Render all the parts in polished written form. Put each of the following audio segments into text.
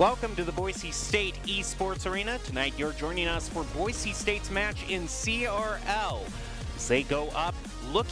Welcome to the Boise State Esports Arena. Tonight you're joining us for Boise State's match in CRL. As they go up, they're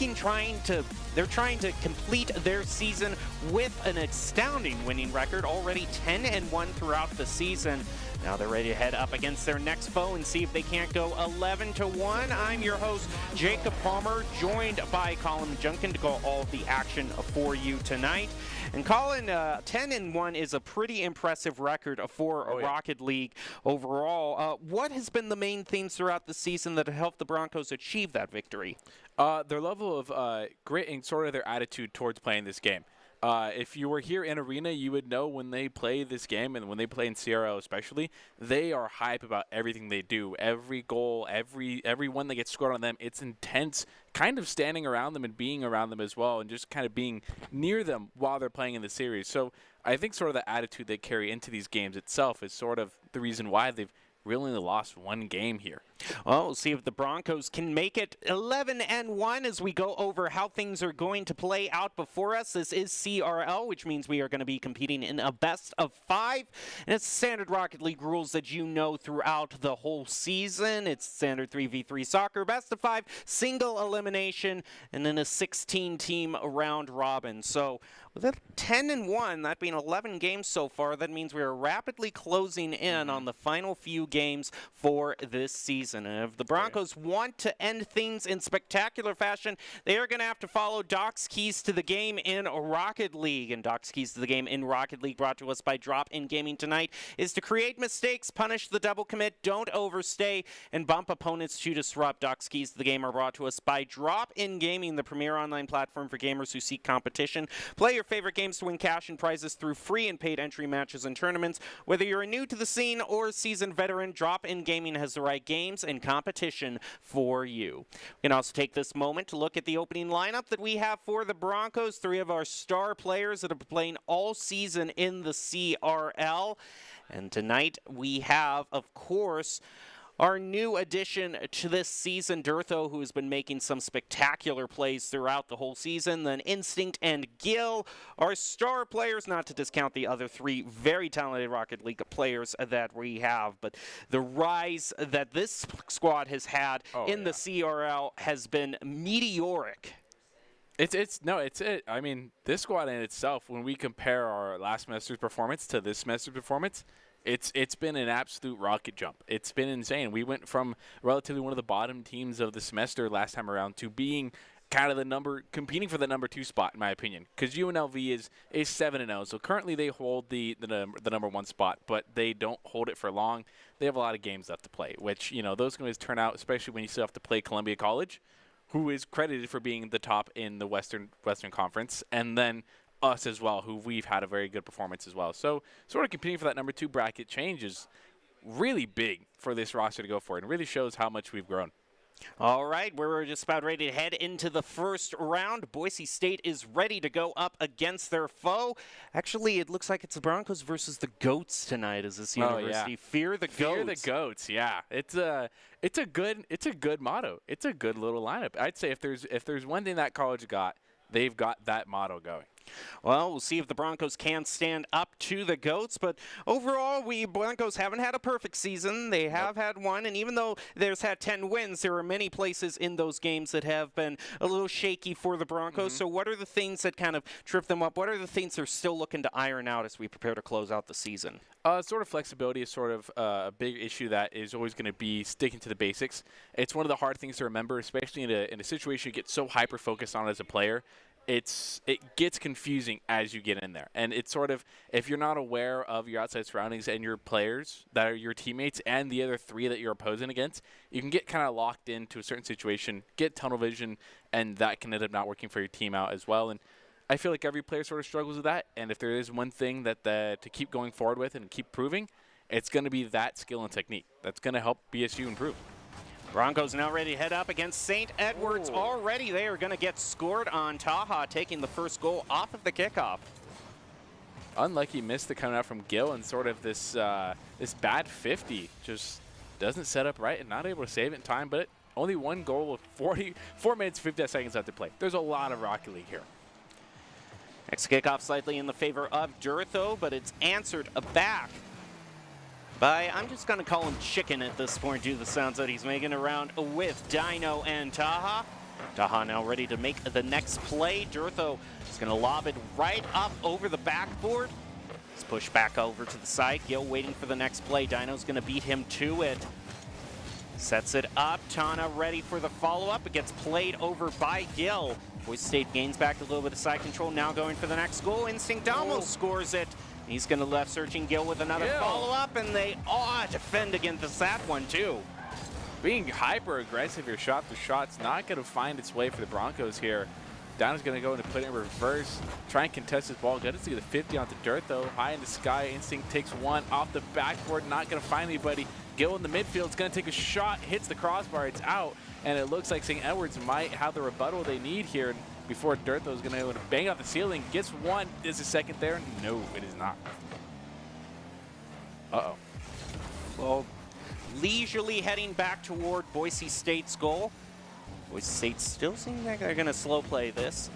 trying to complete their season with an astounding winning record, already 10-1 throughout the season. Now they're ready to head up against their next foe and see if they can't go 11-1. I'm your host, Jacob Palmer, joined by Colin Junkin to call all of the action for you tonight. And Colin, 10-1 is a pretty impressive record for Rocket League overall. What has been the main themes throughout the season that have helped the Broncos achieve that victory? Their level of grit and sort of their attitude towards playing this game. If you were here in Arena, you would know when they play this game and when they play in CRL especially, they are hype about everything they do. Every goal, every one that gets scored on them, it's intense, kind of standing around them and being around them as well and just kind of being near them while they're playing in the series. So I think sort of the attitude they carry into these games itself is sort of the reason why they've really only lost one game here. Well, we'll see if the Broncos can make it 11-1 as we go over how things are going to play out before us. This is CRL, which means we are going to be competing in a best of 5. And it's standard Rocket League rules that you know throughout the whole season. It's standard 3v3 soccer, best of 5, single elimination, and then a 16-team round robin. So with that 10-1, that being 11 games so far, that means we are rapidly closing in on the final few games for this season. And if the Broncos want to end things in spectacular fashion, they are going to have to follow Doc's keys to the game in Rocket League. And Doc's keys to the game in Rocket League, brought to us by Drop in Gaming tonight, is to create mistakes, punish the double commit, don't overstay, and bump opponents to disrupt. Doc's keys to the game are brought to us by Drop in Gaming, the premier online platform for gamers who seek competition. Play your favorite games to win cash and prizes through free and paid entry matches and tournaments. Whether you're new to the scene or a seasoned veteran, Drop in Gaming has the right games and competition for you. We can also take this moment to look at the opening lineup that we have for the Broncos. 3 of our star players that have been playing all season in the CRL. And tonight we have, of course, our new addition to this season, Durtho, who has been making some spectacular plays throughout the whole season. Then Instinct and Gil, our star players, not to discount the other 3 very talented Rocket League players that we have. But the rise that this squad has had in the CRL has been meteoric. I mean, this squad in itself, when we compare our last semester's performance to this semester's performance, it's been an absolute rocket jump. It's been insane. We went from relatively one of the bottom teams of the semester last time around to being kind of competing for the number 2 spot, in my opinion. Because UNLV is 7-0, so currently they hold the number 1 spot, but they don't hold it for long. They have a lot of games left to play, which, you know, those games turn out, especially when you still have to play Columbia College, who is credited for being the top in the Western Conference, and then us as well, who we've had a very good performance as well. So sort of competing for that number 2 bracket change is really big for this roster to go for. It really shows how much we've grown. All right, we're just about ready to head into the first round. Boise State is ready to go up against their foe. Actually, it looks like it's the Broncos versus the Goats tonight as this university. Fear the Goats. Fear the Goats, yeah. It's a good motto. It's a good little lineup. I'd say if there's one thing that college got, they've got that motto going. Well, we'll see if the Broncos can stand up to the Goats, but overall, Broncos haven't had a perfect season. They have had one, and even though there's had 10 wins, there are many places in those games that have been a little shaky for the Broncos. So what are the things that kind of trip them up? What are the things they're still looking to iron out as we prepare to close out the season? Sort of flexibility is sort of a big issue that is always going to be sticking to the basics. It's one of the hard things to remember, especially in a situation you get so hyper-focused on as a player. It gets confusing as you get in there. And it's sort of, if you're not aware of your outside surroundings and your players that are your teammates and the other 3 that you're opposing against, you can get kind of locked into a certain situation, get tunnel vision, and that can end up not working for your team out as well. And I feel like every player sort of struggles with that. And if there is one thing that to keep going forward with and keep proving, it's going to be that skill and technique. That's going to help BSU improve. Broncos now ready to head up against St. Edwards. Already they are going to get scored on. Taha taking the first goal off of the kickoff. Unlucky miss that coming out from Gil, and sort of this bad 50 just doesn't set up right and not able to save it in time, but only 1 goal with 4 minutes 50 seconds left to play. There's a lot of Rocket League here. Next kickoff slightly in the favor of Durtho, but it's answered back I'm just going to call him Chicken at this point due to the sounds that he's making around with Dino and Taha. Taha now ready to make the next play. Durtho is going to lob it right up over the backboard. Let's push back over to the side. Gil waiting for the next play. Dino's going to beat him to it. Sets it up. Tana ready for the follow-up. It gets played over by Gil. Boise State gains back a little bit of side control. Now going for the next goal. Instinct almost scores it. He's going to left searching Gil with another follow-up, and they defend against that one too. Being hyper-aggressive here, shot to shot's not going to find its way for the Broncos here. Down's going to go and put it in reverse, try and contest his ball. Gets to get a 50 onto Durtho. High in the sky, Instinct takes one off the backboard, not going to find anybody. Gil in the midfield is going to take a shot, hits the crossbar, it's out, and it looks like St. Edwards might have the rebuttal they need here before Durtho is going to bang out the ceiling. Gets one. Is a second there? No, it is not. Uh-oh. Well, leisurely heading back toward Boise State's goal. Boise State still seems like they're going to slow play this.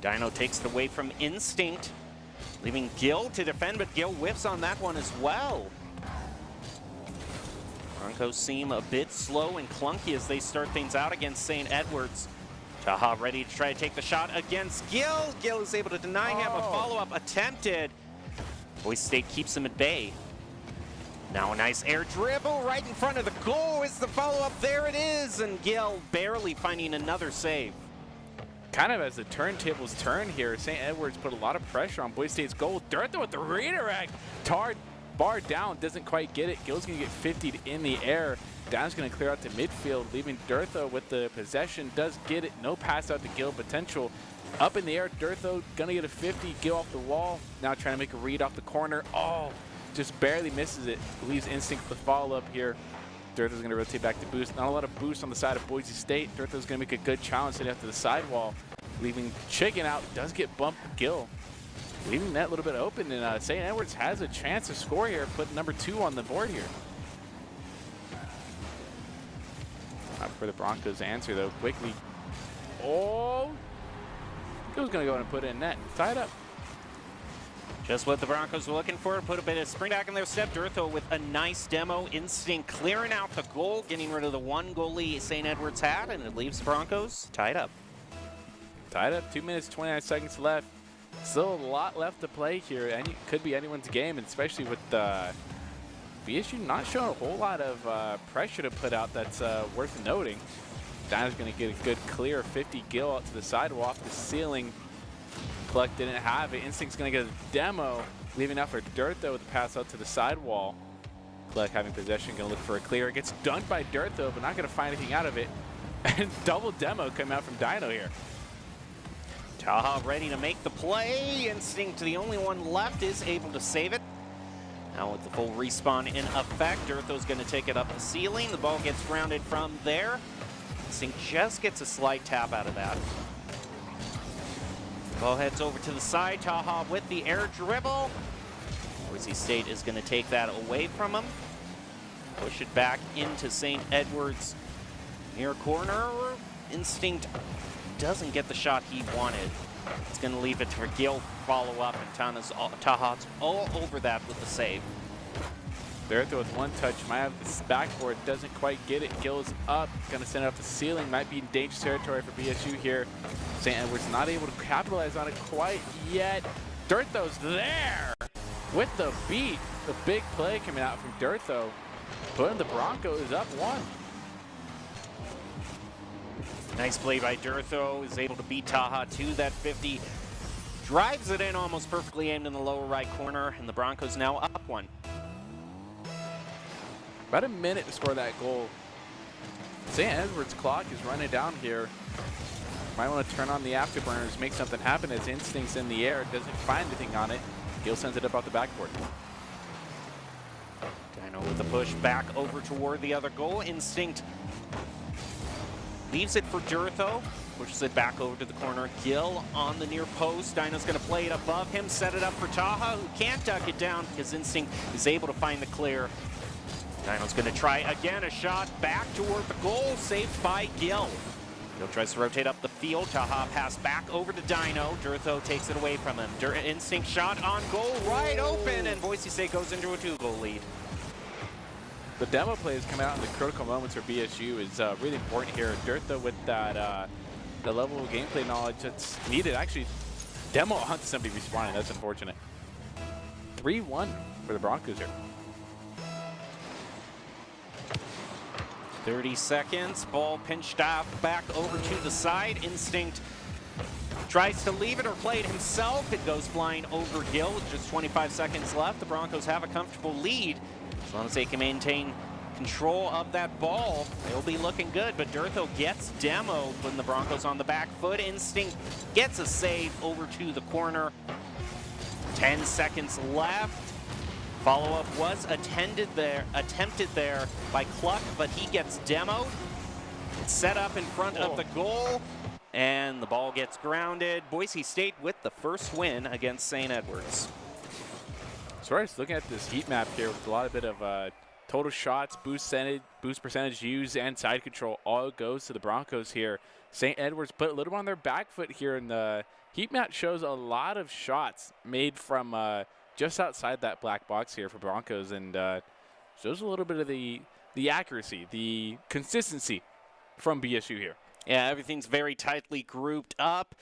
Dino takes it away from Instinct, leaving Gil to defend, but Gil whiffs on that one as well. Broncos seem a bit slow and clunky as they start things out against St. Edwards. Taha ready to try to take the shot against Gil. Gil is able to deny him. A follow-up attempted. Boise State keeps him at bay. Now a nice air dribble right in front of the goal. Is the follow-up? There it is. And Gil barely finding another save. Kind of as the turntables turn here, St. Edwards put a lot of pressure on Boise State's goal. Durtho with the redirect. Bar down, doesn't quite get it. Gil's going to get 50'd in the air. Down's going to clear out to midfield, leaving Durtho with the possession. Does get it. No pass out to Gil potential. Up in the air, Durtho going to get a 50. Gil off the wall. Now trying to make a read off the corner. Oh, just barely misses it. Leaves Instinct the follow-up here. Durtho's going to rotate back to boost. Not a lot of boost on the side of Boise State. Durtho's going to make a good challenge sitting after the sidewall. Leaving Chicken out. Does get bumped Gil. Leaving that a little bit open, and St. Edwards has a chance to score here, put number 2 on the board here. Not for the Broncos to answer, though, quickly. Oh! Gil's going to go and put it in net. Tied up. Just what the Broncos were looking for, put a bit of spring back in their step. Durtho with a nice demo. Instinct clearing out the goal, getting rid of the one goalie St. Edwards had, and it leaves the Broncos tied up. Tied up, 2 minutes, 29 seconds left. Still a lot left to play here. Could be anyone's game, and especially with BSU not showing a whole lot of pressure to put out that's worth noting. Dino's going to get a good clear 50. Gil out to the sidewalk, off the ceiling. Cluck didn't have it. Instinct's going to get a demo, leaving out for Durtho with the pass out to the sidewall. Cluck having possession, going to look for a clear. It gets dunked by Durtho, but not going to find anything out of it. And double demo coming out from Dino here. Taha ready to make the play. Instinct, the only one left, is able to save it. Now with the full respawn in effect, Durtho's going to take it up the ceiling. The ball gets grounded from there. Instinct just gets a slight tap out of that. Ball heads over to the side. Taha with the air dribble. Boise State is going to take that away from him. Push it back into St. Edwards near corner. Instinct doesn't get the shot he wanted. It's going to leave it for Gil follow up, and Taha's all over that with the save. Durtho with one touch, might have this backboard, doesn't quite get it. Gil's up, going to send it up the ceiling, might be in dangerous territory for BSU here. St. Edwards not able to capitalize on it quite yet. Durtho's there with the beat. The big play coming out from Durtho, putting the Broncos up 1. Nice play by Durtho, is able to beat Taha to that 50. Drives it in almost perfectly aimed in the lower right corner, and the Broncos now up 1. About a minute to score that goal. St. Edwards' clock is running down here. Might want to turn on the afterburners, make something happen as Instinct's in the air. Doesn't find anything on it. Gil sends it up off the backboard. Dino with the push back over toward the other goal. Instinct leaves it for Durtho. Pushes it back over to the corner. Gil on the near post. Dino's going to play it above him. Set it up for Taha, who can't duck it down because Instinct is able to find the clear. Dino's going to try again. A shot back toward the goal. Saved by Gil. Gil tries to rotate up the field. Taha pass back over to Dino. Durtho takes it away from him. Instinct shot on goal, right open, and Boise State goes into a 2-goal lead. the demo plays coming out in the critical moments for BSU is really important here. Dirtha with that the level of gameplay knowledge that's needed. Actually, demo on somebody respawning. That's unfortunate. 3-1 for the Broncos here. 30 seconds. Ball pinched off back over to the side. Instinct tries to leave it or play it himself. It goes flying over Gill with just 25 seconds left. The Broncos have a comfortable lead. As long as they can maintain control of that ball, they'll be looking good. But Dirtho gets demoed when the Broncos on the back foot. Instinct gets a save over to the corner. 10 seconds left. Follow-up was attempted there by Cluck, but he gets demoed. It's set up in front of the goal, and the ball gets grounded. Boise State with the first win against St. Edwards. So we're just looking at this heat map here with a lot of bit of total shots, boost percentage used, and side control. All goes to the Broncos here. St. Edwards put a little on their back foot here, and the heat map shows a lot of shots made from just outside that black box here for Broncos, and shows a little bit of the accuracy, the consistency from BSU here. Yeah, everything's very tightly grouped up.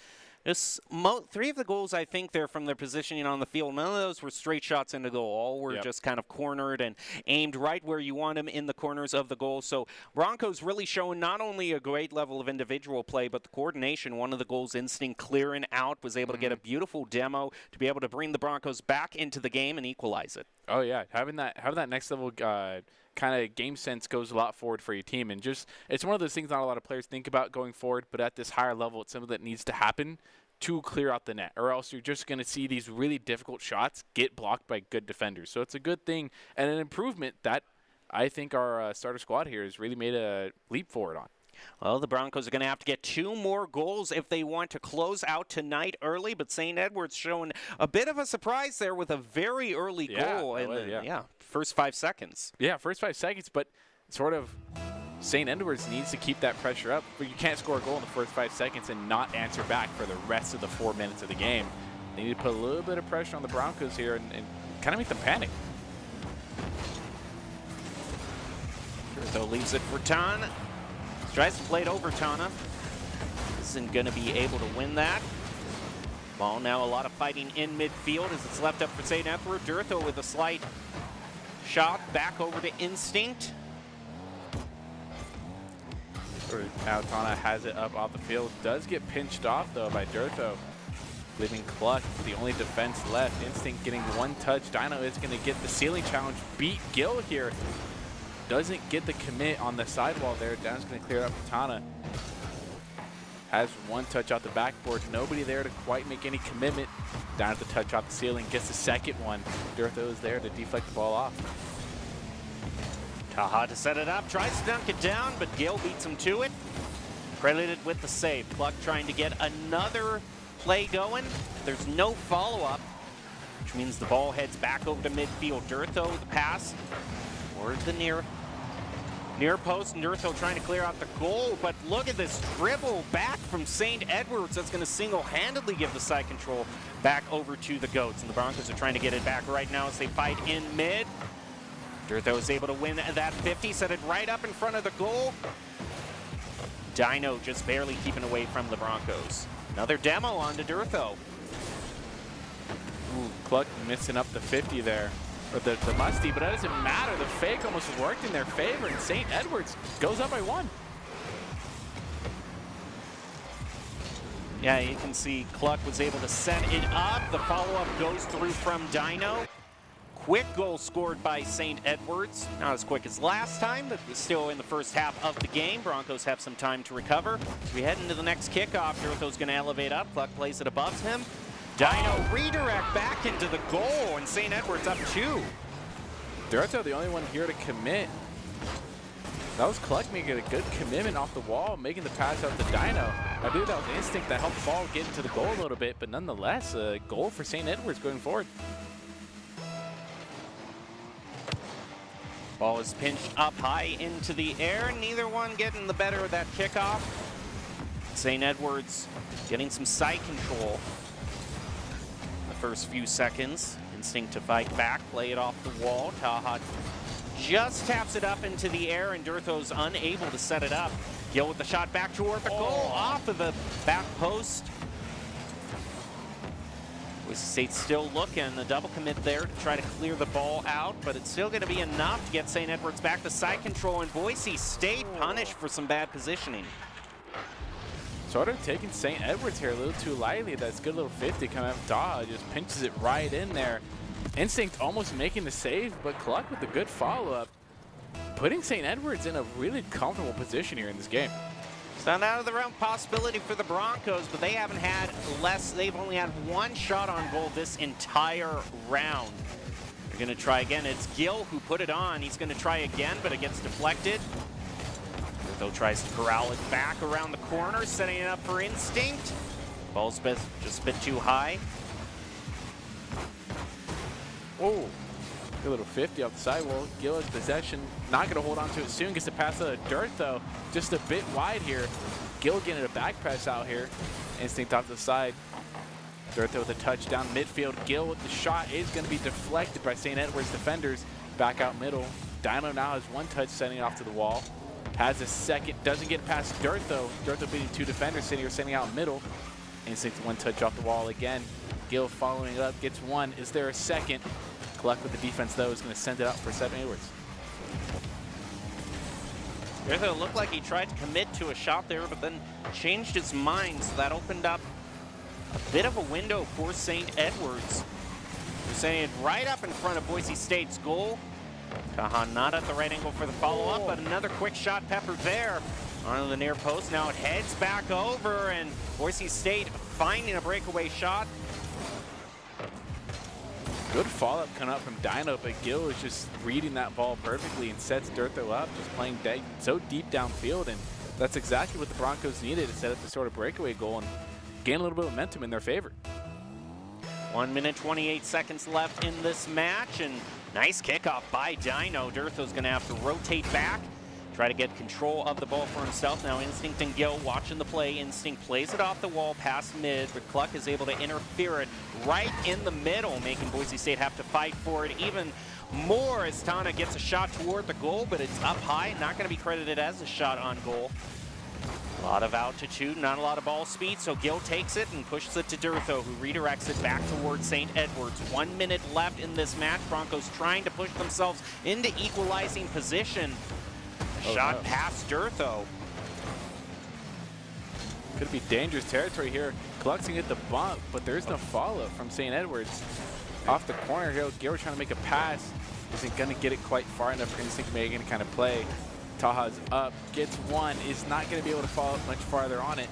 Three of the goals, I think, they're from their positioning on the field. None of those were straight shots into goal. All were just kind of cornered and aimed right where you want them in the corners of the goal. So Broncos really showing not only a great level of individual play, but the coordination. One of the goals, Instinct clearing out, was able to get a beautiful demo to be able to bring the Broncos back into the game and equalize it. Oh, yeah. Having that next level kind of game sense goes a lot forward for your team. And just, it's one of those things not a lot of players think about going forward, but at this higher level, it's something that needs to happen to clear out the net, or else you're just going to see these really difficult shots get blocked by good defenders. So it's a good thing and an improvement that I think our starter squad here has really made a leap forward on. Well, the Broncos are going to have to get 2 more goals if they want to close out tonight early, but St. Edwards showing a bit of a surprise there with a very early goal in the first 5 seconds. Yeah, first 5 seconds, but sort of St. Edwards needs to keep that pressure up, but you can't score a goal in the first 5 seconds and not answer back for the rest of the 4 minutes of the game. They need to put a little bit of pressure on the Broncos here and kind of make them panic. Dirtho leaves it for Tan. Tries to play it over Tana. Isn't going to be able to win that. Ball now a lot of fighting in midfield as it's left up for St. Edward. Dirtho with a slight shot back over to Instinct. Now Tana has it up off the field. Does get pinched off, though, by Dirtho. Leaving Cluck the only defense left. Instinct getting 1 touch. Dino is going to get the ceiling challenge. Beat Gill here. Doesn't get the commit on the sidewall there. Down's going to clear it up for Tana. Has 1 touch out the backboard. Nobody there to quite make any commitment. Down at the touch off the ceiling. Gets the second one. Dirtho is there to deflect the ball off. Taha to set it up. Tries to dunk it down, but Gill beats him to it. Credited with the save. Cluck trying to get another play going. There's no follow-up, which means the ball heads back over to midfield. Dirtho, the pass towards the near post, and Dirtho trying to clear out the goal, but look at this dribble back from St. Edwards. That's going to single-handedly give the side control back over to the Goats, and the Broncos are trying to get it back right now as they fight in mid. Dirtho is able to win that 50, set it right up in front of the goal. Dino just barely keeping away from the Broncos. Another demo onto Dirtho. Ooh, Cluck missing up the 50 there. Or the musty, but that doesn't matter. The fake almost worked in their favor, and St. Edwards goes up by 1. Yeah, you can see Cluck was able to set it up. The follow-up goes through from Dino. Quick goal scored by St. Edwards. Not as quick as last time, but still in the first half of the game. Broncos have some time to recover. As we head into the next kickoff, Dirtho's going to elevate up. Cluck plays it above him. Dino redirect back into the goal, and St. Edwards up 2. Dirtho the only one here to commit. That was Cluck making a good commitment off the wall, making the pass out to Dino. I believe that was Instinct that helped the ball get into the goal a little bit, but nonetheless, a goal for St. Edwards going forward. Ball is pinched up high into the air. Neither one getting the better of that kickoff. St. Edwards getting some side control. The first few seconds. Instinct to fight back, play it off the wall. Taha just taps it up into the air, and Durtho's unable to set it up. Gil with the shot back toward the goal, off of the back post. Boise State still looking, the double commit there to try to clear the ball out, but it's still going to be enough to get St. Edward's back to side control, and Boise State punished for some bad positioning. Sort of taking St. Edward's here a little too lightly. That's good little 50 coming up. Taha just pinches it right in there. Instinct almost making the save, but Cluck with the good follow-up, putting St. Edward's in a really comfortable position here in this game. It's not out of the realm possibility for the Broncos, but they haven't had they've only had one shot on goal this entire round. They're gonna try again. It's Gil who put it on. He's gonna try again, but it gets deflected. Durtho tries to corral it back around the corner, setting it up for Instinct. Ball's just a bit too high. Oh, good little 50 off the sidewall. Gil has possession, not going to hold on to it soon. Gets to pass out of Dirt, though. Just a bit wide here. Gil getting a back press out here. Instinct off the side. Dirt, though, with a touchdown midfield. Gil with the shot is going to be deflected by St. Edward's defenders. Back out middle. Dino now has one touch, sending it off to the wall. Has a second, doesn't get past Dirt, though. Dirt, though, beating two defenders, sitting here, sending out middle. Instinct one touch off the wall again. Gil following it up, gets one. Is there a second? Cluck with the defense, though, is going to send it out for St. Edwards. Durtho looked like he tried to commit to a shot there, but then changed his mind, so that opened up a bit of a window for St. Edwards. They're sending it right up in front of Boise State's goal. Taha not at the right angle for the follow-up, but another quick shot peppered there onto the near post. Now it heads back over, and Boise State finding a breakaway shot. Good follow-up coming out from Dino, but Gil is just reading that ball perfectly and sets Durtho up, just playing so deep downfield, and that's exactly what the Broncos needed to set up the sort of breakaway goal and gain a little bit of momentum in their favor. 1 minute, 28 seconds left in this match, and nice kickoff by Dino. Durtho's going to have to rotate back, try to get control of the ball for himself. Now Instinct and Gil watching the play. Instinct plays it off the wall past mid, but Cluck is able to interfere it right in the middle, making Boise State have to fight for it even more as Tana gets a shot toward the goal, but it's up high, not going to be credited as a shot on goal. A lot of altitude, not a lot of ball speed, so Gil takes it and pushes it to Durtho, who redirects it back towards St. Edwards. 1 minute left in this match. Broncos trying to push themselves into equalizing position. Shot past Durtho. Could be dangerous territory here. Cluck's gonna get the bump, but there's no follow-up from St. Edwards. Off the corner here, Gil trying to make a pass. Isn't gonna get it quite far enough for Instinct to make any kind of play. Taha's up, gets one, is not going to be able to follow up much farther on it.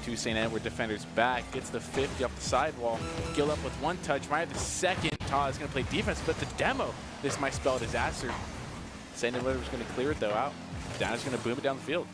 Two St. Edward defenders back, gets the 50 up the sidewall. Gil up with one touch, might have the second. Taha's going to play defense, but the demo, this might spell disaster. St. Edward's going to clear it, though, out. Dana's going to boom it down the field.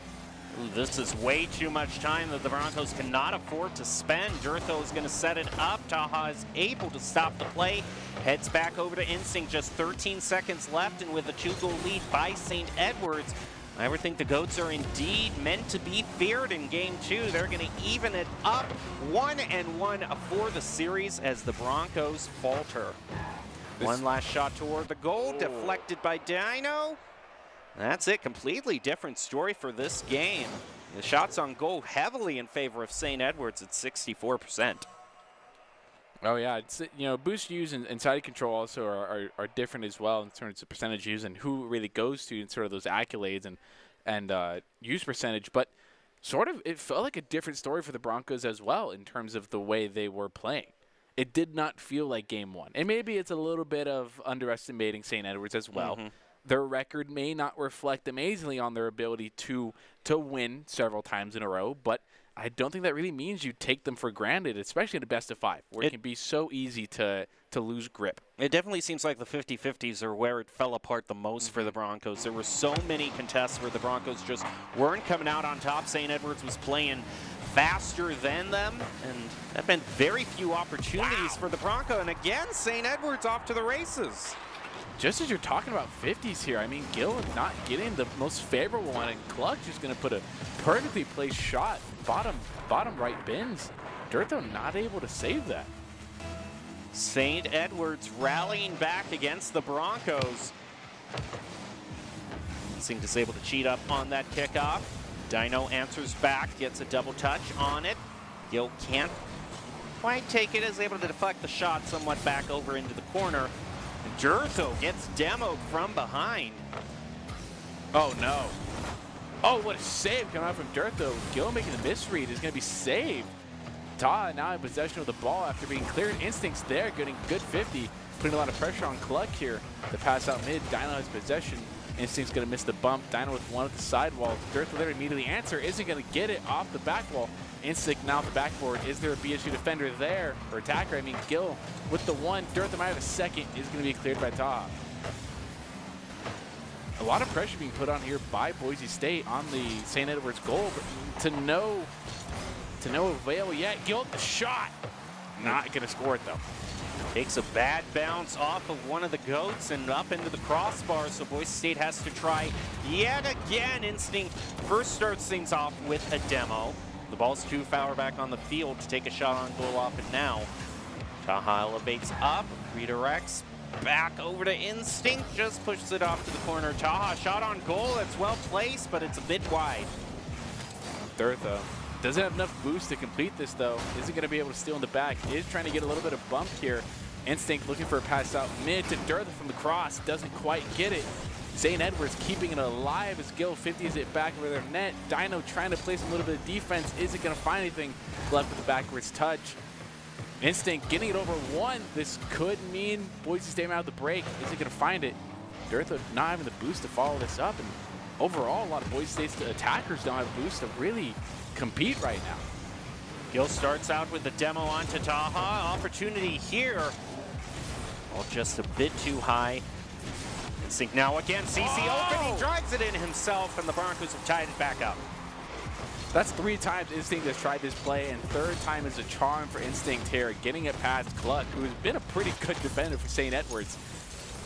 This is way too much time that the Broncos cannot afford to spend. Durtho is going to set it up. Taha is able to stop the play. Heads back over to Instinct. Just 13 seconds left, and with a 2-goal lead by St. Edwards, I would think the Goats are indeed meant to be feared in Game 2. They're going to even it up 1-1 for the series as the Broncos falter. One last shot toward the goal, deflected by Dino. That's it. Completely different story for this game. The shots on goal heavily in favor of St. Edwards at 64%. Oh, yeah. It's, you know, boost use and side control also are different as well in terms of percentage use and who really goes to in sort of those accolades and use percentage. But sort of it felt like a different story for the Broncos as well in terms of the way they were playing. It did not feel like Game 1. And maybe it's a little bit of underestimating St. Edwards as well. Their record may not reflect amazingly on their ability to win several times in a row, but I don't think that really means you take them for granted, especially in a best-of-5, where it can be so easy to lose grip. It definitely seems like the 50-50s are where it fell apart the most for the Broncos. There were so many contests where the Broncos just weren't coming out on top. St. Edwards was playing faster than them, and that meant very few opportunities for the Bronco. And again, St. Edwards off to the races. Just as you're talking about 50s here, I mean, Gil not getting the most favorable one, and Cluck just going to put a perfectly placed shot, bottom right bins. Durtho not able to save that. St. Edwards rallying back against the Broncos. Instinct is able to cheat up on that kickoff. Dino answers back, gets a double touch on it. Gil can't quite take it, is able to deflect the shot somewhat back over into the corner. And Durtho gets demoed from behind. Oh no. Oh, what a save coming out from Durtho. Gil making the misread is going to be saved. Taha now in possession of the ball after being cleared. Instinct's there, getting good 50. Putting a lot of pressure on Cluck here. The pass out mid, Dino has possession. Instinct's going to miss the bump. Dino with one at the sidewall. Durtho there immediately answer. Isn't going to get it off the back wall. Instinct now at the backboard. Is there a BSU defender there? Or attacker, I mean Gil with the one. Durtho might have a second. Is going to be cleared by Taha. A lot of pressure being put on here by Boise State on the St. Edward's goal, but to no avail yet. Gil the shot. Not going to score it though. Takes a bad bounce off of one of the goats and up into the crossbar, so Boise State has to try yet again. Instinct first starts things off with a demo. The ball's too far back on the field to take a shot on goal off it now. Taha elevates up, redirects, back over to Instinct, just pushes it off to the corner. Taha shot on goal, it's well placed, but it's a bit wide. Durtho doesn't have enough boost to complete this though. Isn't going to be able to steal in the back. Is trying to get a little bit of bump here. Instinct looking for a pass out mid to Durtho from the cross. Doesn't quite get it. St. Edwards keeping it alive as Gil 50s it back over their net. Dino trying to play some little bit of defense. Isn't going to find anything. Left with the backwards touch. Instinct getting it over one. This could mean Boise State out of the break. Isn't going to find it. Durtho not having the boost to follow this up. And overall, a lot of Boise State's attackers don't have boost to really compete right now. Gil starts out with the demo onto Taha. Opportunity here. Well, just a bit too high. Instinct now again. CC open. He drives it in himself, and the Broncos have tied it back up. That's 3 times Instinct has tried this play, and 3rd time is a charm for Instinct here. Getting it past Cluck, who has been a pretty good defender for St. Edwards.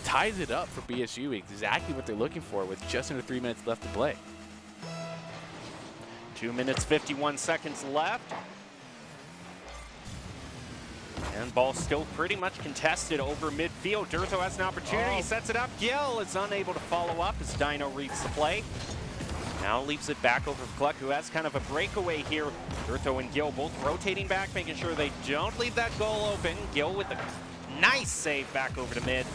Ties it up for BSU. Exactly what they're looking for with just under 3 minutes left to play. 2 minutes, 51 seconds left. And ball still pretty much contested over midfield. Durtho has an opportunity, sets it up. Gil is unable to follow up as Dino reads the play. Now leaves it back over for Cluck, who has kind of a breakaway here. Durtho and Gil both rotating back, making sure they don't leave that goal open. Gil with a nice save back over to mid.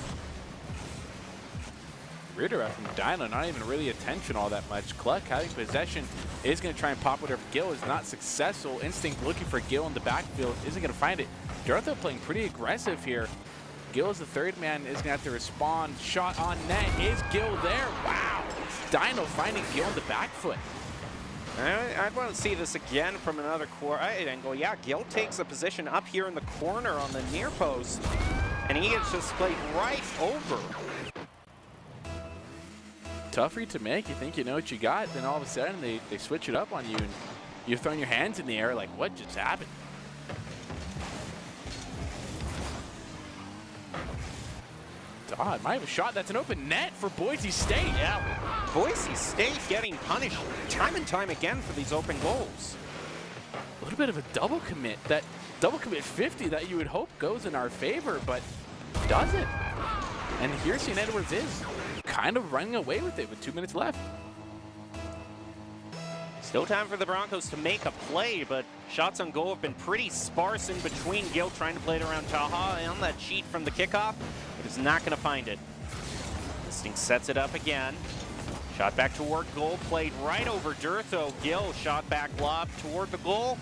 Redirect from Dino, not even really attention all that much. Cluck having possession is going to try and pop it over. Gil is not successful. Instinct looking for Gil in the backfield, isn't going to find it. Durtho playing pretty aggressive here. Gil is the 3rd man, is going to have to respond. Shot on net. Is Gil there? Wow. Dino finding Gil in the back foot. I'd want to see this again from another angle. Yeah, Gil takes a position up here in the corner on the near post, and he gets just played right over. Tough for you to make. You think you know what you got, then all of a sudden they switch it up on you, and you're throwing your hands in the air like, what just happened? God, might have a shot. That's an open net for Boise State. Yeah, Boise State getting punished time and time again for these open goals. A little bit of a double commit. That double commit 50 that you would hope goes in our favor, but doesn't. And here St. Edwards is kind of running away with it with 2 minutes left. Still time for the Broncos to make a play, but shots on goal have been pretty sparse in between. Gil trying to play it around Taha on that cheat from the kickoff, but is not going to find it. Instinct sets it up again. Shot back toward goal, played right over Durtho. Gil shot back lob toward the goal,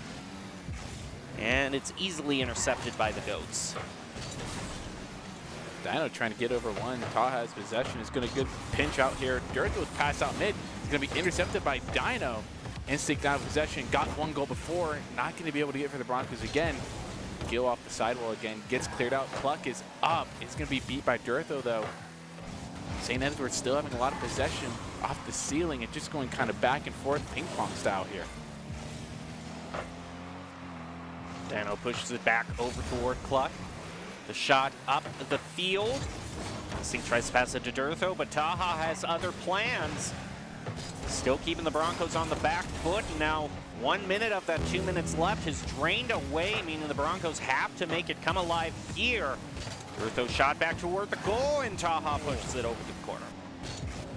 and it's easily intercepted by the Goats. Dino trying to get over one. Taha has possession. Is going to good pinch out here. Durtho with pass out mid. He's going to be intercepted by Dino. Instinct out of possession. Got 1 goal before. Not going to be able to get it for the Broncos again. Gil off the sidewall again. Gets cleared out. Cluck is up. It's going to be beat by Durtho though. St. Edwards still having a lot of possession off the ceiling and just going kind of back and forth ping pong style here. Dino pushes it back over toward Cluck. The shot up the field. Instinct tries to pass it to Durtho, but Taha has other plans. Still keeping the Broncos on the back foot. Now 1 minute of that 2 minutes left has drained away, meaning the Broncos have to make it come alive here. Durtho shot back toward the goal, and Taha pushes it over to the corner.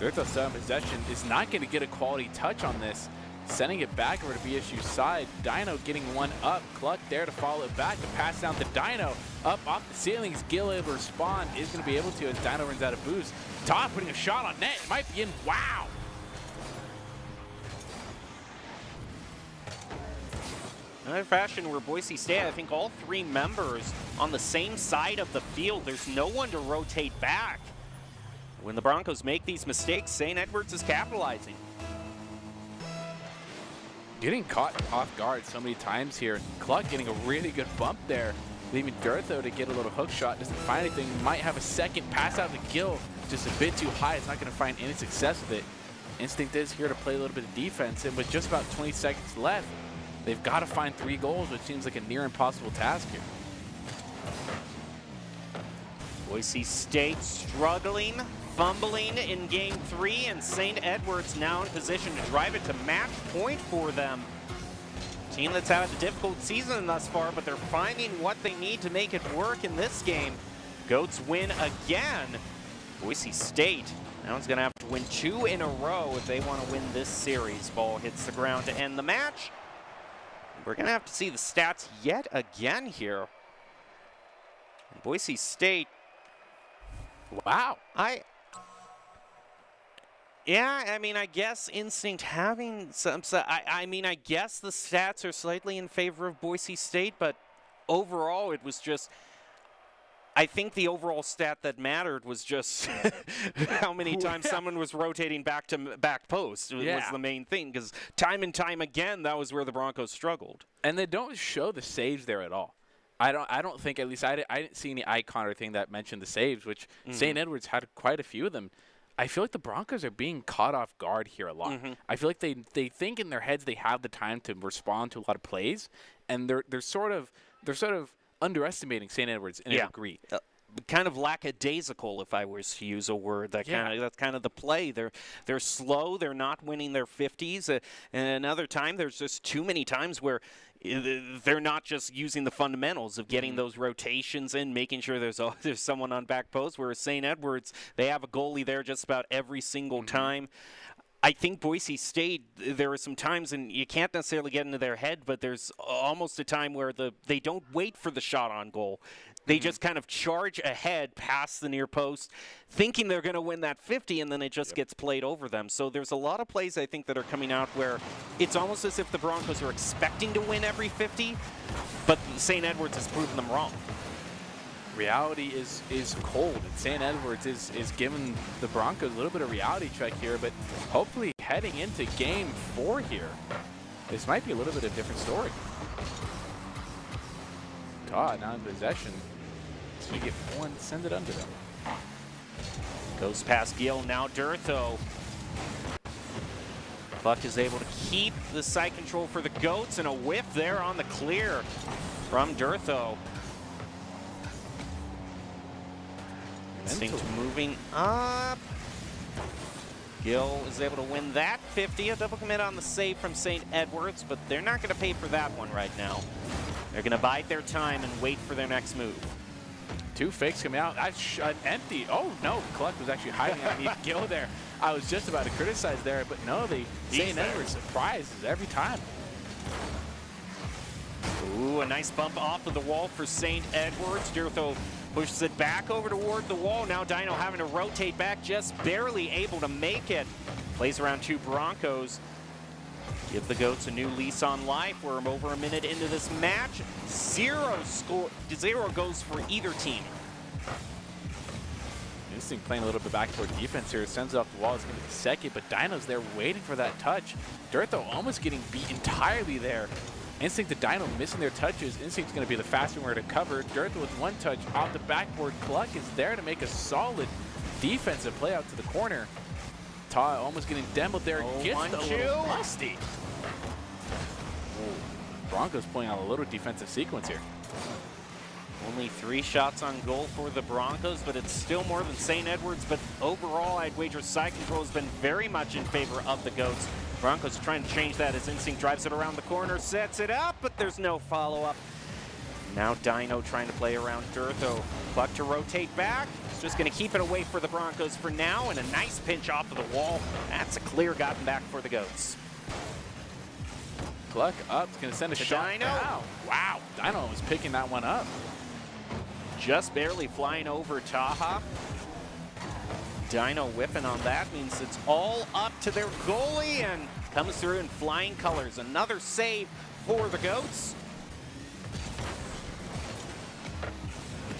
Dirtho still in possession, is not going to get a quality touch on this. Sending it back over to BSU's side. Dino getting one up. Cluck there to follow it back. The pass down to Dino. Up off the ceilings. Gil able to respond. Is going to be able to as Dino runs out of boost. Todd putting a shot on net. It might be in. Wow. Another fashion where Boise State, I think all three members on the same side of the field. There's no one to rotate back. When the Broncos make these mistakes, St. Edwards is capitalizing. Getting caught off guard so many times here. Cluck getting a really good bump there, leaving Dirtho to get a little hook shot. Doesn't find anything. Might have a second pass out to Gil. Just a bit too high. It's not going to find any success with it. Instinct is here to play a little bit of defense, and with just about 20 seconds left, they've got to find 3 goals, which seems like a near impossible task here. Boise State struggling, fumbling in game 3, and St. Edwards now in position to drive it to match point for them. Team that's had a difficult season thus far, but they're finding what they need to make it work in this game. Goats win again. Boise State now is going to have to win 2 in a row if they want to win this series. Ball hits the ground to end the match. We're going to have to see the stats yet again here. And Boise State. Wow. Yeah, I mean, I guess Instinct having some, I mean, I guess the stats are slightly in favor of Boise State, but overall it was just, I think the overall stat that mattered was just how many times someone was rotating back to back post was the main thing, because time and time again, that was where the Broncos struggled. And they don't show the saves there at all. I don't think, at least I didn't see any icon or thing that mentioned the saves, which St. Edwards had quite a few of them. I feel like the Broncos are being caught off guard here a lot. I feel like they think in their heads they have the time to respond to a lot of plays, and they're sort of underestimating St. Edwards in a degree. Kind of lackadaisical, if I was to use a word. That's kind of the play. They're slow. They're not winning their 50s. And another time, there's just too many times where they're not just using the fundamentals of getting those rotations in, making sure there's someone on back post. Whereas St. Edwards, they have a goalie there just about every single time. I think Boise State, there are some times, and you can't necessarily get into their head, but there's almost a time where they don't wait for the shot on goal. They just kind of charge ahead past the near post, thinking they're going to win that 50, and then it just gets played over them. So there's a lot of plays, I think, that are coming out where it's almost as if the Broncos are expecting to win every 50, but St. Edwards has proven them wrong. Reality is cold, and St. Edwards is giving the Broncos a little bit of reality check here, but hopefully heading into game 4 here, this might be a little bit of a different story. Todd now in possession. So we get one, send it under them. Goes past Gil, now Dirtho. Buck is able to keep the side control for the Goats, and a whiff there on the clear from Dirtho. Instinct moving up. Gil is able to win that 50. A double commit on the save from St. Edwards, but they're not going to pay for that one right now. They're going to bide their time and wait for their next move. 2 fakes coming out. That's empty. Oh, no. Cluck was actually hiding underneath Gil there. I was just about to criticize there, but no, St. Edwards surprises every time. Ooh, a nice bump off of the wall for St. Edwards. Dirtho pushes it back over toward the wall. Now Dino having to rotate back, just barely able to make it. Plays around 2 Broncos. Give the Goats a new lease on life. We're over a minute into this match. 0 goes for either team. Instinct playing a little bit backdoor defense here. Sends it off the wall. It's going to be the second, but Dino's there waiting for that touch. Dirtho almost getting beat entirely there. Instinct to Dino missing their touches. Instinct's going to be the faster one to cover. Dirtho with 1 touch off the backboard. Cluck is there to make a solid defensive play out to the corner. Todd almost getting demoed there. Gets the little musty. Broncos pulling out a little defensive sequence here. Only 3 shots on goal for the Broncos, but it's still more than St. Edwards. But overall, I'd wager side control has been very much in favor of the Goats. Broncos trying to change that as Instinct drives it around the corner, sets it up, but there's no follow-up. Now Dino trying to play around Dirtho. Buck to rotate back. just going to keep it away for the Broncos for now, and a nice pinch off of the wall. That's a clear gotten back for the Goats. Cluck up, it's going to send a shot. Dino. Wow, Dino was picking that one up. Just barely flying over Taha. Dino whipping on that means it's all up to their goalie, and comes through in flying colors. Another save for the Goats.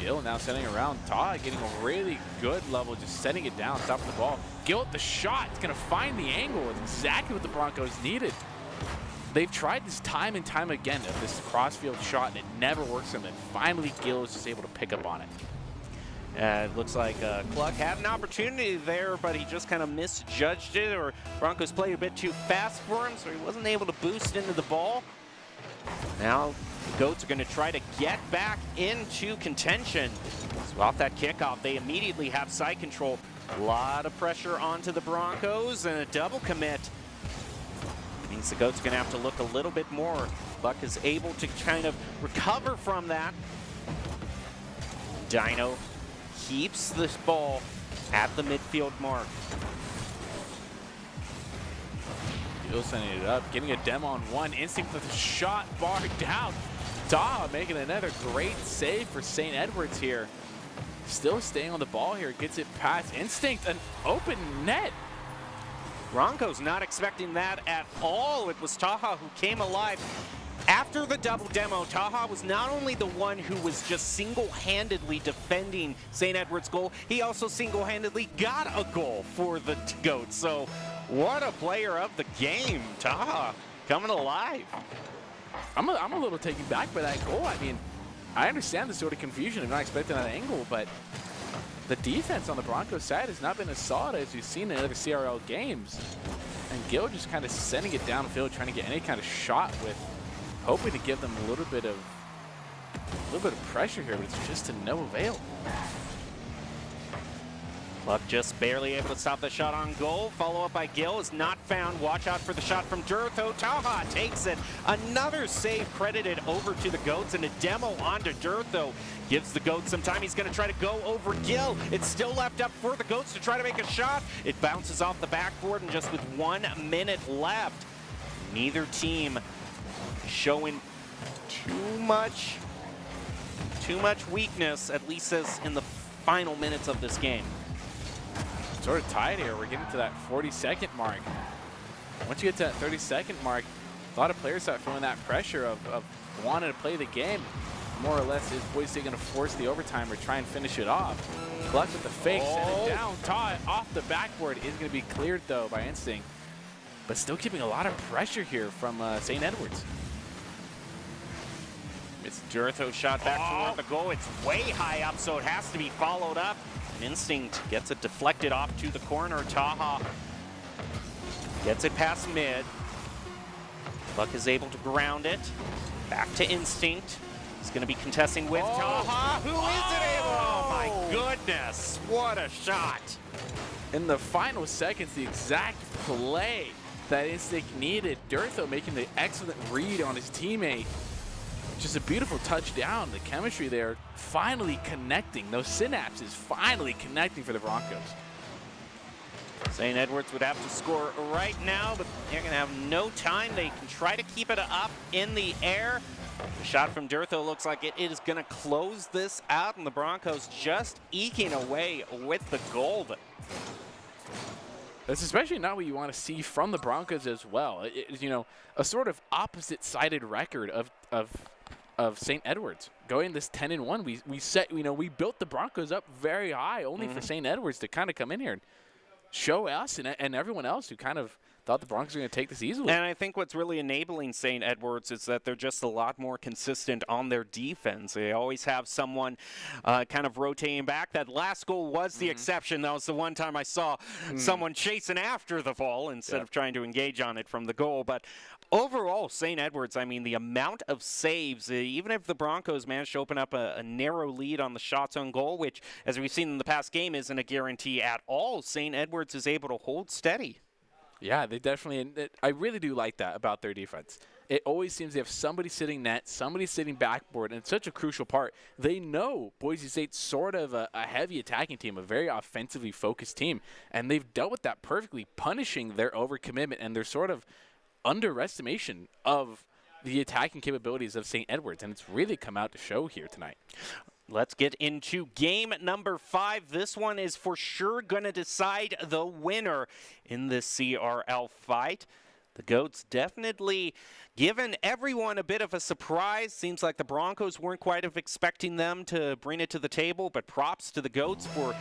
Gil now sending around. Taha getting a really good level, just setting it down, stopping the ball. Gil with the shot, it's going to find the angle. It's exactly what the Broncos needed. They've tried this time and time again of this crossfield shot, and it never works for them. And finally, Gil is just able to pick up on it. It looks like Cluck had an opportunity there, but he just kind of misjudged it, or Broncos played a bit too fast for him, so he wasn't able to boost into the ball. Now the Goats are going to try to get back into contention. So off that kickoff, they immediately have side control. A lot of pressure onto the Broncos, and a double commit. Means the Goats are going to have to look a little bit more. Buck is able to kind of recover from that. Dino keeps this ball at the midfield mark. Gil sending it up, getting a demo on one. Instinct with the shot, bar down. Taha making another great save for St. Edwards here. Still staying on the ball here, gets it past Instinct, an open net. Broncos not expecting that at all. It was Taha who came alive. After the double demo, Taha was not only the one who was just single-handedly defending St. Edward's goal, he also single-handedly got a goal for the Goats. So what a player of the game, Taha, coming alive. I'm a little taken back by that goal. I mean, I understand the sort of confusion of not expecting that angle, but the defense on the Broncos side has not been as solid as you've seen in other CRL games. And Gil just kind of sending it downfield, trying to get any kind of shot with, hoping to give them a little bit of pressure here, but it's just to no avail. Luck just barely able to stop the shot on goal. Follow up by Gil is not found. Watch out for the shot from Durtho. Taha takes it. Another save credited over to the Goats, and a demo onto Durtho. Gives the Goats some time. He's going to try to go over Gil. It's still left up for the Goats to try to make a shot. It bounces off the backboard, and just with 1 minute left, neither team showing too much weakness, at least as in the final minutes of this game. Sort of tied here. We're getting to that 40-second mark. Once you get to that 30-second mark, a lot of players start feeling that pressure of wanting to play the game. More or less, is Boise going to force the overtime or try and finish it off? Cluck with the fake, send it down. Taha off the backboard is going to be cleared, though, by Instinct. But still keeping a lot of pressure here from St. Edwards. It's Durtho shot back toward the goal. It's way high up, so it has to be followed up. Instinct gets it deflected off to the corner. Taha gets it past mid. Buck is able to ground it. Back to Instinct. He's going to be contesting with Taha. Who is it able? Oh my goodness. What a shot. In the final seconds, the exact play that Instinct needed. Durtho making the excellent read on his teammate. Just a beautiful touchdown. The chemistry there finally connecting. Those synapses finally connecting for the Broncos. St. Edwards would have to score right now, but they're going to have no time. They can try to keep it up in the air. The shot from Durtho looks like it is going to close this out, and the Broncos just eking away with the goal. That's especially not what you want to see from the Broncos as well. You know, a sort of opposite-sided record of St. Edwards going this 10-1. We set, you know, we built the Broncos up very high, only for St. Edwards to kind of come in here and show us and everyone else who kind of thought the Broncos were going to take this easily. And I think what's really enabling St. Edwards is that they're just a lot more consistent on their defense. They always have someone kind of rotating back. That last goal was the exception. That was the one time I saw someone chasing after the ball instead of trying to engage on it from the goal. But overall, St. Edwards, I mean, the amount of saves, even if the Broncos managed to open up a narrow lead on the shots on goal, which, as we've seen in the past game, isn't a guarantee at all, St. Edwards is able to hold steady. Yeah, they definitely – I really do like that about their defense. It always seems they have somebody sitting net, somebody sitting backboard, and it's such a crucial part. They know Boise State's sort of a heavy attacking team, a very offensively focused team, and they've dealt with that perfectly, punishing their overcommitment and their sort of underestimation of the attacking capabilities of St. Edwards, and it's really come out to show here tonight. Let's get into game number 5. This one is for sure going to decide the winner in this CRL fight. The Goats definitely given everyone a bit of a surprise. Seems like the Broncos weren't quite expecting them to bring it to the table, but props to the Goats for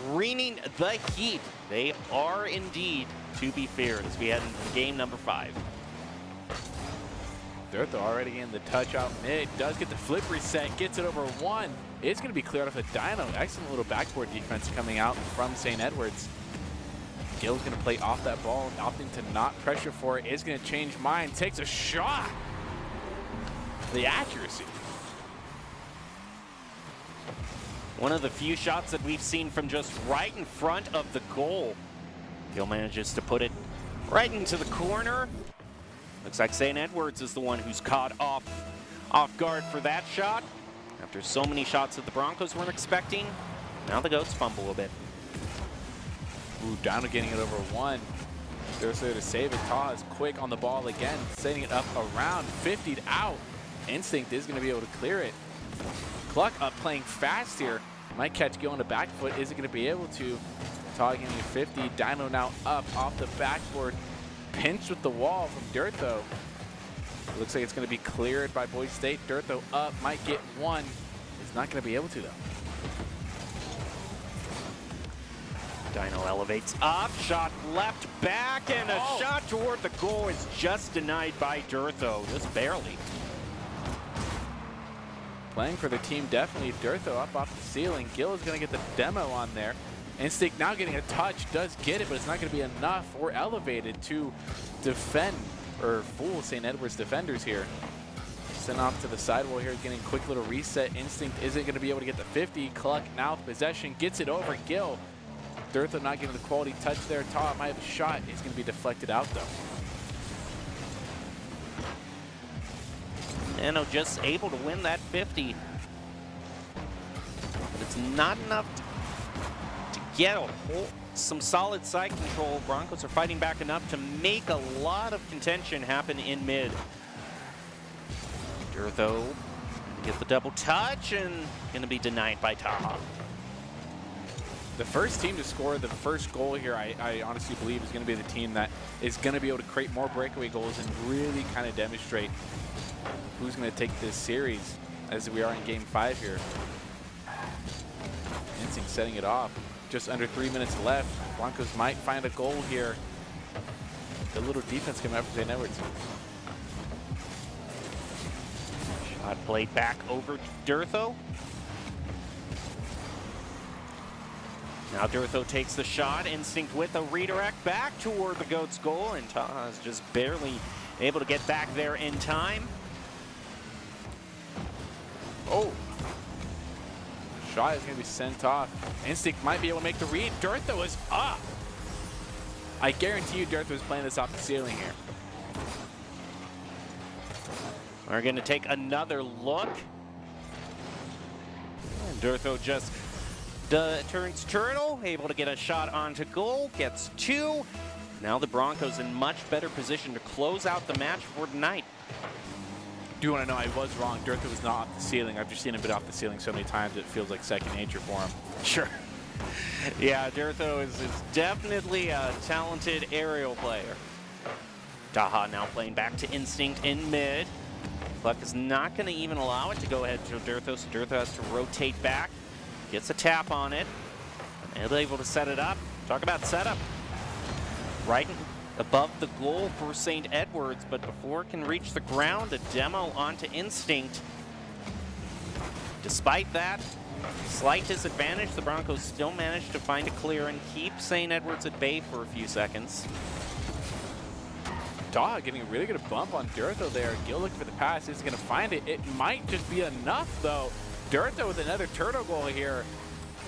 bringing the heat. They are indeed to be feared as we head into game number 5. Dirtho already in the touch out mid, does get the flip reset, gets it over one. It's going to be cleared off a Dino. Excellent little backboard defense coming out from St. Edwards. Gill's going to play off that ball, opting to not pressure for it. Is going to change mind, takes a shot. The accuracy. One of the few shots that we've seen from just right in front of the goal. Gill manages to put it right into the corner. Looks like St. Edwards is the one who's caught off guard for that shot. After so many shots that the Broncos weren't expecting, now the Goats fumble a bit. Ooh, Dino getting it over one. There's there to save it. Taha is quick on the ball again, setting it up around 50'd out. Instinct is going to be able to clear it. Cluck up playing fast here. Might catch Gill on the back foot. Isn't going to be able to. Taha getting a 50. Dino now up off the backboard. Pinched with the wall from Dirtho. Looks like it's going to be cleared by Boise State. Dirtho up, might get one. It's not going to be able to, though. Dino elevates up, shot left back, and a shot toward the goal is just denied by Dirtho, just barely. Playing for the team, definitely. Dirtho up off the ceiling. Gill is going to get the demo on there. Instinct now getting a touch, does get it, but it's not going to be enough or elevated to defend or fool St. Edwards defenders here. Sent off to the sidewall here, getting a quick little reset. Instinct isn't going to be able to get the 50. Cluck now with possession, gets it over Gill. Dirtho not getting the quality touch there. Taha might have a shot. It's going to be deflected out, though. Nano just able to win that 50. But it's not enough to get some solid side control. Broncos are fighting back enough to make a lot of contention happen in mid. Dirtho get the double touch and going to be denied by Taha. The first team to score the first goal here, I honestly believe, is going to be the team that is going to be able to create more breakaway goals and really kind of demonstrate who's going to take this series as we are in game 5 here. Instinct setting it off. Just under 3 minutes left. Broncos might find a goal here. The little defense coming out from St. Edwards. Shot played back over to Dirtho. Now Dirtho takes the shot. Instinct with a redirect back toward the Goats' goal, and Taha is just barely able to get back there in time. Oh. Shot is going to be sent off. Instinct might be able to make the read. Dirtho is up. I guarantee you Dirtho is playing this off the ceiling here. We're going to take another look. And Dirtho just turns turtle, able to get a shot onto goal, gets 2. Now the Broncos in much better position to close out the match for tonight. Do you want to know, I was wrong. Dirtho was not off the ceiling. I've just seen him bit off the ceiling so many times it feels like second nature for him. Sure. Yeah, Dirtho is definitely a talented aerial player. Taha now playing back to Instinct in mid. Cluck is not going to even allow it to go ahead to Dirtho, so Dirtho has to rotate back. Gets a tap on it. And able to set it up. Talk about setup. Right above the goal for St. Edwards, but before it can reach the ground, a demo onto Instinct. Despite that slight disadvantage, the Broncos still managed to find a clear and keep St. Edwards at bay for a few seconds. Taha getting a really good bump on Dirtho there. Gill looking for the pass, isn't going to find it. It might just be enough, though. Dirtho with another turtle goal here.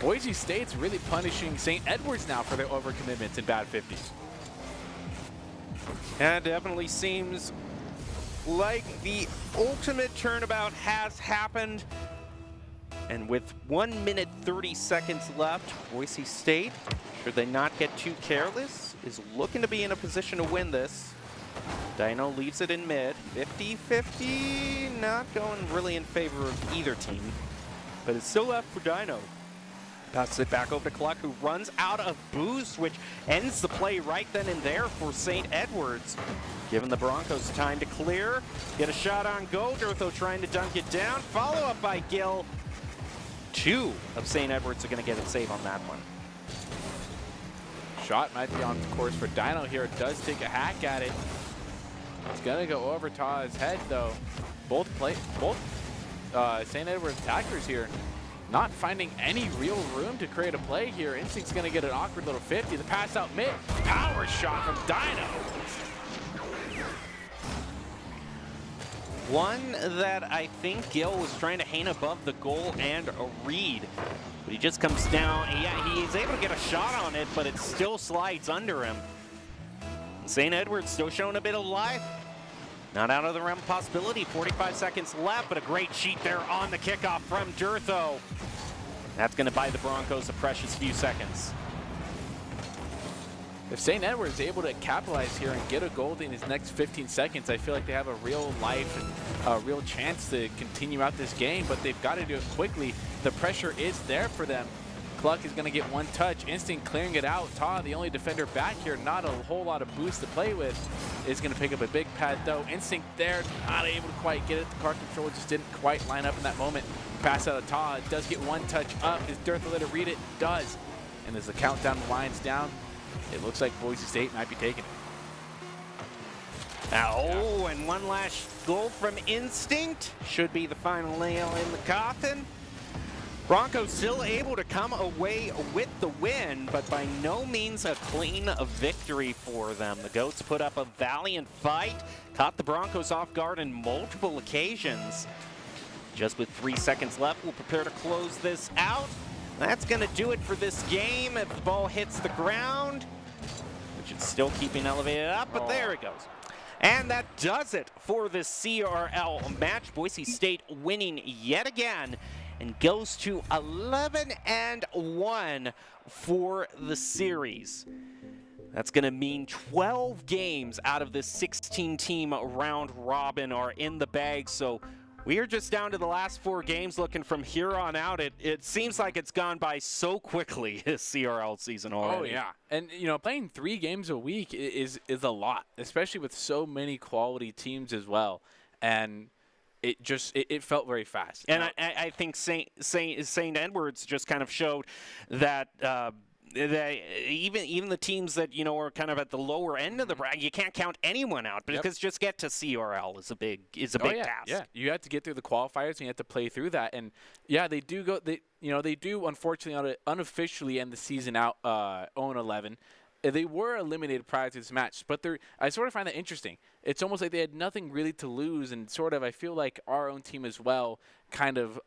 Boise State's really punishing St. Edwards now for their overcommitments and bad 50s. That definitely seems like the ultimate turnabout has happened. And with 1 minute 30 seconds left, Boise State, should they not get too careless, is looking to be in a position to win this. Dino leaves it in mid. 50-50, not going really in favor of either team. But it's still left for Dino. Passes it back over to Cluck, who runs out of boost, which ends the play right then and there for St. Edwards. Giving the Broncos time to clear. Get a shot on goal. Dortho trying to dunk it down. Follow up by Gill. 2 of St. Edwards are going to get a save on that one. Shot might be on course for Dino here. It does take a hack at it. It's going to go over Ta's head, though. Both St. Edwards attackers here not finding any real room to create a play here. Instinct's going to get an awkward little 50. The pass out mid. Power shot from Dino. One that I think Gill was trying to hang above the goal and a read. But he just comes down. Yeah, he's able to get a shot on it, but it still slides under him. St. Edwards still showing a bit of life. Not out of the realm of possibility. 45 seconds left, but a great cheat there on the kickoff from Dortho. That's going to buy the Broncos a precious few seconds. If St. Edwards is able to capitalize here and get a goal in his next 15 seconds, I feel like they have a real life and a real chance to continue out this game, but they've got to do it quickly. The pressure is there for them. Cluck is going to get one touch. Instinct clearing it out. Ta, the only defender back here, not a whole lot of boost to play with, is going to pick up a big pad, though. Instinct there, not able to quite get it. The car control just didn't quite line up in that moment. Pass out of Ta. It does get one touch up. Is Dortho let it read it? Does. And as the countdown winds down, it looks like Boise State might be taking it. Oh, and one last goal from Instinct. Should be the final nail in the coffin. Broncos still able to come away with the win, but by no means a clean victory for them. The Goats put up a valiant fight, caught the Broncos off guard on multiple occasions. Just with 3 seconds left, we'll prepare to close this out. That's going to do it for this game. If the ball hits the ground, which is still keeping elevated up, but there it goes. And that does it for this CRL match. Boise State winning yet again and goes to 11-1 for the series. That's going to mean 12 games out of this 16-team round robin are in the bag. So we are just down to the last 4 games. Looking from here on out, it seems like it's gone by so quickly this CRL season already. Oh, yeah. And, you know, playing 3 games a week is a lot, especially with so many quality teams as well. And it felt very fast. And I think St. Edwards just kind of showed that even the teams that, you know, are kind of at the lower end of the bracket, you can't count anyone out because just get to CRL is a big task. Yeah, you have to get through the qualifiers and you have to play through that. And yeah, they do unfortunately unofficially end the season out 0-11. They were eliminated prior to this match, but I sort of find that interesting. It's almost like they had nothing really to lose, and sort of I feel like our own team as well kind of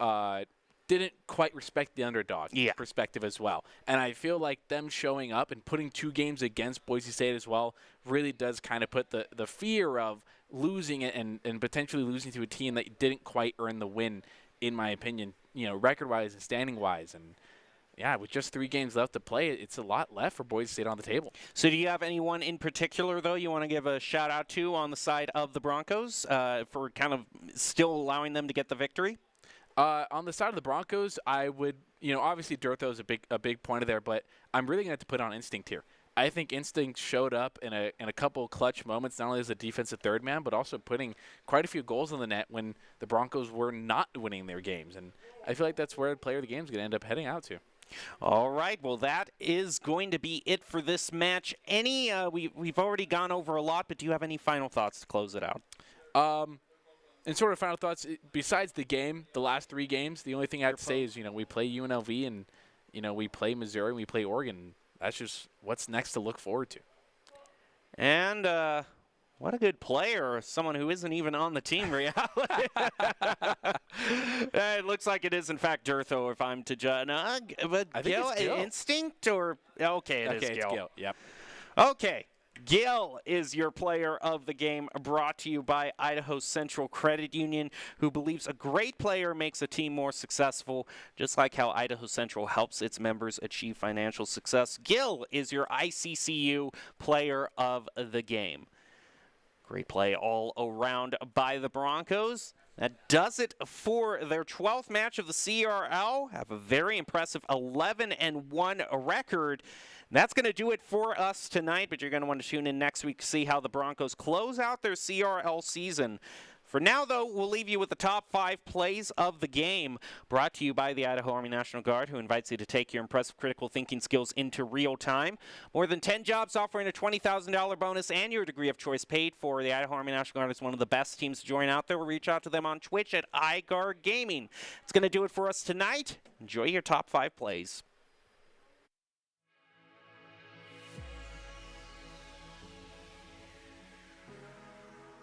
didn't quite respect the underdog perspective as well. And I feel like them showing up and putting 2 games against Boise State as well really does kind of put the fear of losing and potentially losing to a team that didn't quite earn the win, in my opinion, you know, record-wise and standing-wise. And yeah, with just 3 games left to play, it's a lot left for Boise State on the table. So do you have anyone in particular, though, you want to give a shout-out to on the side of the Broncos for kind of still allowing them to get the victory? On the side of the Broncos, I would, you know, obviously Dortho is a big point of there, but I'm really going to have to put on Instinct here. I think Instinct showed up in a couple clutch moments, not only as a defensive third man, but also putting quite a few goals on the net when the Broncos were not winning their games. And I feel like that's where the player of the game is going to end up heading out to. All right, well, that is going to be it for this match. We've already gone over a lot, but do you have any final thoughts to close it out? And sort of final thoughts, besides the game, the last 3 games, the only thing I have to say is, you know, we play UNLV and, you know, we play Missouri and we play Oregon. That's just what's next to look forward to. And what a good player, someone who isn't even on the team, reality. It looks like it is, in fact, Dortho, if I'm to judge. But I think Gil, it's Gil. Instinct or? Okay, it is Gil. Gil. Yep. Okay. Gil is your player of the game, brought to you by Idaho Central Credit Union, who believes a great player makes a team more successful, just like how Idaho Central helps its members achieve financial success. Gil is your ICCU player of the game. Great play all around by the Broncos. That does it for their 12th match of the CRL. Have a very impressive 11-1 record. That's going to do it for us tonight, but you're going to want to tune in next week to see how the Broncos close out their CRL season. For now, though, we'll leave you with the top 5 plays of the game, brought to you by the Idaho Army National Guard, who invites you to take your impressive critical thinking skills into real time. More than 10 jobs offering a $20,000 bonus and your degree of choice paid for. The Idaho Army National Guard is one of the best teams to join out there. We'll reach out to them on Twitch at iGuard Gaming. It's going to do it for us tonight. Enjoy your top 5 plays.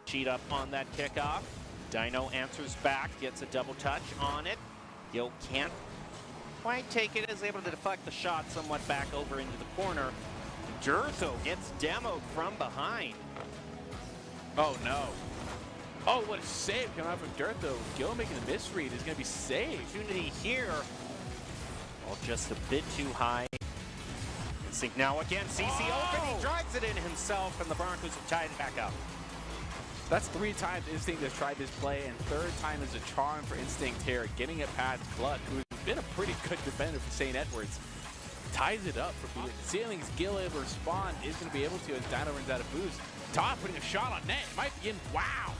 Cheat up on that kickoff. Dino answers back, gets a double touch on it. Gil can't quite take it, is able to deflect the shot somewhat back over into the corner. Durtho gets demoed from behind. Oh no. Oh, what a save coming out from Durtho. Gil making a misread is going to be saved. Opportunity here. Well, just a bit too high. Instinct now again. CC open, he drives it in himself, and the Broncos have tied it back up. That's 3 times Instinct has tried this play, and 3rd time is a charm for Instinct here, getting it past Cluck, who's been a pretty good defender for St. Edwards. Ties it up for Ceilings. Gil able to respond, is going to be able to as Dino runs out of boost. Todd putting a shot on net, might be in. Wow!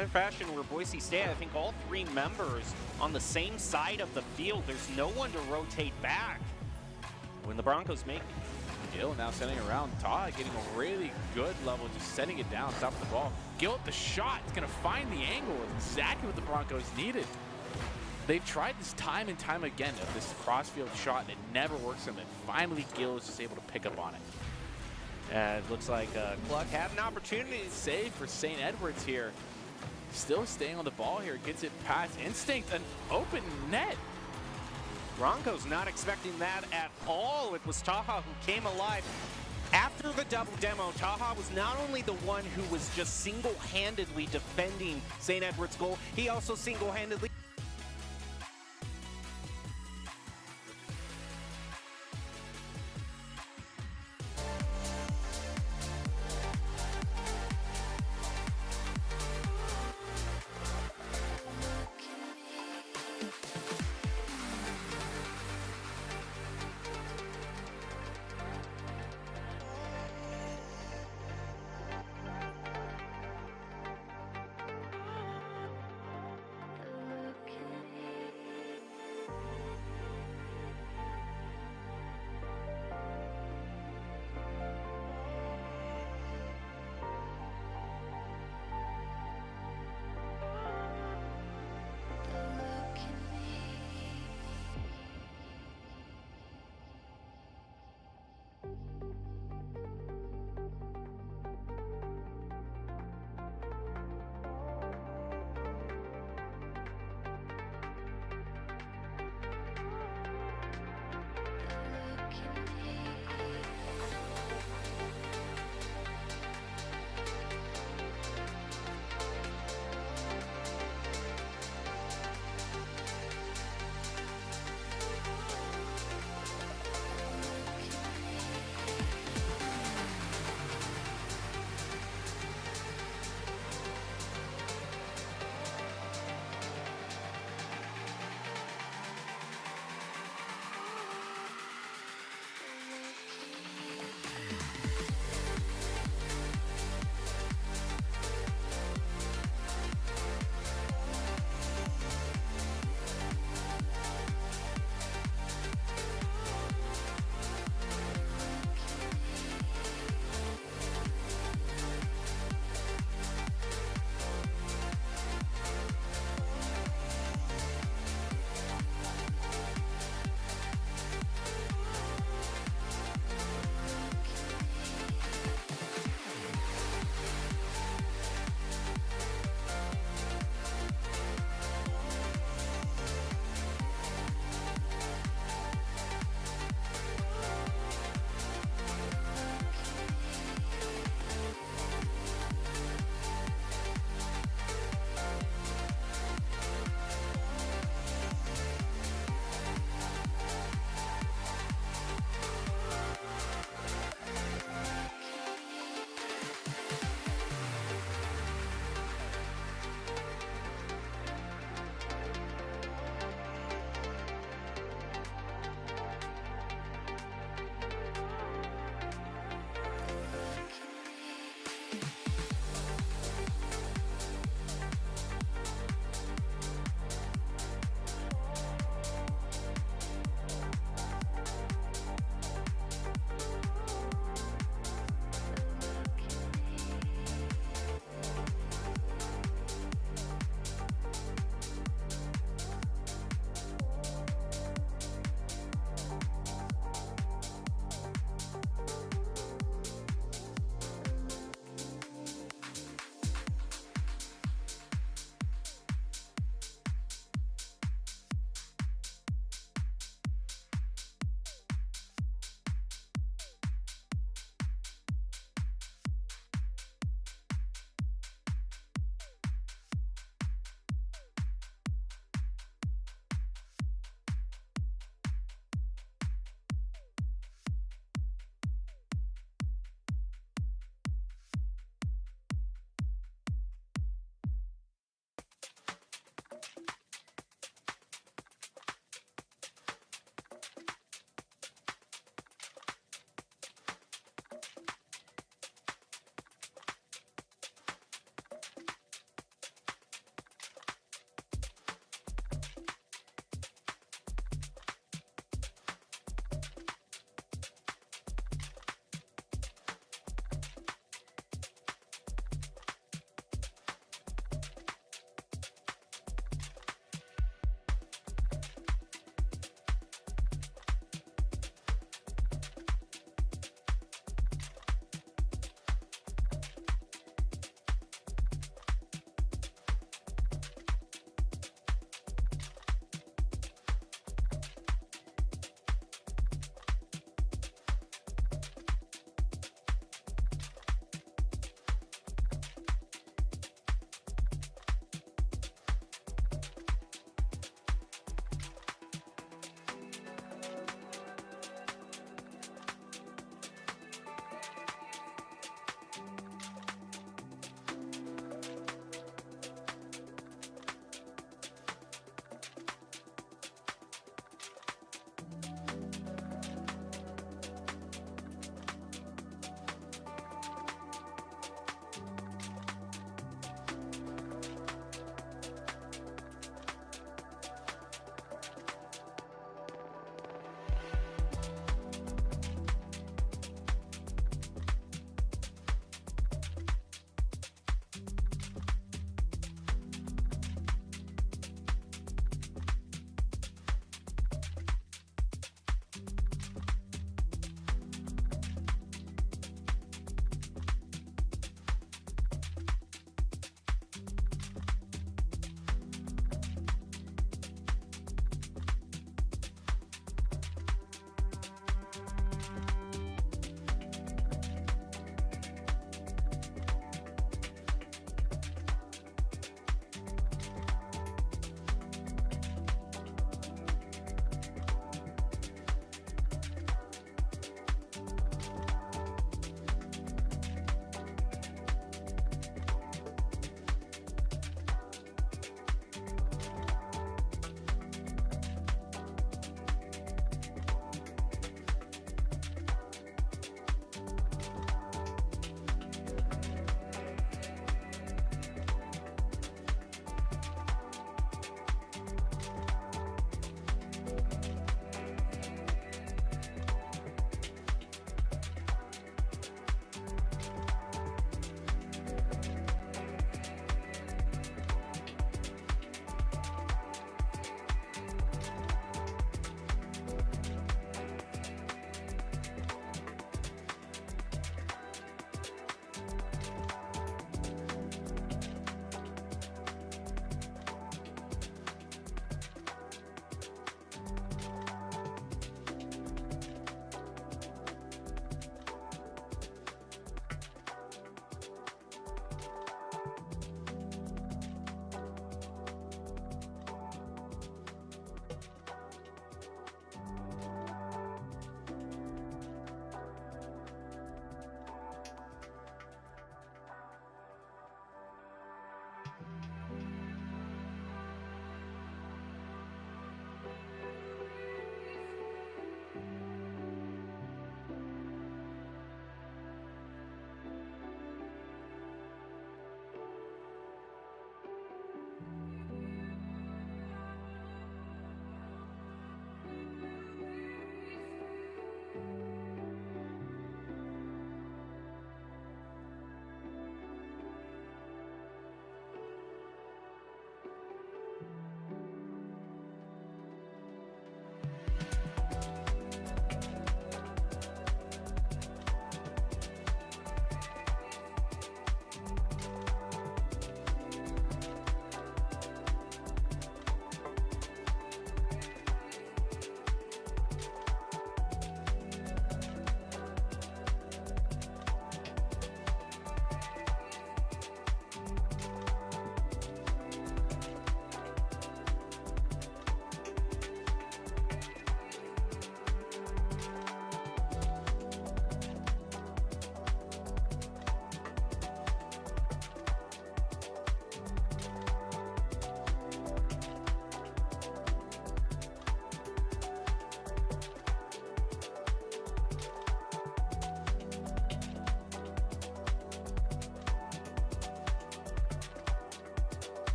In fashion where Boise State, I think all 3 members on the same side of the field. There's no one to rotate back when the Broncos make it. Gil now sending around. Todd getting a really good level, just sending it down, stopping the ball. Gil with the shot is going to find the angle. Exactly what the Broncos needed. They've tried this time and time again of this crossfield shot, and it never works for them. And finally, Gil is just able to pick up on it. And it looks like Cluck had an opportunity to save for St. Edwards here. Still staying on the ball here. Gets it past Instinct. An open net. Broncos not expecting that at all. It was Taha who came alive. After the double demo, Taha was not only the one who was just single-handedly defending St. Edward's goal, he also single-handedly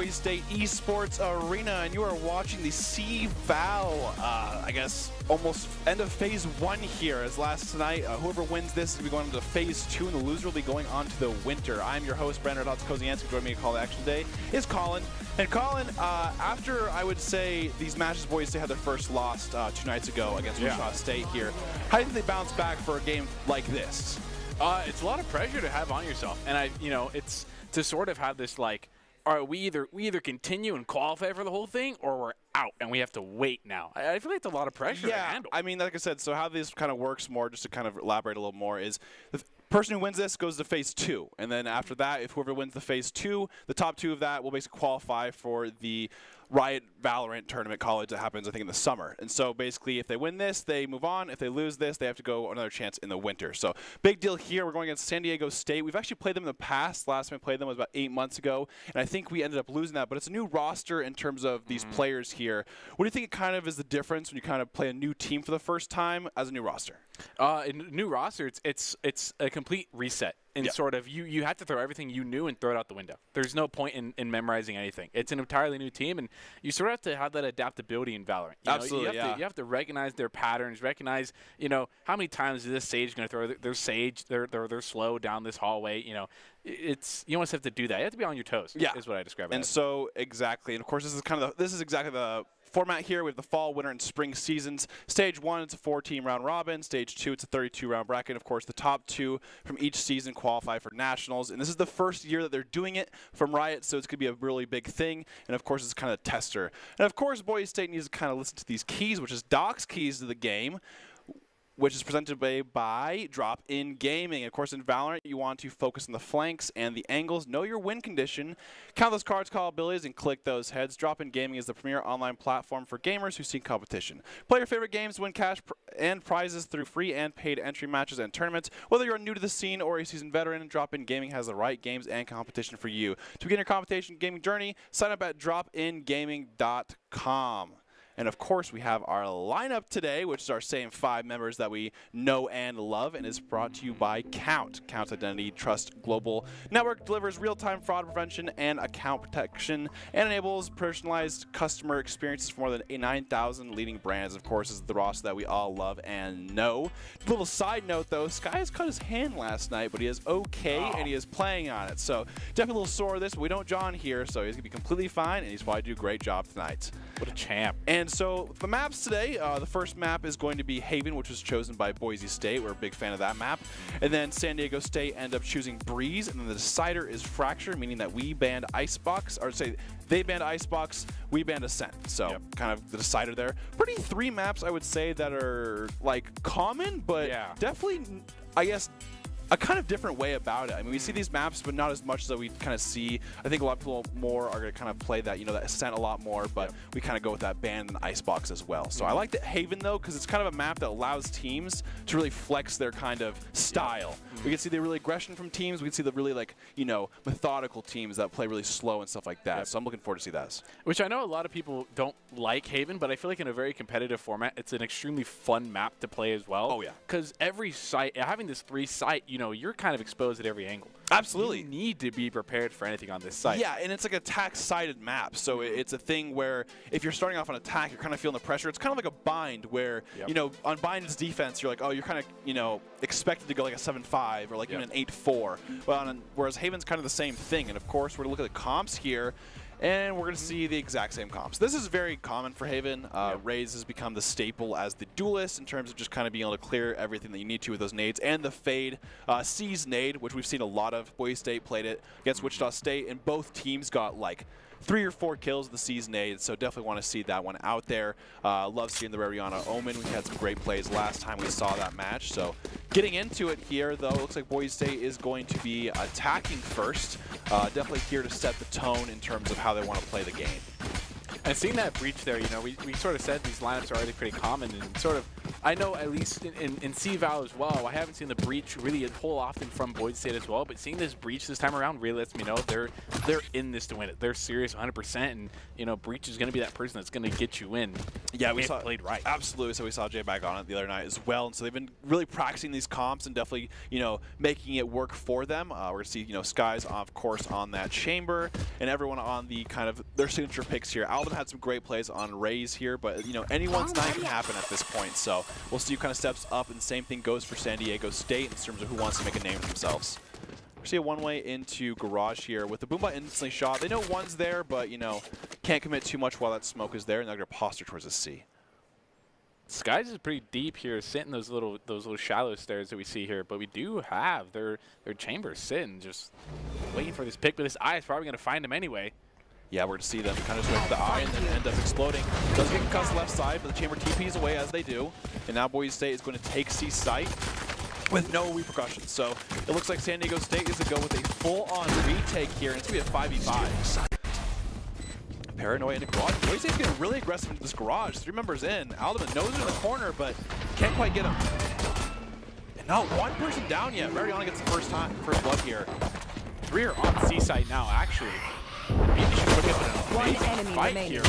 Boise State Esports Arena, and you are watching the VAL, I guess, almost end of Phase 1 here, as last tonight, whoever wins this will be going into Phase 2, and the loser will be going on to the winter. I'm your host, Brandon Kozianski. Joining me to call the action today is Colin. And Colin, after, I would say, these matches Boise State had their first loss 2 nights ago against Wichita State here, how do you think they bounce back for a game like this? It's a lot of pressure to have on yourself, and it's to sort of have this like, all right, we either continue and qualify for the whole thing, or we're out and we have to wait now. I feel like it's a lot of pressure to handle. I mean, like I said, so how this kind of works more, just to kind of elaborate a little more, is the person who wins this goes to Phase 2, and then after that, if whoever wins the Phase 2, the top 2 of that will basically qualify for the Riot Valorant tournament college that happens, I think, in the summer. And so basically, if they win this, they move on. If they lose this, they have to go another chance in the winter. So big deal here. We're going against San Diego State. We've actually played them in the past. Last time we played them was about 8 months ago, and I think we ended up losing that. But it's a new roster in terms of these players here. What do you think it kind of is the difference when you kind of play a new team for the first time as a new roster? In new roster, it's a complete reset. And sort of, you have to throw everything you knew and throw it out the window. There's no point in memorizing anything. It's an entirely new team, and you sort of have to have that adaptability in Valorant. Absolutely, you have to recognize their patterns, recognize, how many times is this Sage going to throw their Sage, they're slow down this hallway, you almost have to do that. You have to be on your toes, is what I describe it as. And so, exactly. And, of course, this is exactly the format here. We have the fall, winter, and spring seasons. Stage 1, it's a 4-team round robin. Stage 2, it's a 32-round bracket. Of course, the top 2 from each season qualify for nationals. And this is the first year that they're doing it from Riot, so it's going to be a really big thing. And, of course, it's kind of a tester. And, of course, Boise State needs to kind of listen to these keys, which is Doc's keys to the game, which is presented by Drop-In Gaming. Of course, in Valorant, you want to focus on the flanks and the angles. Know your win condition. Count those cards, call abilities, and click those heads. Drop-In Gaming is the premier online platform for gamers who seek competition. Play your favorite games, win cash and prizes through free and paid entry matches and tournaments. Whether you're new to the scene or a seasoned veteran, Drop-In Gaming has the right games and competition for you. To begin your competition gaming journey, sign up at dropingaming.com. And, of course, we have our lineup today, which is our same 5 members that we know and love, and is brought to you by Count. Count's Identity Trust Global Network delivers real-time fraud prevention and account protection and enables personalized customer experiences for more than 9,000 leading brands. Of course, is the roster that we all love and know. A little side note, though, Sky has cut his hand last night, but he is okay, and he is playing on it. So definitely a little sore with this, but we don't John here, so he's going to be completely fine, and he's probably do a great job tonight. What a champ. And so the maps today, the first map is going to be Haven, which was chosen by Boise State. We're a big fan of that map. And then San Diego State end up choosing Breeze, and then the decider is Fracture, meaning that we banned Icebox, or say they banned Icebox, we banned Ascent. So kind of the decider there. Pretty 3 maps, I would say, that are like common, but definitely, I guess, a kind of different way about it. I mean, we see these maps, but not as much as we kind of see. I think a lot of people more are going to kind of play that, that Ascent a lot more, but we kind of go with that Band and Icebox as well. So I like the Haven, though, because it's kind of a map that allows teams to really flex their kind of style. We can see the really aggression from teams. We can see the really, methodical teams that play really slow and stuff like that. So I'm looking forward to see that. Which I know a lot of people don't like Haven, but I feel like in a very competitive format, it's an extremely fun map to play as well. Oh, yeah. Because every site, having this 3-site, you're kind of exposed at every angle. Absolutely. You need to be prepared for anything on this site. Yeah, and it's like a attack-sided map, so it's a thing where if you're starting off on attack, you're kind of feeling the pressure. It's kind of like a bind where, on bind's defense, you're like, oh, you're kind of, expected to go like a 7-5 or like even an 8-4. Well, whereas Haven's kind of the same thing, and of course, we're going to look at the comps here. And we're going to see the exact same comps. This is very common for Haven. Raze has become the staple as the duelist in terms of just kind of being able to clear everything that you need to with those nades. And the Fade Seize nade, which we've seen a lot of. Boise State played it against Wichita State, and both teams got like 3 or 4 kills with the Seize nade, so definitely want to see that one out there. Love seeing the Rariana Omen. We had some great plays last time we saw that match. So getting into it here, though, it looks like Boise State is going to be attacking first. Definitely here to set the tone in terms of how they want to play the game. And seeing that breach there, we sort of said these lineups are already pretty common, and sort of I know at least in CVAL as well, I haven't seen the breach really a whole often from Boise State as well, but seeing this breach this time around really lets me know they're in this to win it. They're serious 100%, and you know, breach is going to be that person that's going to get you in. Yeah, we saw played right. Absolutely. So we saw Jay back on it the other night as well, and so they've been really practicing these comps and definitely, you know, making it work for them. We're gonna see, you know, Skies of course on that chamber, and everyone on the kind of their signature picks here. Alden had some great plays on Raze here, but you know, anyone's night can happen at this point. So we'll see who kind of steps up, and the same thing goes for San Diego State in terms of who wants to make a name for themselves. We see a one-way into Garage here with the Boombot instantly shot. They know one's there, but you know, can't commit too much while that smoke is there, and they're gonna posture towards the C. Skies is pretty deep here, sitting those little shallow stairs that we see here, but we do have their chamber sitting, just waiting for this pick. But this eye is probably going to find him anyway. Yeah, we're going to see them kind of just wait for the eye and then end up exploding. Does get concussed left side, but the chamber TPs away as they do. And now Boise State is going to take C site with no repercussions. So it looks like San Diego State is to go with a full-on retake here, and it's going to be a 5v5. Paranoia into Garage. Boise State's getting really aggressive into this Garage. 3 members in. Alderman knows it in the corner, but can't quite get him. And not one person down yet. Mariana gets the first blood here. 3 are on C site now, actually. Maybe should look at an amazing fight here.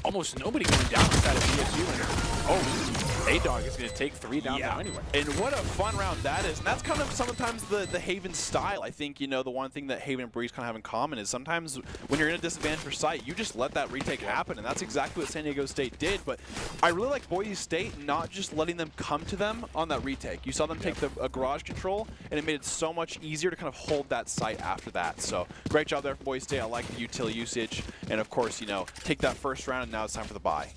Almost nobody going down inside of BSU. Oh, A-Dog is going to take 3 down now anyway. And what a fun round that is. And that's kind of sometimes the Haven style. I think, you know, the one thing that Haven and Breeze kind of have in common is sometimes when you're in a disadvantage for site, you just let that retake happen. And that's exactly what San Diego State did. But I really like Boise State not just letting them come to them on that retake. You saw them take a Garage control, and it made it so much easier to kind of hold that site after that. So great job there for Boise State. I like the util usage. And of course, you know, take that first round, and now it's time for the bye.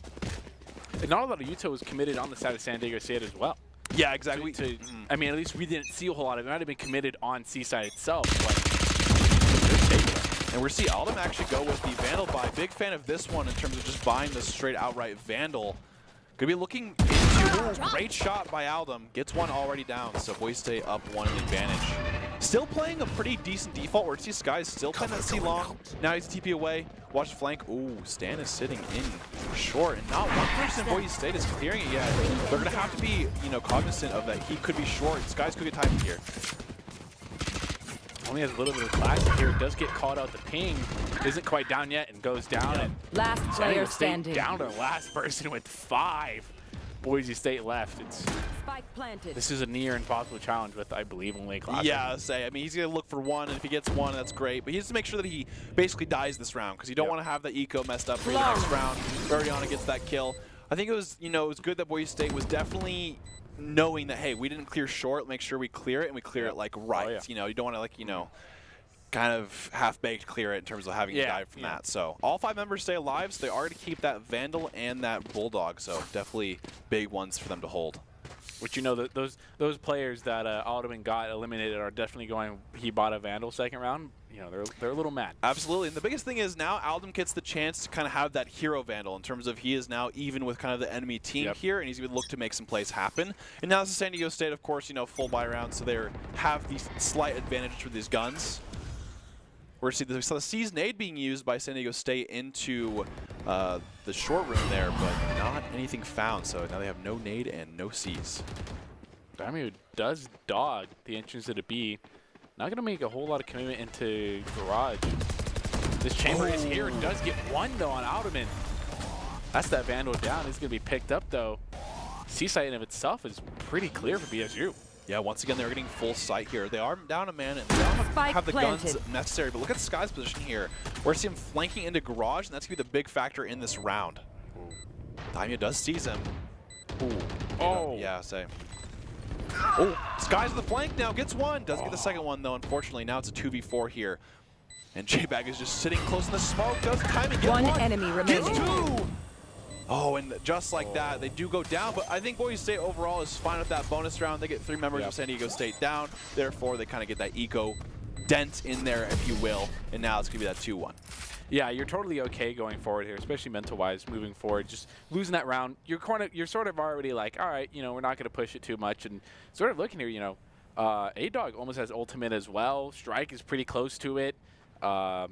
And not a lot of util was committed on the side of San Diego State as well. Yeah, exactly. I mean, at least we didn't see a whole lot of it. It might have been committed on Seaside itself, but and we're seeing Alden actually go with the Vandal buy. Big fan of this one in terms of just buying the straight outright Vandal. Gonna be looking into great shot by Aldum. Gets one already down, so Boise State up 1 in advantage. Still playing a pretty decent default. We're seeing Skies still playing that C long. Now he's TP away. Watch the flank. Ooh, Stan is sitting in short, and not one person in Boise State is clearing it yet. They're gonna have to be, you know, cognizant of that. He could be short. Skies could get timed here. Only has a little bit of classic here. Does get called out. The ping isn't quite down yet and goes down. And last player standing. Down to the last person with 5. Boise State left. Spike planted. This is a near impossible challenge with, I believe, only a classic. Yeah, I mean, he's going to look for 1, and if he gets 1, that's great. But he has to make sure that he basically dies this round, because you don't want to have the eco messed up for the next round. Mariana gets that kill. I think it was, you know, it was good that Boise State was definitely knowing that, hey, we didn't clear short, make sure we clear it, and we clear it like right. Oh, yeah. You know, you don't want to, like, you know, kind of half-baked clear it in terms of having to die from that. So all 5 members stay alive, so they are to keep that Vandal and that Bulldog, so definitely big ones for them to hold. Which, you know, those players that Alderman got eliminated are definitely going, he bought a Vandal second round. You know, they're a little mad. Absolutely. And the biggest thing is now Aldum gets the chance to kind of have that hero Vandal in terms of he is now even with kind of the enemy team here, and he's going to look to make some plays happen. And now this is San Diego State, of course, you know, full buy round, so they have the slight advantage with these guns. We saw the C's nade being used by San Diego State into the short room there, but not anything found. So now they have no nade and no C's. Damiu does dog the entrance to the B. Not going to make a whole lot of commitment into Garage. This chamber is here. Does get 1, though, on Alderman. That's that Vandal down. It's going to be picked up, though. C-site in of itself is pretty clear for BSU. Yeah, once again, they're getting full sight here. They are down a man, and they don't have the guns necessary. But look at Sky's position here. We're seeing him flanking into Garage, and that's going to be the big factor in this round. Daimyo does seize him. Ooh. Oh. Yeah, same. Oh, Sky's on the flank now. Gets 1. Doesn't get the second one, though, unfortunately. Now it's a 2v4 here. And J-Bag is just sitting close in the smoke. Does time and get 1. Enemy remaining. Gets 2. Oh, and just like that, they do go down, but I think Boise State overall is fine with that bonus round. They get 3 members of San Diego State down. Therefore, they kind of get that eco dent in there, if you will, and now it's going to be that 2-1. Yeah, you're totally okay going forward here, especially mental-wise, moving forward. Just losing that round, you're sort of already like, all right, you know, we're not going to push it too much, and sort of looking here, you know, A-Dog almost has ultimate as well. Strike is pretty close to it. I'm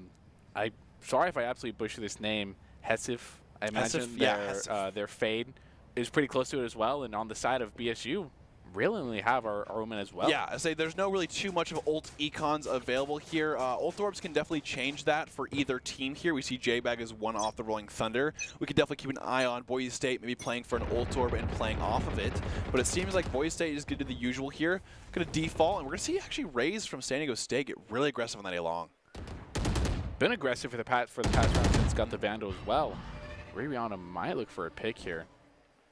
sorry if I absolutely butcher this name. Hesif. I imagine their fade is pretty close to it as well. And on the side of BSU, really only have our Omen as well. Yeah, I say there's no really too much of ult econs available here. Ult orbs can definitely change that for either team here. We see J-Bag as one off the Rolling Thunder. We could definitely keep an eye on Boise State, maybe playing for an ult orb and playing off of it. But it seems like Boise State is going to do the usual here. Going to default, and we're going to see actually Rays from San Diego State get really aggressive on that A-Long. Been aggressive for the past round since got the Vandal as well. Rihanna might look for a pick here.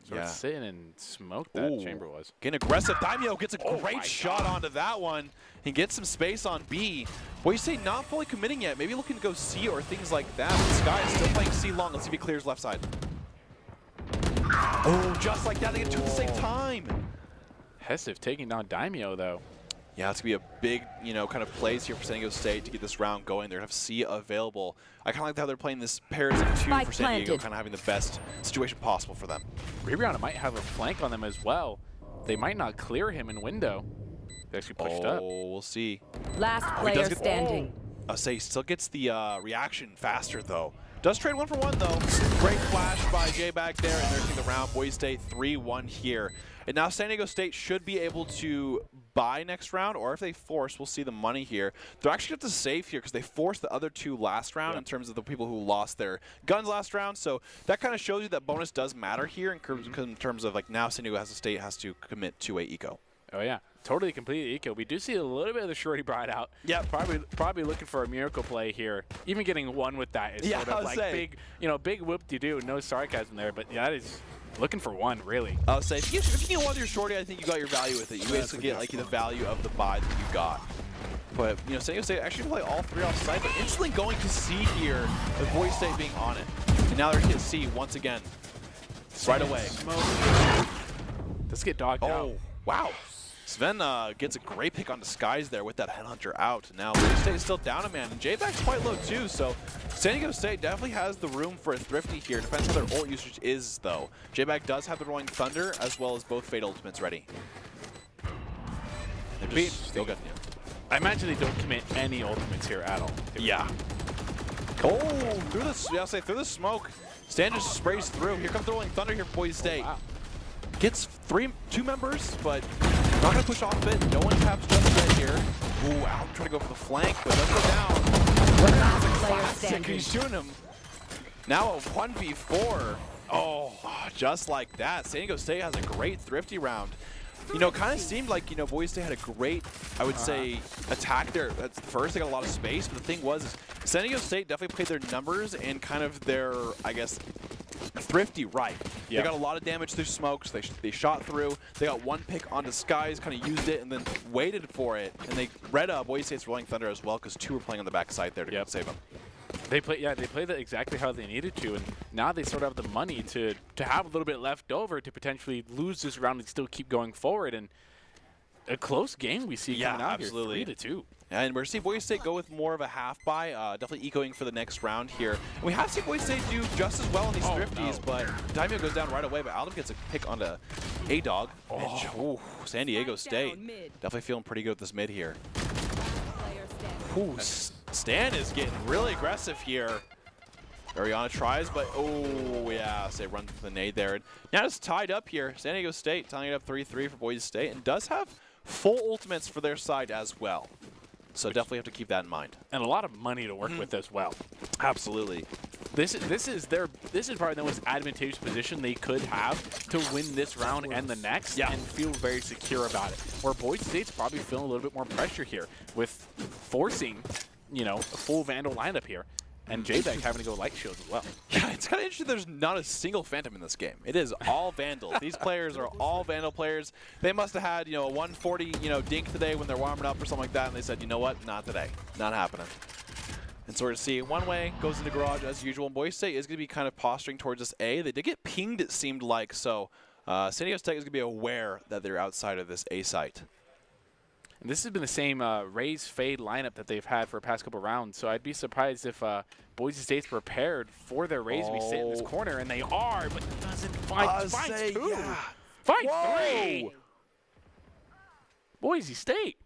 Sort of sit in and smoke that chamber was. Getting aggressive. Daimyo gets a great shot onto that one. He gets some space on B. Boise State not fully committing yet. Maybe looking to go C or things like that. But Sky is still playing C long. Let's see if he clears left side. Oh, just like that. They get two at the same time. Hessiv taking down Daimyo, though. Yeah, it's going to be a big, kind of plays here for San Diego State to get this round going. They're going to have C available. I kind of like how they're playing this pairs of two for San Diego, kind of having the best situation possible for them. Rihanna might have a flank on them as well. They might not clear him in window. They actually pushed up. Oh, we'll see. Last player standing. Say still gets the reaction faster, though. Does trade 1-for-1, though. Great flash by J-Bag there, and they're taking the round. Boise State 3-1 here. And now San Diego State should be able to buy next round, or if they force, we'll see the money here. They're actually going to have to save here because they forced the other two last round in terms of the people who lost their guns last round. So that kind of shows you that bonus does matter here in terms of, like, now San Diego State has to commit to a eco. Oh, yeah. Totally complete eco. We do see a little bit of the Shorty Bride out. Yeah. Probably looking for a miracle play here. Even getting one with that is sort of like big, big whoop-de-doo. No sarcasm there, but yeah, that is looking for one, really. I would say if you get one with your Shorty, I think you got your value with it. You basically get like the value of the buy that you got. But San Diego State actually play all three off site, but instantly going to C here with Boise State being on it. And now they're going to hit C once again. Right away. Let's get dogged out. Oh, wow. Sven gets a great pick on Disguise there with that Headhunter out. Now, Boise State is still down a man, and J-Bag's quite low too, so San Diego State definitely has the room for a Thrifty here. Depends how their ult usage is, though. J-Bag does have the Rolling Thunder, as well as both Fate ultimates ready. They're just still good. Yeah. I imagine they don't commit any ultimates here at all. Yeah. Oh, through the smoke. Stan just sprays through. Here comes the Rolling Thunder here for Boise State. Wow. Gets two members, but not going to push off a bit. No one taps just yet here. Ooh, out trying to go for the flank, but doesn't go down. Classic. He's shooting him. Now a 1v4. Oh, just like that. San Diego State has a great Thrifty round. Kind of seemed like, Boise State had a great, I would say, attack there at first. They got a lot of space, but the thing was, San Diego State definitely played their numbers and kind of their, I guess, Thrifty right. Yeah. They got a lot of damage through smokes. They shot through. They got one pick on Disguise, kind of used it, and then waited for it. And they read Boise State's Rolling Thunder as well because two were playing on the backside there to save them. They played that exactly how they needed to, and now they sort of have the money to have a little bit left over to potentially lose this round and still keep going forward. And a close game we see coming out absolutely. Here, 3-2. And we're seeing Boise State go with more of a half buy, definitely ecoing for the next round here. And we have seen Boise State do just as well in these Thrifties, but Daimyo goes down right away, but Alden gets a pick onto A-Dog. Oh, San Diego State definitely feeling pretty good with this mid here. Ooh, Stan is getting really aggressive here. Ariana tries, but runs for the nade there. And now it's tied up here. San Diego State tying it up 3-3 for Boise State, and does have full ultimates for their side as well. So definitely have to keep that in mind. And a lot of money to work with as well. Absolutely. This is probably the most advantageous position they could have to win this round and the next and feel very secure about it. Where Boise State's probably feeling a little bit more pressure here with forcing, a full Vandal lineup here. And J-Bag having to go light shields as well. Yeah, it's kind of interesting there's not a single Phantom in this game. It is all Vandal. These players are all Vandal players. They must have had, a 140, dink today when they're warming up or something like that, and they said, you know what, not today. Not happening. And so we're going to see one way goes into garage as usual. And Boise State is going to be kind of posturing towards this A. They did get pinged, it seemed like, so San Diego State is going to be aware that they're outside of this A site. And this has been the same Rays Fade lineup that they've had for the past couple rounds, so I'd be surprised if Boise State's prepared for their Rays to be sitting in this corner, and they are, but it doesn't find two. Yeah. Find three. Boise State.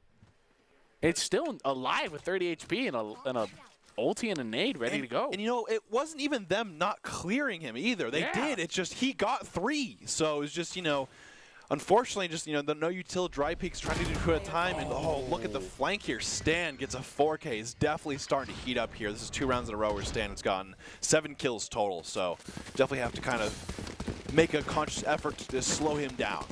It's still alive with 30 HP and a ulti and a nade ready to go. And you know, it wasn't even them not clearing him either. They did. It's just he got 3. So it was just, you know, unfortunately, just, you know, the no util dry peaks trying to do 2 at a time. And oh, look at the flank here. Stan gets a 4K. He's definitely starting to heat up here. This is 2 rounds in a row where Stan has gotten 7 kills total. So definitely have to kind of make a conscious effort to just slow him down.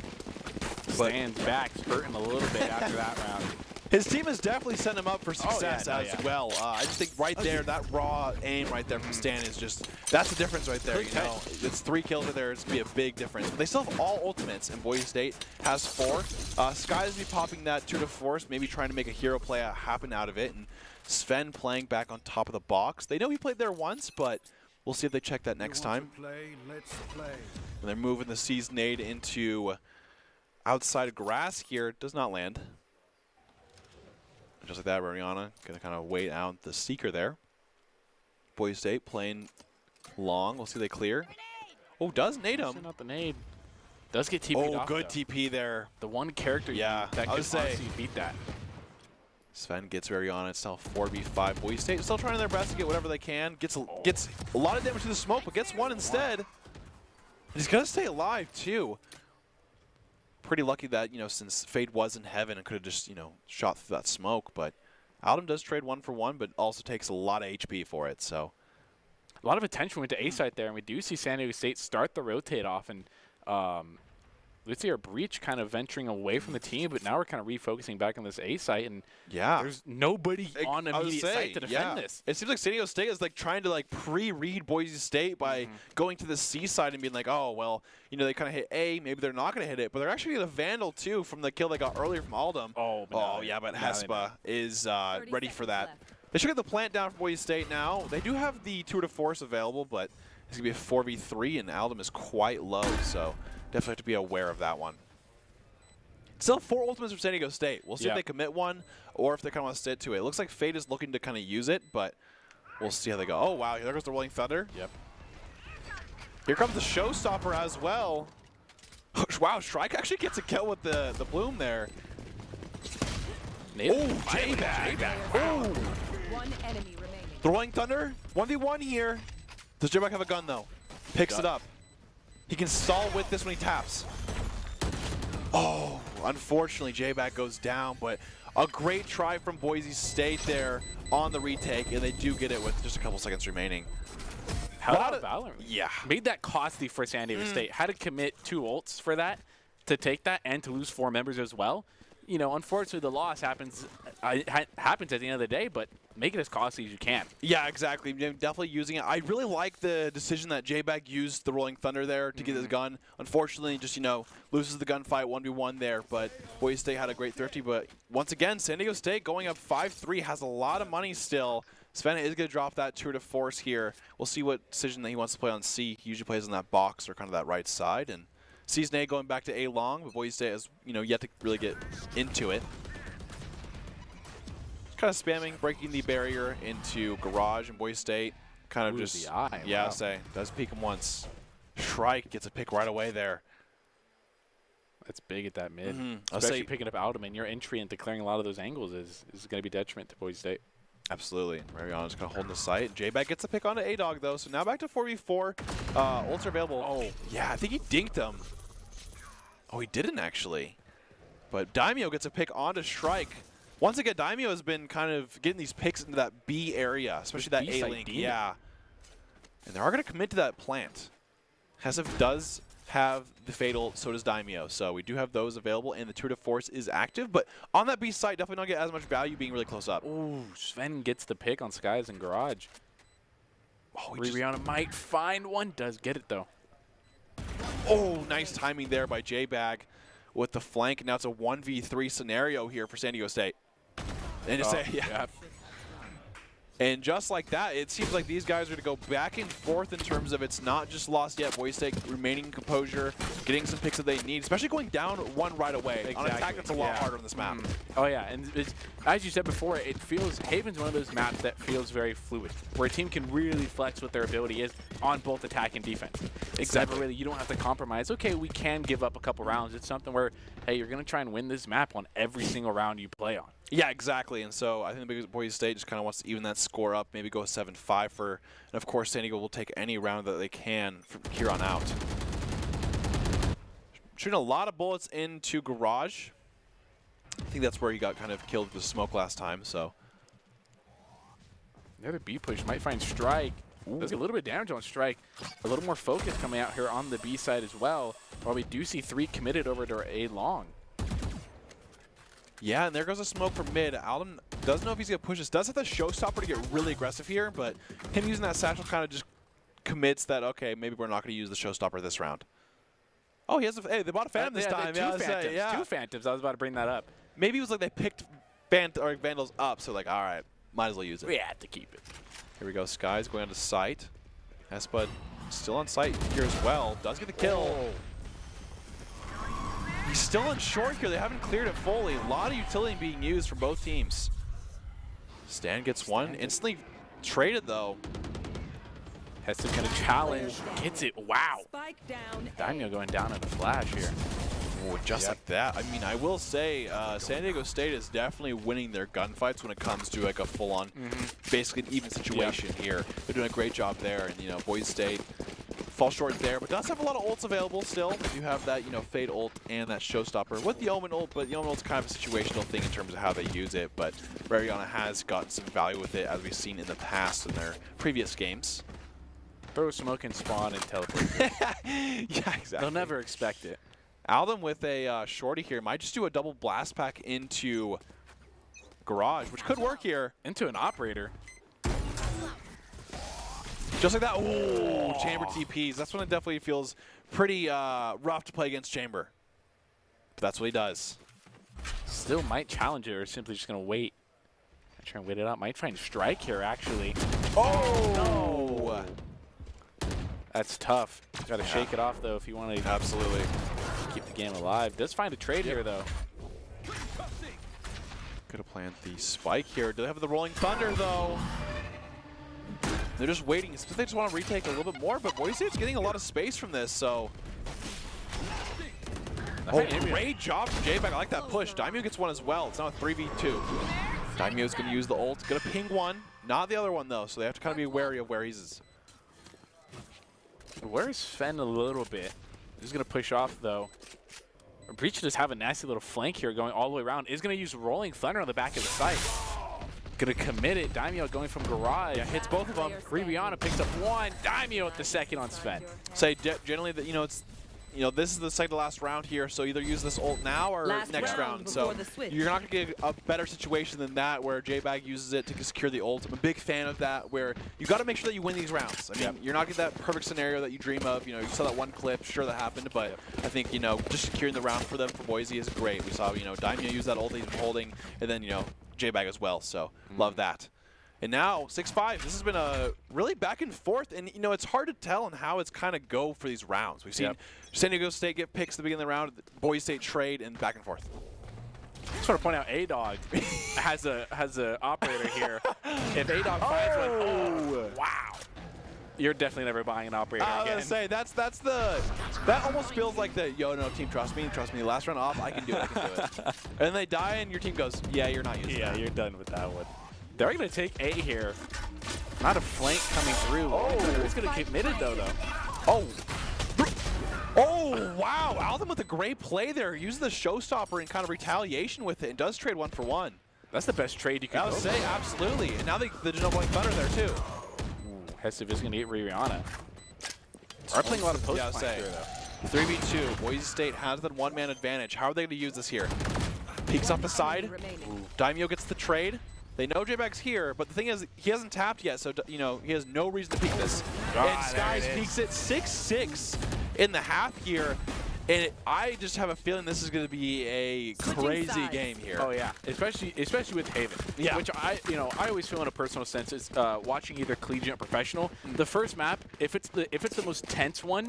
Stan's back's hurting a little bit after that round. His team is definitely setting him up for success as well. I just think right there, that raw aim right there from Stan is just, that's the difference right there. You know, it's 3 kills right there. It's going to be a big difference. But they still have all ultimates, and Boise State has 4. Sky's be popping that tour de force, maybe trying to make a hero play happen out of it. And Sven playing back on top of the box. They know he played there once, but we'll see if they check that next time. Let's play. And they're moving the C's nade into outside grass here. Does not land. Just like that, Mariana going to kind of wait out the Seeker there. Boise State playing long. We'll see they clear. Oh, does nade him. Not the nade. Does get TP'd off, good though. TP there. The one character that could honestly beat that. Sven gets Mariana. It's now 4v5. Boise State still trying their best to get whatever they can. Gets a lot of damage to the smoke, but gets 1 instead. And he's going to stay alive, too. Pretty lucky that, you know, since Fade was in heaven and could have just, you know, shot through that smoke. But Aldum does trade 1 for 1, but also takes a lot of HP for it. So a lot of attention went to A site there, and we do see San Diego State start the rotate off, and let's see our Breach kind of venturing away from the team, but now we're kind of refocusing back on this A site, and there's nobody on immediate site to defend this. It seems like San Diego State is like trying to like pre-read Boise State by going to the C side and being like, oh, well, you know, they kind of hit A, maybe they're not going to hit it, but they're actually going to Vandal too from the kill they got earlier from Aldum. But Hespa is ready for that. They should get the plant down for Boise State now. They do have the tour de force available, but it's going to be a 4v3, and Aldum is quite low, so definitely have to be aware of that one. Still 4 ultimates from San Diego State. We'll see if they commit one or if they kind of want to stick to it. It looks like Fate is looking to kind of use it, but we'll see how they go. Oh, wow. There goes the Rolling Thunder. Yep. Here comes the Showstopper as well. Wow, Shrike actually gets a kill with the Bloom there. Oh, J-Bag. Oh. 1 enemy remaining. The Rolling Thunder, 1v1 here. Does J-Bag have a gun, though? Picks it up. He can stall with this when he taps. Oh, unfortunately, J-Bag goes down, but a great try from Boise State there on the retake, and they do get it with just a couple seconds remaining. How about Valorant? Yeah. Made that costly for San Diego State. Had to commit 2 ults for that, to take that, and to lose 4 members as well. You know, unfortunately, the loss happens at the end of the day, but make it as costly as you can. Yeah, exactly. Definitely using it. I really like the decision that J-Bag used the Rolling Thunder there to get his gun. Unfortunately, just, you know, loses the gunfight 1v1 there, but Boise State had a great thrifty. But once again, San Diego State going up 5-3, has a lot of money still. Sven is going to drop that tour de force here. We'll see what decision that he wants to play on C. He usually plays on that box or kind of that right side. And C's nade going back to A long, but Boise State has, you know, yet to really get into it. Kind of spamming, breaking the barrier into Garage and Boise State. Kind of just, does peek him once. Shrike gets a pick right away there. That's big at that mid. Especially picking up Aldum, and your entry into clearing a lot of those angles is going to be detriment to Boise State. Absolutely. Mariana's going to hold the site. J-Bag gets a pick onto A-Dog, though. So now back to 4v4. Ults are available. Oh, yeah, I think he dinked him. Oh, he didn't, actually. But Daimyo gets a pick onto Shrike. Once again, Daimyo has been kind of getting these picks into that B area, especially that A-Link. Yeah. And they are going to commit to that plant. Hesif does have the Fatal, so does Daimyo. So we do have those available, and the tour de force is active. But on that B site, definitely not get as much value being really close up. Ooh, Sven gets the pick on Skies and Garage. Oh, Rihanna might find one. Does get it, though. Oh, nice timing there by J-Bag with the flank. Now it's a 1v3 scenario here for San Diego State. And And just like that, it seems like these guys are going to go back and forth in terms of it's not just lost yet. Boise State remaining composure, getting some picks that they need, especially going down 1 right away. Exactly. On attack, that's a lot harder on this map. Oh, yeah. And as you said before, it feels Haven's one of those maps that feels very fluid, where a team can really flex what their ability is on both attack and defense. Exactly. Really, you don't have to compromise. Okay, we can give up a couple rounds. It's something where, hey, you're going to try and win this map on every single round you play on. Yeah, exactly. And so I think the Boise State just kind of wants to even that score up, maybe go 7-5 for, and of course San Diego will take any round that they can from here on out. Shooting a lot of bullets into Garage. I think that's where he got kind of killed with the smoke last time, so. The other B push might find Strike. Does a little bit of damage on Strike. A little more focus coming out here on the B side as well. While we do see 3 committed over to A long. Yeah, and there goes a smoke from mid. Alden doesn't know if he's going to push this. Does have the showstopper to get really aggressive here, but him using that satchel kind of just commits that, okay, maybe we're not going to use the showstopper this round. Oh, he has hey, they bought a Phantom this time. Two Phantoms. I was about to bring that up. Maybe it was like they picked Vandals up, so like, all right, might as well use it. We had to keep it. Here we go. Sky's going on to sight. Espud still on sight here as well. Does get the kill. Oh. He's still on short here. They haven't cleared it fully. A lot of utility being used from both teams. Stan gets one. Instantly traded, though. Heston's going to challenge. Gets it. Wow. Spike down. Daimyo going down in a flash here. Oh, just like that. I mean, I will say San Diego State is definitely winning their gunfights when it comes to like a full-on, basically an even situation here. They're doing a great job there, and you know, Boise State falls short there, but does have a lot of ults available still. You have that, you know, Fade ult and that Showstopper with the Omen ult, but the Omen ult's kind of a situational thing in terms of how they use it. But Rariana has gotten some value with it, as we've seen in the past in their previous games. Throw smoke and spawn and teleport. Yeah, exactly. They'll never expect it. Alden with a shorty here might just do a double blast pack into Garage, which could work here. Into an operator. Just like that. Ooh, Chamber TPs. That's when it definitely feels pretty rough to play against Chamber. But that's what he does. Still might challenge it, or simply just going to wait. Try and wait it out. Might find Strike here, actually. Oh! No. That's tough. Got to shake it off, though, if you want to absolutely keep the game alive. Does find a trade here, though. Could have planned the spike here. Do they have the Rolling Thunder, though? They're just waiting. They just want to retake a little bit more, but Boise State's getting a lot of space from this, so. Oh, great job from J-Bag. I like that push. Daimyo gets one as well. It's now a 3v2. Daimyo's going to use the ult. Going to ping one. Not the other one, though, so they have to kind of be wary of where he's. Where's Sven a little bit? He's going to push off, though. Breach does have a nasty little flank here going all the way around. Is going to use Rolling Thunder on the back of the site. Going to commit it. Daimyo going from Garage. Yeah, hits both of them. Ririana picks up one. Daimyo with the second on Sven. Say generally that, you know, it's, you know, this is the second to last round here, so either use this ult now or next round. So you're not going to get a better situation than that where J-Bag uses it to secure the ult. I'm a big fan of that, where you got to make sure that you win these rounds. I mean, you're not getting that perfect scenario that you dream of. You know, you saw that one clip, sure that happened, but I think, you know, just securing the round for them for Boise is great. We saw, you know, Daimyo use that ult that he's been holding, and then, you know, J-Bag as well, so love that. And now, 6-5, this has been a really back and forth, and you know, it's hard to tell on how it's kind of go for these rounds. We've seen San Diego State get picks at the beginning of the round, Boise State trade, and back and forth. I just want to point out A-Dog has a operator here. If A-Dog finds one, oh, wow. You're definitely never buying an operator again. I was going to say, that almost feels like the, yo, no, team, trust me, last round off, I can do it, And then they die, and your team goes, yeah, you're not using it. Yeah, you're done with that one. They're going to take A here. Not a flank coming through. Oh, he's going to get committed, though. Oh. Oh, wow. Alden with a great play there. Uses the showstopper in kind of retaliation with it and does trade 1-for-1. That's the best trade you can I would say, absolutely. And now there's no Rolling Thunder there, too. Hesiv is going to get Ririana. Are playing a lot of post flank here, though. 3v2. Boise State has that one-man advantage. How are they going to use this here? Peeks off the side. Daimyo gets the trade. They know J-Bag's here, but the thing is, he hasn't tapped yet, so, you know, he has no reason to peek this. And Skies peeks it 6-6 in the half here. And I just have a feeling this is going to be a crazy game here. Oh yeah, especially with Haven. Yeah. Which I always feel in a personal sense is watching either Collegiate or Professional. The first map, if it's the most tense one,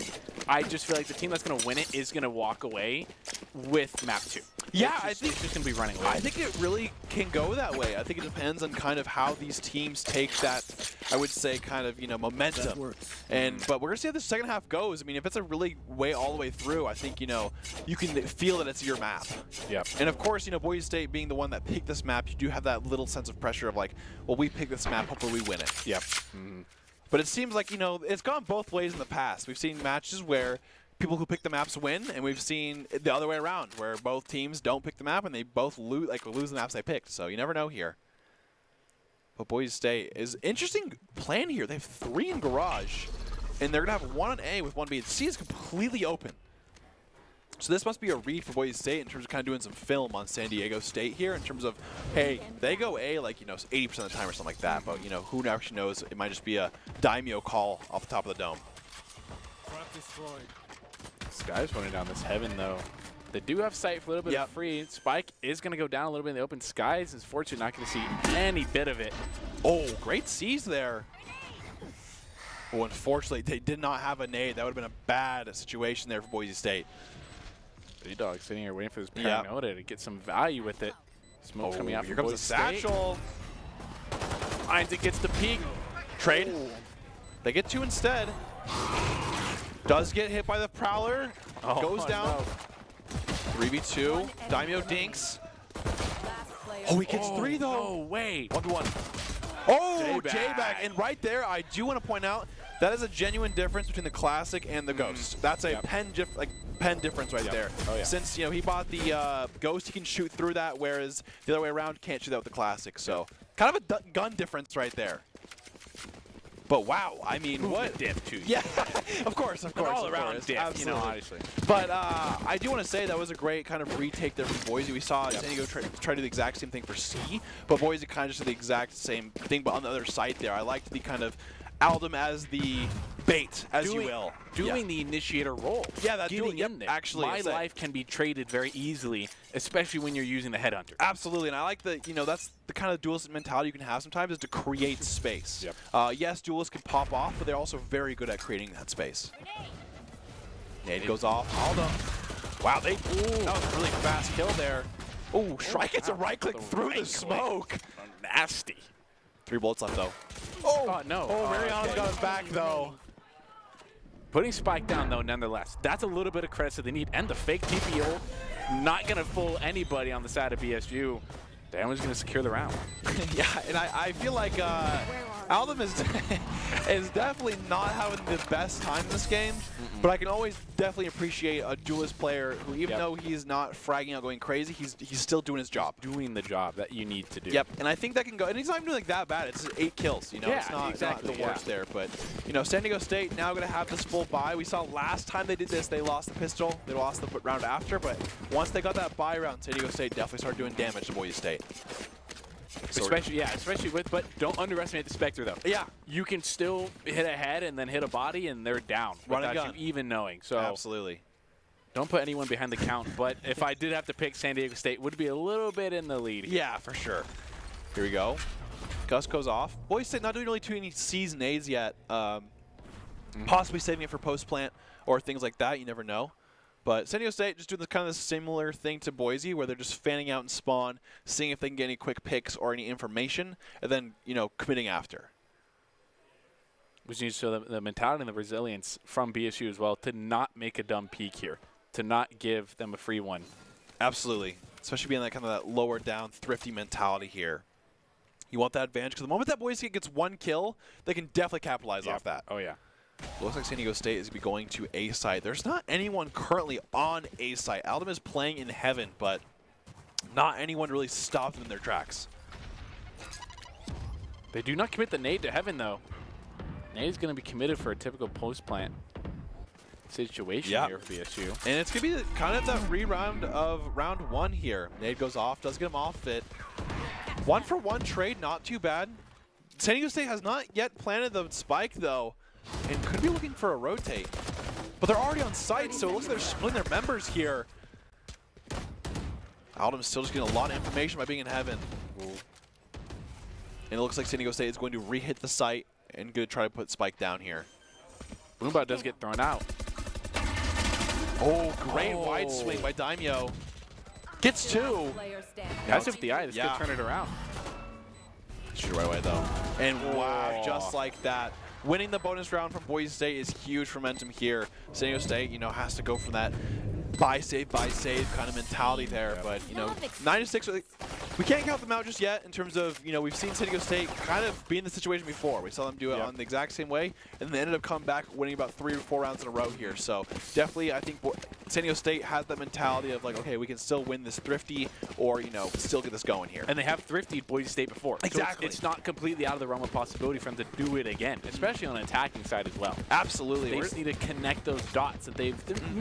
I just feel like the team that's going to win it is going to walk away with map 2. Yeah, I think it's just going to be running away. I think it really can go that way. I think it depends on kind of how these teams take that I would say, kind of, momentum. But we're gonna see how the second half goes. I mean, if it's a really way all the way through, I think, you can feel that it's your map. Yep. And of course, Boise State being the one that picked this map, you do have that little sense of pressure of like, well, we picked this map, hopefully we win it. Yep. But it seems like, it's gone both ways in the past. We've seen matches where people who pick the maps win, and we've seen the other way around, where both teams don't pick the map and they both lose the maps they picked. So you never know here. But Boise State is interesting plan here. They have 3 in garage, and they're gonna have 1 on A with 1 B. C is completely open. So this must be a read for Boise State in terms of kind of doing some film on San Diego State here in terms of, hey, they go A like, 80% of the time or something like that. But, who actually knows? It might just be a daimyo call off the top of the dome. Sky's running down this heaven, though. They do have sight for a little bit of free. Spike is going to go down a little bit in the open. Skies is fortunately not going to see any bit of it. Oh, great C's there. Oh, unfortunately, they did not have a nade. That would have been a bad situation there for Boise State. Big Dog sitting here waiting for this Paranoia to get some value with it. Smoke coming out here from comes Boise the satchel. Finds it, gets the peek. Trade. They get 2 instead. Does get hit by the Prowler. Goes down. No. 3v2. Daimyo dinks. Oh, he gets 3 though. No way. 1v1. Oh, J-Bag. J-Bag. And right there, I do want to point out, that is a genuine difference between the Classic and the Ghost. That's a pen difference right there. Oh, yeah. Since, he bought the Ghost, he can shoot through that, whereas the other way around, can't shoot that with the Classic. So, kind of a gun difference right there. But wow, I mean, what diff too? Yeah, of course, all around diff, absolutely. Obviously. But I do want to say that was a great kind of retake there from Boise. We saw San Diego try to do the exact same thing for C, but Boise kind of just did the exact same thing, but on the other side there. I liked the kind of Aldum as the bait, as you will. Doing the initiator role. Yeah, that's getting in there. Actually, my life can be traded very easily, especially when you're using the headhunter. Absolutely, and I like the, that's the kind of duelist mentality you can have sometimes, is to create space. Yep. Yes, duelists can pop off, but they're also very good at creating that space. Nade goes off. Aldum. Wow, that was a really fast kill there. Oh, Shrike gets a right click through the smoke. Nasty. 3 bullets left though. Oh, no. Oh, Mariano's got his back though. Putting Spike down, though, nonetheless. That's a little bit of credit that they need. And the fake TPO, not going to fool anybody on the side of BSU. Damon's going to secure the round. Yeah, and I feel like Aldum is definitely not having the best time in this game, but I can always definitely appreciate a duelist player who, even though he's not fragging out going crazy, he's still doing his job. Doing the job that you need to do. Yep, and I think that can go, and he's not even doing like that bad. It's 8 kills, Yeah, it's not, exactly, not the worst there. But, San Diego State now going to have this full buy. We saw last time they did this, they lost the pistol. They lost the round after, but once they got that buy round, San Diego State definitely started doing damage to Boise State. Especially with, but don't underestimate the Spectre, though. Yeah. You can still hit a head and then hit a body, and they're down without you even knowing. So absolutely. Don't put anyone behind the count, but if I did have to pick, San Diego State would be a little bit in the lead. Yeah, for sure. Here we go. Gus goes off. Boise State not doing really too many C's and A's yet. Possibly saving it for post-plant or things like that. You never know. But San Diego State just doing this kind of similar thing to Boise, where they're just fanning out and spawn, seeing if they can get any quick picks or any information, and then, committing after. Which needs to show the mentality and the resilience from BSU as well to not make a dumb peek here, to not give them a free one. Absolutely. Especially being that kind of that lower down, thrifty mentality here. You want that advantage, because the moment that Boise State gets 1 kill, they can definitely capitalize off that. Oh, yeah. Looks like San Diego State is going to be going to A site. There's not anyone currently on A site. Aldum is playing in heaven, but not anyone really stopped them in their tracks. They do not commit the nade to heaven, though. Nade is going to be committed for a typical post-plant situation here for BSU. And it's going to be kind of that re-round of round 1 here. Nade goes off, does get him off it. 1-for-1 trade, not too bad. San Diego State has not yet planted the spike, though, and could be looking for a rotate. But they're already on site, so it looks like they're splitting their members here. Aldum's still just getting a lot of information by being in heaven. And it looks like San Diego State is going to re-hit the site and going to try to put spike down here. Boomba does get thrown out. Oh, great wide swing by Daimyo. Gets 2. That's if the eye. This could turn it around. Shoot it right away, though. And wow, just like that. Winning the bonus round from Boise State is huge momentum here. San Diego State, you know, has to go from that buy save kind of mentality there. But, you know, 9-6, we can't count them out just yet in terms of, you know, we've seen San Diego State kind of be in the situation before. We saw them do it on the exact same way, and they ended up coming back winning about 3 or 4 rounds in a row here. So definitely, I think San Diego State has that mentality of like, okay, we can still win this thrifty or, you know, still get this going here. And they have thriftied Boise State before. Exactly. So it's not completely out of the realm of possibility for them to do it again, especially on an attacking side as well. Absolutely. They just need to connect those dots that they've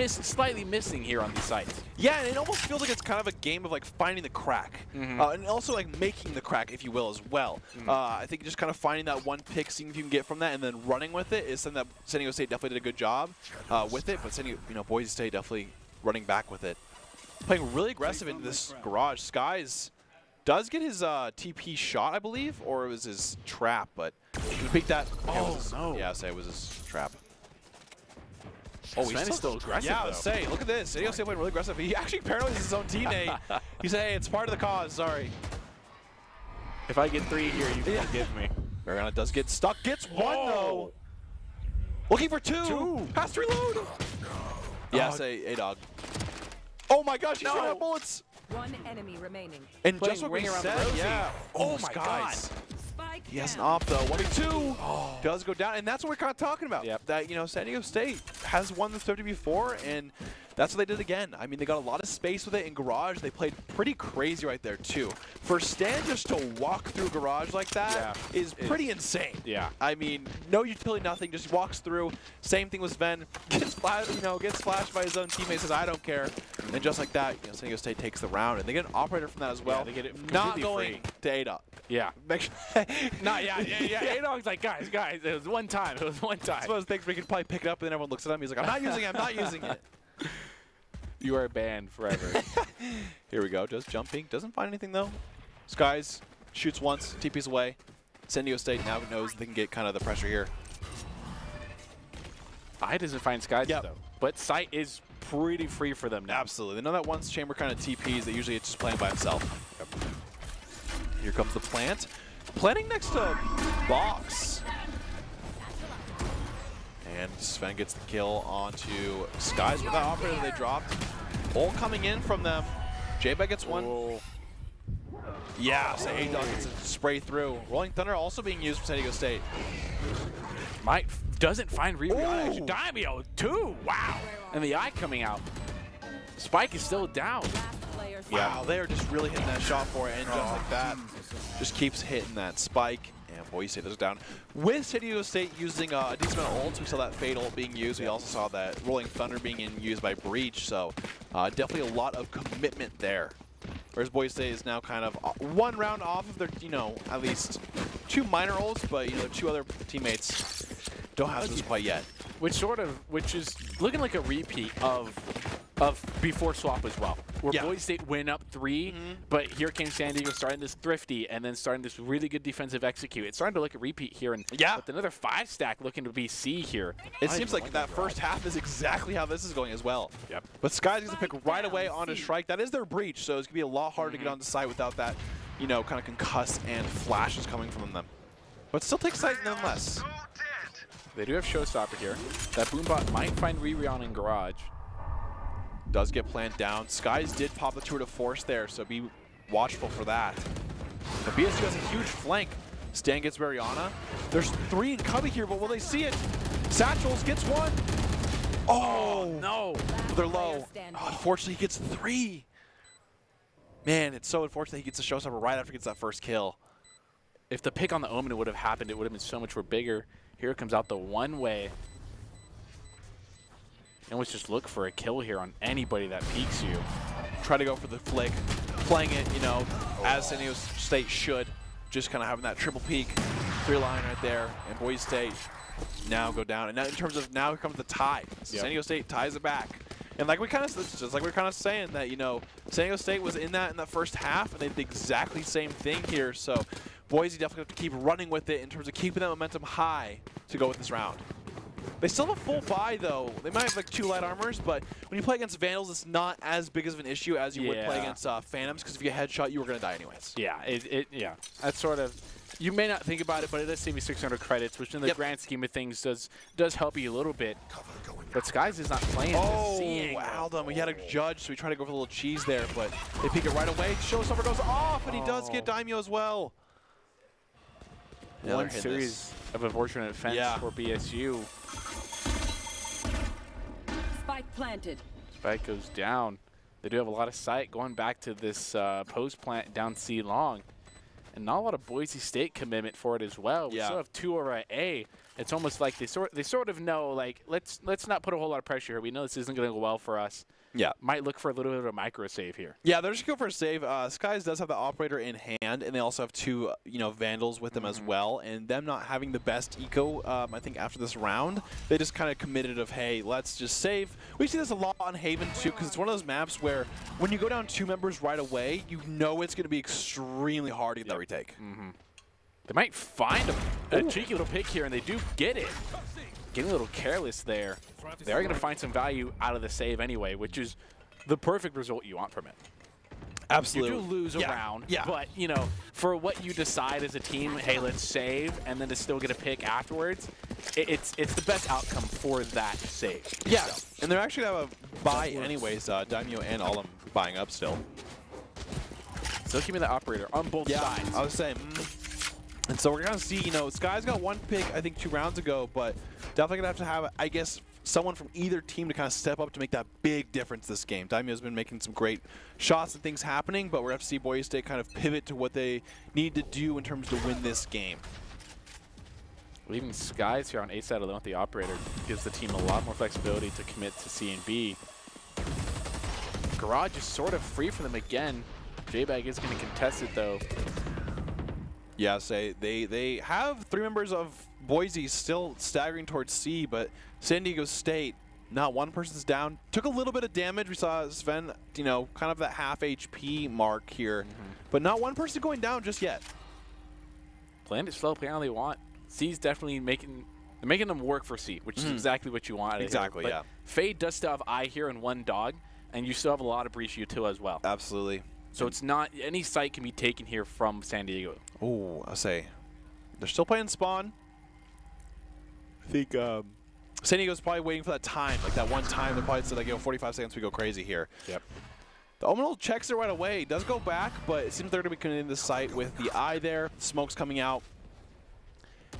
slightly missing here on these sites. Yeah, and it almost feels like it's kind of a game of like finding the crack, and also like making the crack, if you will, as well. I think just kind of finding that one pick, seeing if you can get from that, and then running with it is something that San Diego State definitely did a good job with it. But Boise State definitely running back with it, playing really aggressive into this garage. Skies does get his TP shot, I believe, or it was his trap, but he picked that. No. Yeah, it was his trap. Oh, he's still aggressive, Yeah, though. let's say, look at this. San Diego State playing really aggressive. He actually parallels his own teammate. He said, hey, it's part of the cause, sorry. If I get 3 here, you can forgive me. Mariana does get stuck. Gets 1, though. Looking for 2. Has to reload. Yes, A-Dog. Oh, my gosh, he's running out of bullets. One enemy remaining. And Playing just what we ring around said, the rosy. yeah. Oh, my Skies. Spike He has an down. off, though. 1v2. Does go down, and that's what we're kind of talking about. Yep. That, you know, San Diego State has won the 50 before, and that's what they did again. I mean, they got a lot of space with it in garage. They played pretty crazy right there, too. For Stan just to walk through garage like that is pretty insane. Yeah. I mean, no utility, nothing. Just walks through. Same thing with Sven. Gets flashed by his own teammate. Says, I don't care. And just like that, you know, San Diego State takes the round, and they get an operator from that as well. Yeah, they get it not completely going free. to A-Dog. Yeah. Make sure. A-Dog's like, guys, it was one time. It was one time. It's one of those things where he can probably pick it up, and then everyone looks at him. He's like, I'm not using it. I'm not using it. You are banned forever. Here we go. Just jumping. Doesn't find anything, though. Skies shoots once. TP's away. San Diego State now knows they can get kind of the pressure here. I doesn't find Skies, though. But Sight is pretty free for them now. Absolutely. They know that once Chamber kind of TPs, that usually it's just playing by himself. Here comes the plant. Planting next to Box. And Sven gets the kill onto Skies with that operator they dropped. All coming in from them. J-Bag gets 1. Whoa. Yeah, so A-Dog gets a spray through. Rolling Thunder also being used for San Diego State. Mike doesn't find Rihanna. Ooh. Daimyo, 2. Wow. And the eye coming out. Spike is still down. Last player Wow, they are just really hitting that shot for it, and just like that, just keeps hitting that spike. And Boise State does down. With San Diego State using a decent amount of ults, we saw that Fade ult being used. We also saw that Rolling Thunder being used by Breach, so definitely a lot of commitment there. Whereas Boise State is now kind of 1 round off of their, you know, at least 2 minor ults, but, you know, 2 other teammates don't have those quite yet. Which is looking like a repeat of before swap as well, where Boise State went up 3, but here came San Diego starting this thrifty and then starting this really good defensive execute. It's starting to look a repeat here, and with another 5 stack looking to be C here. It seems like that first half is exactly how this is going as well. Yep. But Sky's going to pick right away onto Shrike. That is their breach, so it's going to be a lot harder to get onto site without that, you know, kind of concuss and flashes coming from them. But still takes site nonetheless. They do have Showstopper here. That Boombot might find Ririon in garage. Does get planned down. Skies did pop the tour de force there, so be watchful for that. But BSU has a huge flank. Stan gets Mariana. There's 3 in Cubby here, but will they see it? Satchels gets 1. Oh, no. They're low. Oh, unfortunately, he gets 3. Man, it's so unfortunate he gets a showstopper right after he gets that first kill. If the pick on the Omen would have happened, it would have been so much more bigger. Here it comes out the one way. And let's just look for a kill here on anybody that peeks you. Try to go for the flick. Playing it, you know, as San Diego State should. Just kind of having that triple peek. 3-line right there. And Boise State now go down. And now in terms of now here comes the tie. So San Diego State ties it back. And like we kind of, just like we're kind of saying that, you know, San Diego State was in that first half, and they did the exactly same thing here. So Boise definitely have to keep running with it in terms of keeping that momentum high to go with this round. They still have a full buy, though. They might have like 2 light armors, but when you play against Vandals, it's not as big of an issue as you would play against Phantoms, because if you get headshot, you were going to die anyways. Yeah, yeah. That's sort of, you may not think about it, but it does save you 600 credits, which in the grand scheme of things does help you a little bit. But Skies is not playing. Oh, Aldum, he had a judge, so he tried to go for a little cheese there, but they peek it right away. Showstopper goes off, and he does get Daimyo as well. One series of unfortunate events for BSU. Spike planted. Spike goes down. They do have a lot of sight going back to this post plant down C long. And not a lot of Boise State commitment for it as well. We still have 2 over at A. It's almost like they sort of know, like, let's not put a whole lot of pressure here. We know this isn't going to go well for us. Yeah. Might look for a little bit of a micro save here. Yeah, they're just going for a save. Skies does have the operator in hand, and they also have 2, Vandals with them as well. And them not having the best eco, I think, after this round, they just kind of committed of, hey, let's just save. We see this a lot on Haven, too, because it's one of those maps where when you go down 2 members right away, you know it's going to be extremely hard to get that retake. They might find a cheeky little pick here, and they do get it. Getting a little careless there. They are going to find some value out of the save anyway, which is the perfect result you want from it. Absolutely. You do lose a round, but, you know, for what you decide as a team, hey, let's save, and then to still get a pick afterwards, it's the best outcome for that save. Yeah, and they're actually going to have a buy anyways. Daimyo and Alum buying up still. Still keeping the operator on both sides. I was saying, and so we're going to see, Sky's got 1 pick, I think, 2 rounds ago, but definitely going to have, I guess, someone from either team to kind of step up to make that big difference this game. Daimyo's been making some great shots and things happening, but we're going to see Boise State kind of pivot to what they need to do in terms to win this game. Leaving Skies here on A side alone with the operator gives the team a lot more flexibility to commit to C and B. Garage is sort of free for them again. J-Bag is going to contest it, though. Yeah, they have 3 members of Boise still staggering towards C, but San Diego State, not 1 person's down. Took a little bit of damage. We saw Sven, kind of that half HP mark here, but not 1 person going down just yet. Playing it slow, playing how they want. C's definitely making them work for C, which is exactly what you want. Exactly, yeah. Fade does still have I here and 1 dog, and you still have a lot of breach util as well. Absolutely. So it's not any site can be taken here from San Diego. Oh, I'll say they're still playing spawn. I think San Diego's probably waiting for that time, like that one time. They're probably said like, 45 seconds we go crazy here. Yep. The Omenal checks it right away. Does go back, but it seems they're going to be coming in the site with the eye there. Smoke's coming out,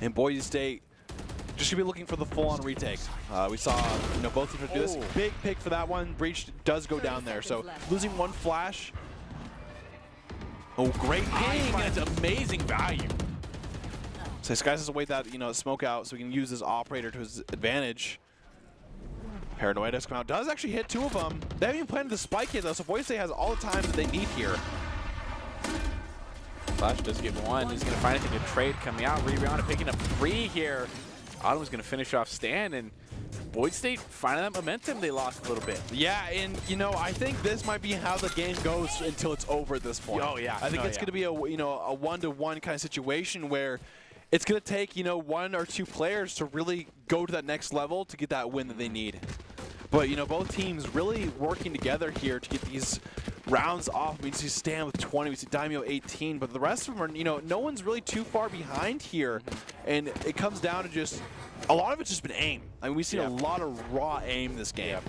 and Boise State just going to be looking for the full-on retake. We saw both teams do this. Big pick for that one. Breach does go down there, so losing 1 flash. Oh, great ping! That's amazing value. So Skies has to wait that, smoke out so he can use his operator to his advantage. Paranoid has come out. Does actually hit 2 of them. They haven't even planted the spike yet, though, so Boise State has all the time that they need here. Flash does get 1. He's going to find anything to trade coming out. Rebound and picking up 3 here. Autumn's going to finish off Stan, and Boise State finding that momentum they lost a little bit. Yeah, and I think this might be how the game goes until it's over at this point. Oh yeah, I think it's going to be a a 1-to-1 kind of situation where it's going to take 1 or 2 players to really go to that next level to get that win that they need. But both teams really working together here to get these rounds off. We see Stan with 20, we see Daimyo 18, but the rest of them are no one's really too far behind here, and it comes down to just. A lot of it's just been aim. I mean, we've seen a lot of raw aim this game.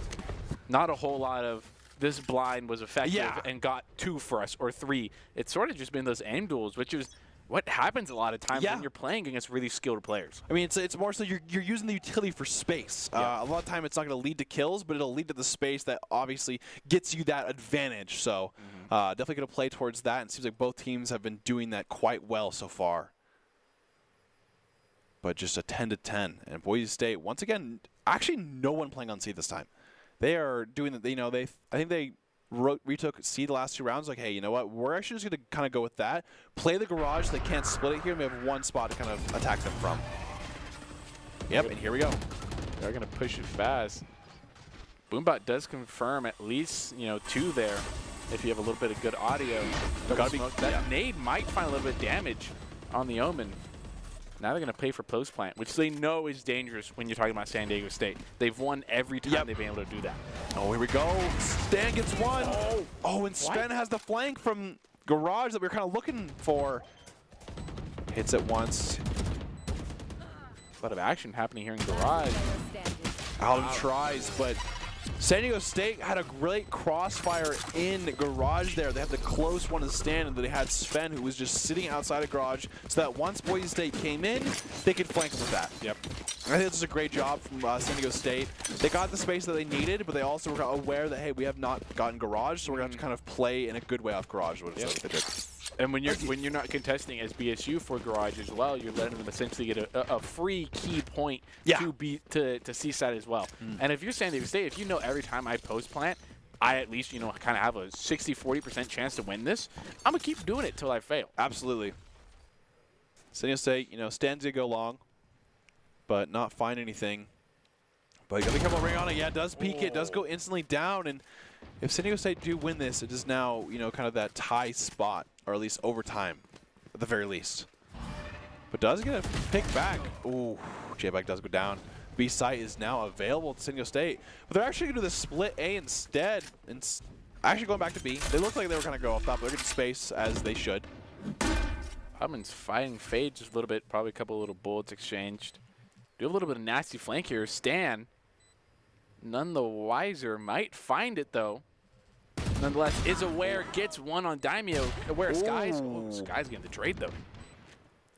Not a whole lot of this blind was effective and got 2 for us or 3. It's sort of just been those aim duels, which is what happens a lot of times when you're playing against really skilled players. I mean, it's more so you're using the utility for space. A lot of time it's not going to lead to kills, but it'll lead to the space that obviously gets you that advantage. So definitely going to play towards that, and it seems like both teams have been doing that quite well so far. But just a 10-10, and Boise State once again, actually no one playing on C this time. They are doing the, I think they retook C the last 2 rounds. Like, hey, you know what? We're actually just going to kind of go with that. Play the garage. They can't split it here. And we have 1 spot to kind of attack them from. Yep, and here we go. They're going to push it fast. Boombot does confirm at least 2 there. If you have a little bit of good audio, that nade might find a little bit of damage on the Omen. Now they're going to play for post plant, which they know is dangerous when you're talking about San Diego State. They've won every time they've been able to do that. Oh, here we go. Stan gets one. Oh, and Sven has the flank from Garage that we were kind of looking for. Hits it once. A lot of action happening here in Garage. Alden tries, but San Diego State had a great crossfire in Garage there. They had the close one to Stan, and they had Sven, who was just sitting outside of Garage, so that once Boise State came in, they could flank him with that. Yep. I think this is a great job from San Diego State. They got the space that they needed, but they also were aware that, hey, we have not gotten Garage, so we're going to have to kind of play in a good way off Garage. What it they did. And when you're not contesting as BSU for Garage as well, you're letting them essentially get a free key point to Seaside as well. And if you're San Diego State, if you know every time I post plant, I at least kind of have a 60-40% chance to win this, I'm gonna keep doing it till I fail. Absolutely. San Diego State, stands to go long, but not find anything. But you got to be careful ring on it. Yeah, it does peek it, does go instantly down, and if San Diego State do win this, it is now, kind of that tie spot, or at least overtime, at the very least. But does get a pick back. Ooh, J-Back does go down. B site is now available to San Diego State, but they're actually going to do the split A instead, and actually going back to B. They look like they were going to go off top, but they're getting space as they should. Hubman's fighting Fade just a little bit, probably a couple little bullets exchanged. Do have a little bit of nasty flank here. Stan, none the wiser, might find it though. Nonetheless, is aware, gets one on Daimyo. Aware Skies. Oh, Skies getting the trade though.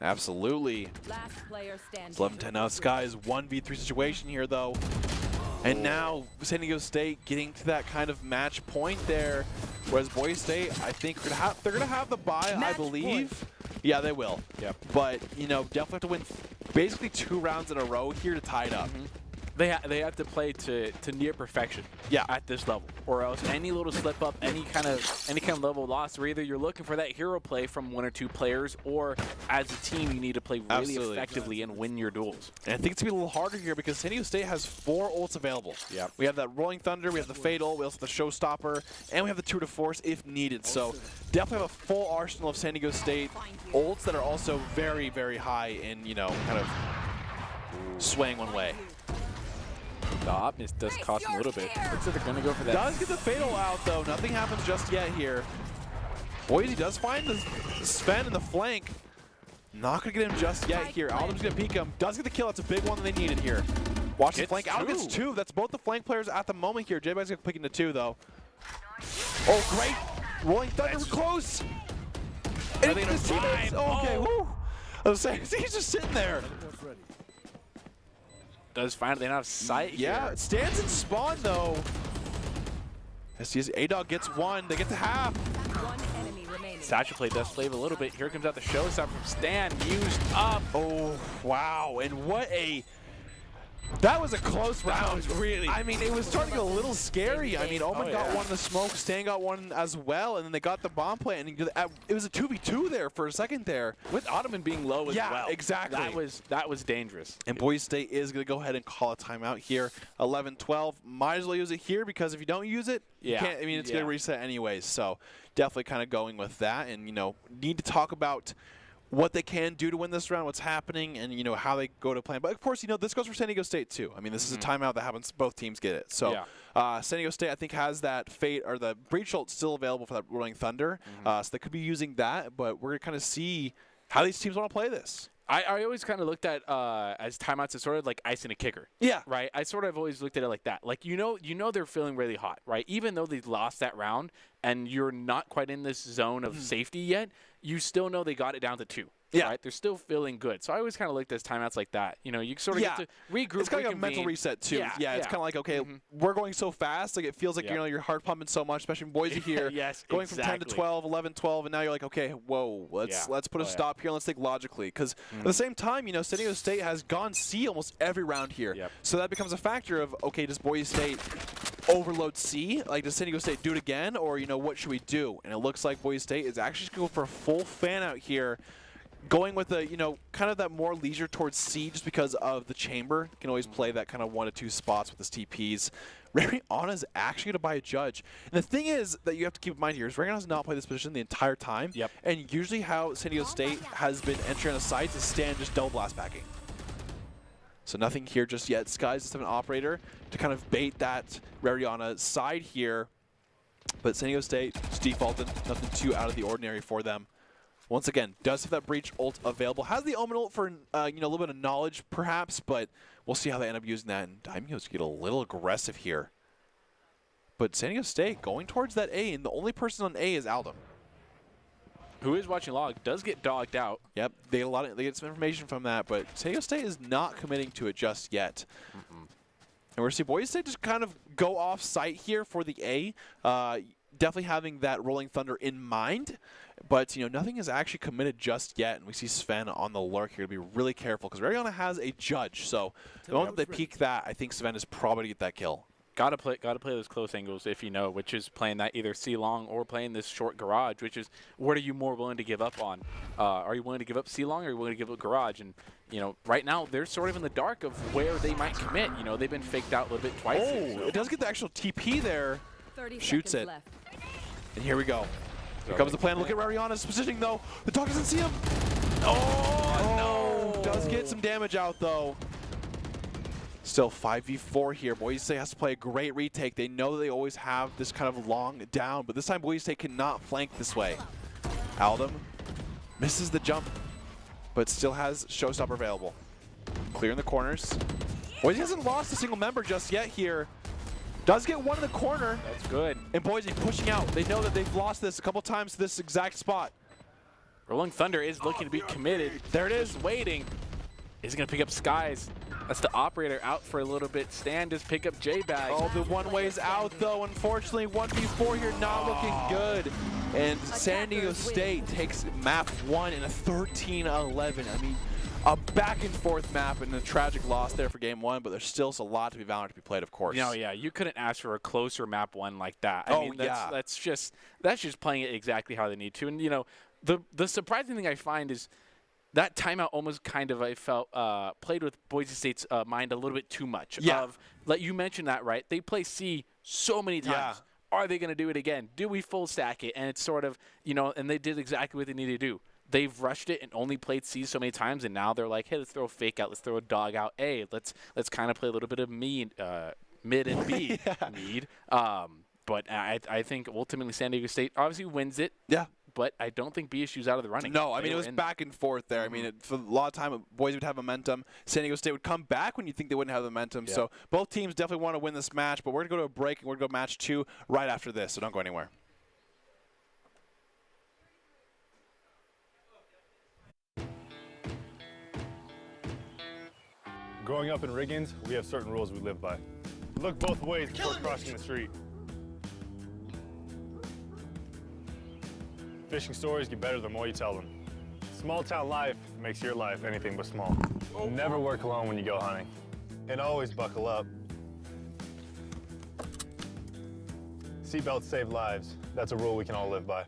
Absolutely. Last player standing. It's 11-10 now. Skies 1v3 situation here though. And now San Diego State getting to that kind of match point there. Whereas Boise State, I think they're gonna have the bye, I believe. Point. Yeah, they will. Yep. But definitely have to win basically 2 rounds in a row here to tie it up. They have to play to near perfection. Yeah. At this level, or else any little slip up, any kind of level loss, where either you're looking for that hero play from 1 or 2 players, or as a team you need to play really effectively and win your duels. And I think it's gonna be a little harder here because San Diego State has 4 ults available. Yeah. We have that Rolling Thunder, we have the Fatal, we also have the Showstopper, and we have the Tour de Force if needed. So definitely have a full arsenal of San Diego State ults that are also very, very high in kind of swaying one way. The opness does cost him a little bit. Looks like they're going to go for that. Does get the Fatal out, though. Nothing happens just yet here. Boise does find the Sven in the flank. Not going to get him just yet here. Alden's going to peek him. Does get the kill. That's a big one that they needed here. Watch the flank. Alden gets 2. That's both the flank players at the moment here. J-Bag's going to pick into 2, though. Oh, great. Rolling Thunder close. And his teammates. Oh, okay. Woo. I was saying, he's just sitting there. Does finally have sight here. Yeah, it stands in spawn though. A-Dog gets 1. They get to half. One enemy remaining. Satchel play does slave a little bit. Here comes out the showstopper from Stan. Used up. Oh, wow. And what a... That was a close round. Really? I mean, it was starting to get a little scary. I mean, Omen got 1 in the smoke. Stan got 1 as well. And then they got the bomb plant. And it was a 2v2 there for a second there. With Ottoman being low as well. Yeah, exactly. That was dangerous. And Boise State is going to go ahead and call a timeout here. 11-12. Might as well use it here because if you don't use it, you can't. I mean, it's going to reset anyways. So definitely kind of going with that. And, need to talk about what they can do to win this round, what's happening, and how they go to plan. But of course, this goes for San Diego State too. I mean, this is a timeout that happens. Both teams get it. So San Diego State, I think, has that fate or the breach ult still available for that Rolling Thunder. So they could be using that. But we're gonna kind of see how these teams want to play this. I always kind of looked at as timeouts as sort of like icing a kicker. Yeah. Right? I sort of always looked at it like that. Like, they're feeling really hot, right? Even though they lost that round and you're not quite in this zone of safety yet, you still know they got it down to 2. Yeah. Right? They're still feeling good. So I always kind of looked at timeouts like that. You sort of get to regroup. It's kind of like a mental reset, too. Yeah, it's kind of like, okay, we're going so fast. Like, it feels like, your heart pumping so much, especially in Boise here. Yes, going from 10 to 12, 11, 12, and now you're like, okay, whoa, let's put a stop here and let's think logically. Because at the same time, San Diego State has gone C almost every round here. Yep. So that becomes a factor of, okay, does Boise State overload C? Like, does San Diego State do it again? Or, what should we do? And it looks like Boise State is actually going to go for a full fan out here. Going with a, kind of that more leisure towards C just because of the chamber. Can always play that kind of 1 to 2 spots with his TPs. Rariana's actually going to buy a judge. And the thing is that you have to keep in mind here is Rariana's not played this position the entire time. Yep. And usually how San Diego State has been entering on the sites is stand just double blast backing. So nothing here just yet. Skies just have an operator to kind of bait that Rariana side here. But San Diego State just defaulted, nothing too out of the ordinary for them. Once again, does have that Breach ult available. Has the Omen ult for a little bit of knowledge, perhaps, but we'll see how they end up using that. And Daimyo's get a little aggressive here. But San Diego State going towards that A, and the only person on A is Aldum. Who is watching log, does get dogged out. Yep, they get some information from that, but San Diego State is not committing to it just yet. And we're seeing Boise State just kind of go off site here for the A. Definitely having that Rolling Thunder in mind, but nothing is actually committed just yet. And we see Sven on the lurk here to be really careful because Rariana has a judge. So the moment they peek that, I think Sven is probably to get that kill. Gotta play those close angles if you know, which is playing that either C long or playing this short garage, which is what are you more willing to give up on? Are you willing to give up C long or are you willing to give up garage? And right now they're sort of in the dark of where they might commit. They've been faked out a little bit twice. Oh, it does get the actual TP there. 30 Shoots seconds it. left. And here we go. Here comes the plan. Look at Rariana's positioning though. The dog doesn't see him. Oh, no. Does get some damage out though. Still 5v4 here. Boise State has to play a great retake. They know that they always have this kind of long down, but this time Boise State cannot flank this way. Aldum misses the jump, but still has Showstopper available. Clearing the corners. Boise hasn't lost a single member just yet here. Does get one in the corner. That's good. And Boise pushing out. They know that they've lost this a couple times to this exact spot. Rolling Thunder is looking to be committed. There it is. Just waiting. Is he going to pick up Skies? That's the operator out for a little bit. Stan just pick up J-Bag. Oh, the one way's out though. Unfortunately, 1v4 here not looking good. And San Diego State takes map 1 in a 13-11. I mean, a back and forth map and a tragic loss there for game 1, but there's still a lot to be Valorant to be played, of course. Yeah, you couldn't ask for a closer map 1 like that. I mean, yeah. That's just playing it exactly how they need to. And the surprising thing I find is that timeout almost kind of, I felt, played with Boise State's mind a little bit too much. Yeah. Like you mentioned that, right? They play C so many times. Yeah. Are they going to do it again? Do we full stack it? And it's sort of, and they did exactly what they needed to do. They've rushed it and only played C so many times, and now they're like, hey, let's throw a fake out. Let's throw a dog out A. Let's kind of play a little bit of mid and B need. But I think ultimately San Diego State obviously wins it. Yeah. But I don't think BSU's out of the running. No, I mean, it was back and forth there. I mean, for a lot of time, Boise would have momentum. San Diego State would come back when you think they wouldn't have the momentum. Yeah. So both teams definitely want to win this match, but we're going to go to a break, and we're going to go match 2 right after this, so don't go anywhere. Growing up in Riggins, we have certain rules we live by. Look both ways before crossing the street. Fishing stories get better the more you tell them. Small town life makes your life anything but small. Never work alone when you go hunting. And always buckle up. Seatbelts save lives. That's a rule we can all live by.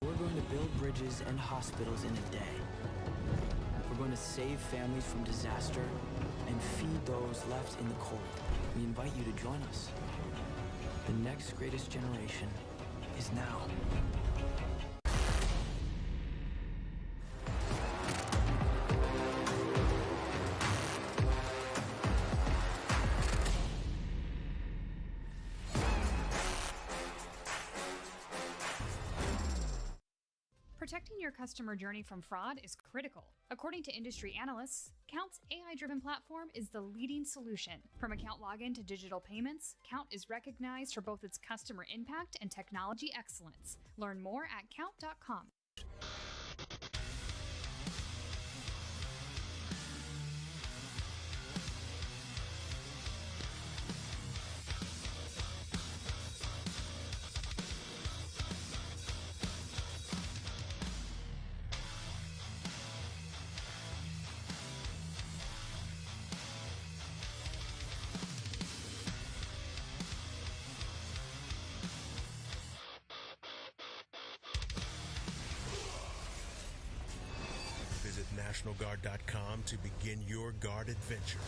We're going to build bridges and hospitals in a day. We're going to save families from disaster and feed those left in the cold. We invite you to join us. The next greatest generation is now. Protecting your customer journey from fraud is critical. According to industry analysts, Count's AI-driven platform is the leading solution. From account login to digital payments, Count is recognized for both its customer impact and technology excellence. Learn more at count.com. NationalGuard.com to begin your guard adventure.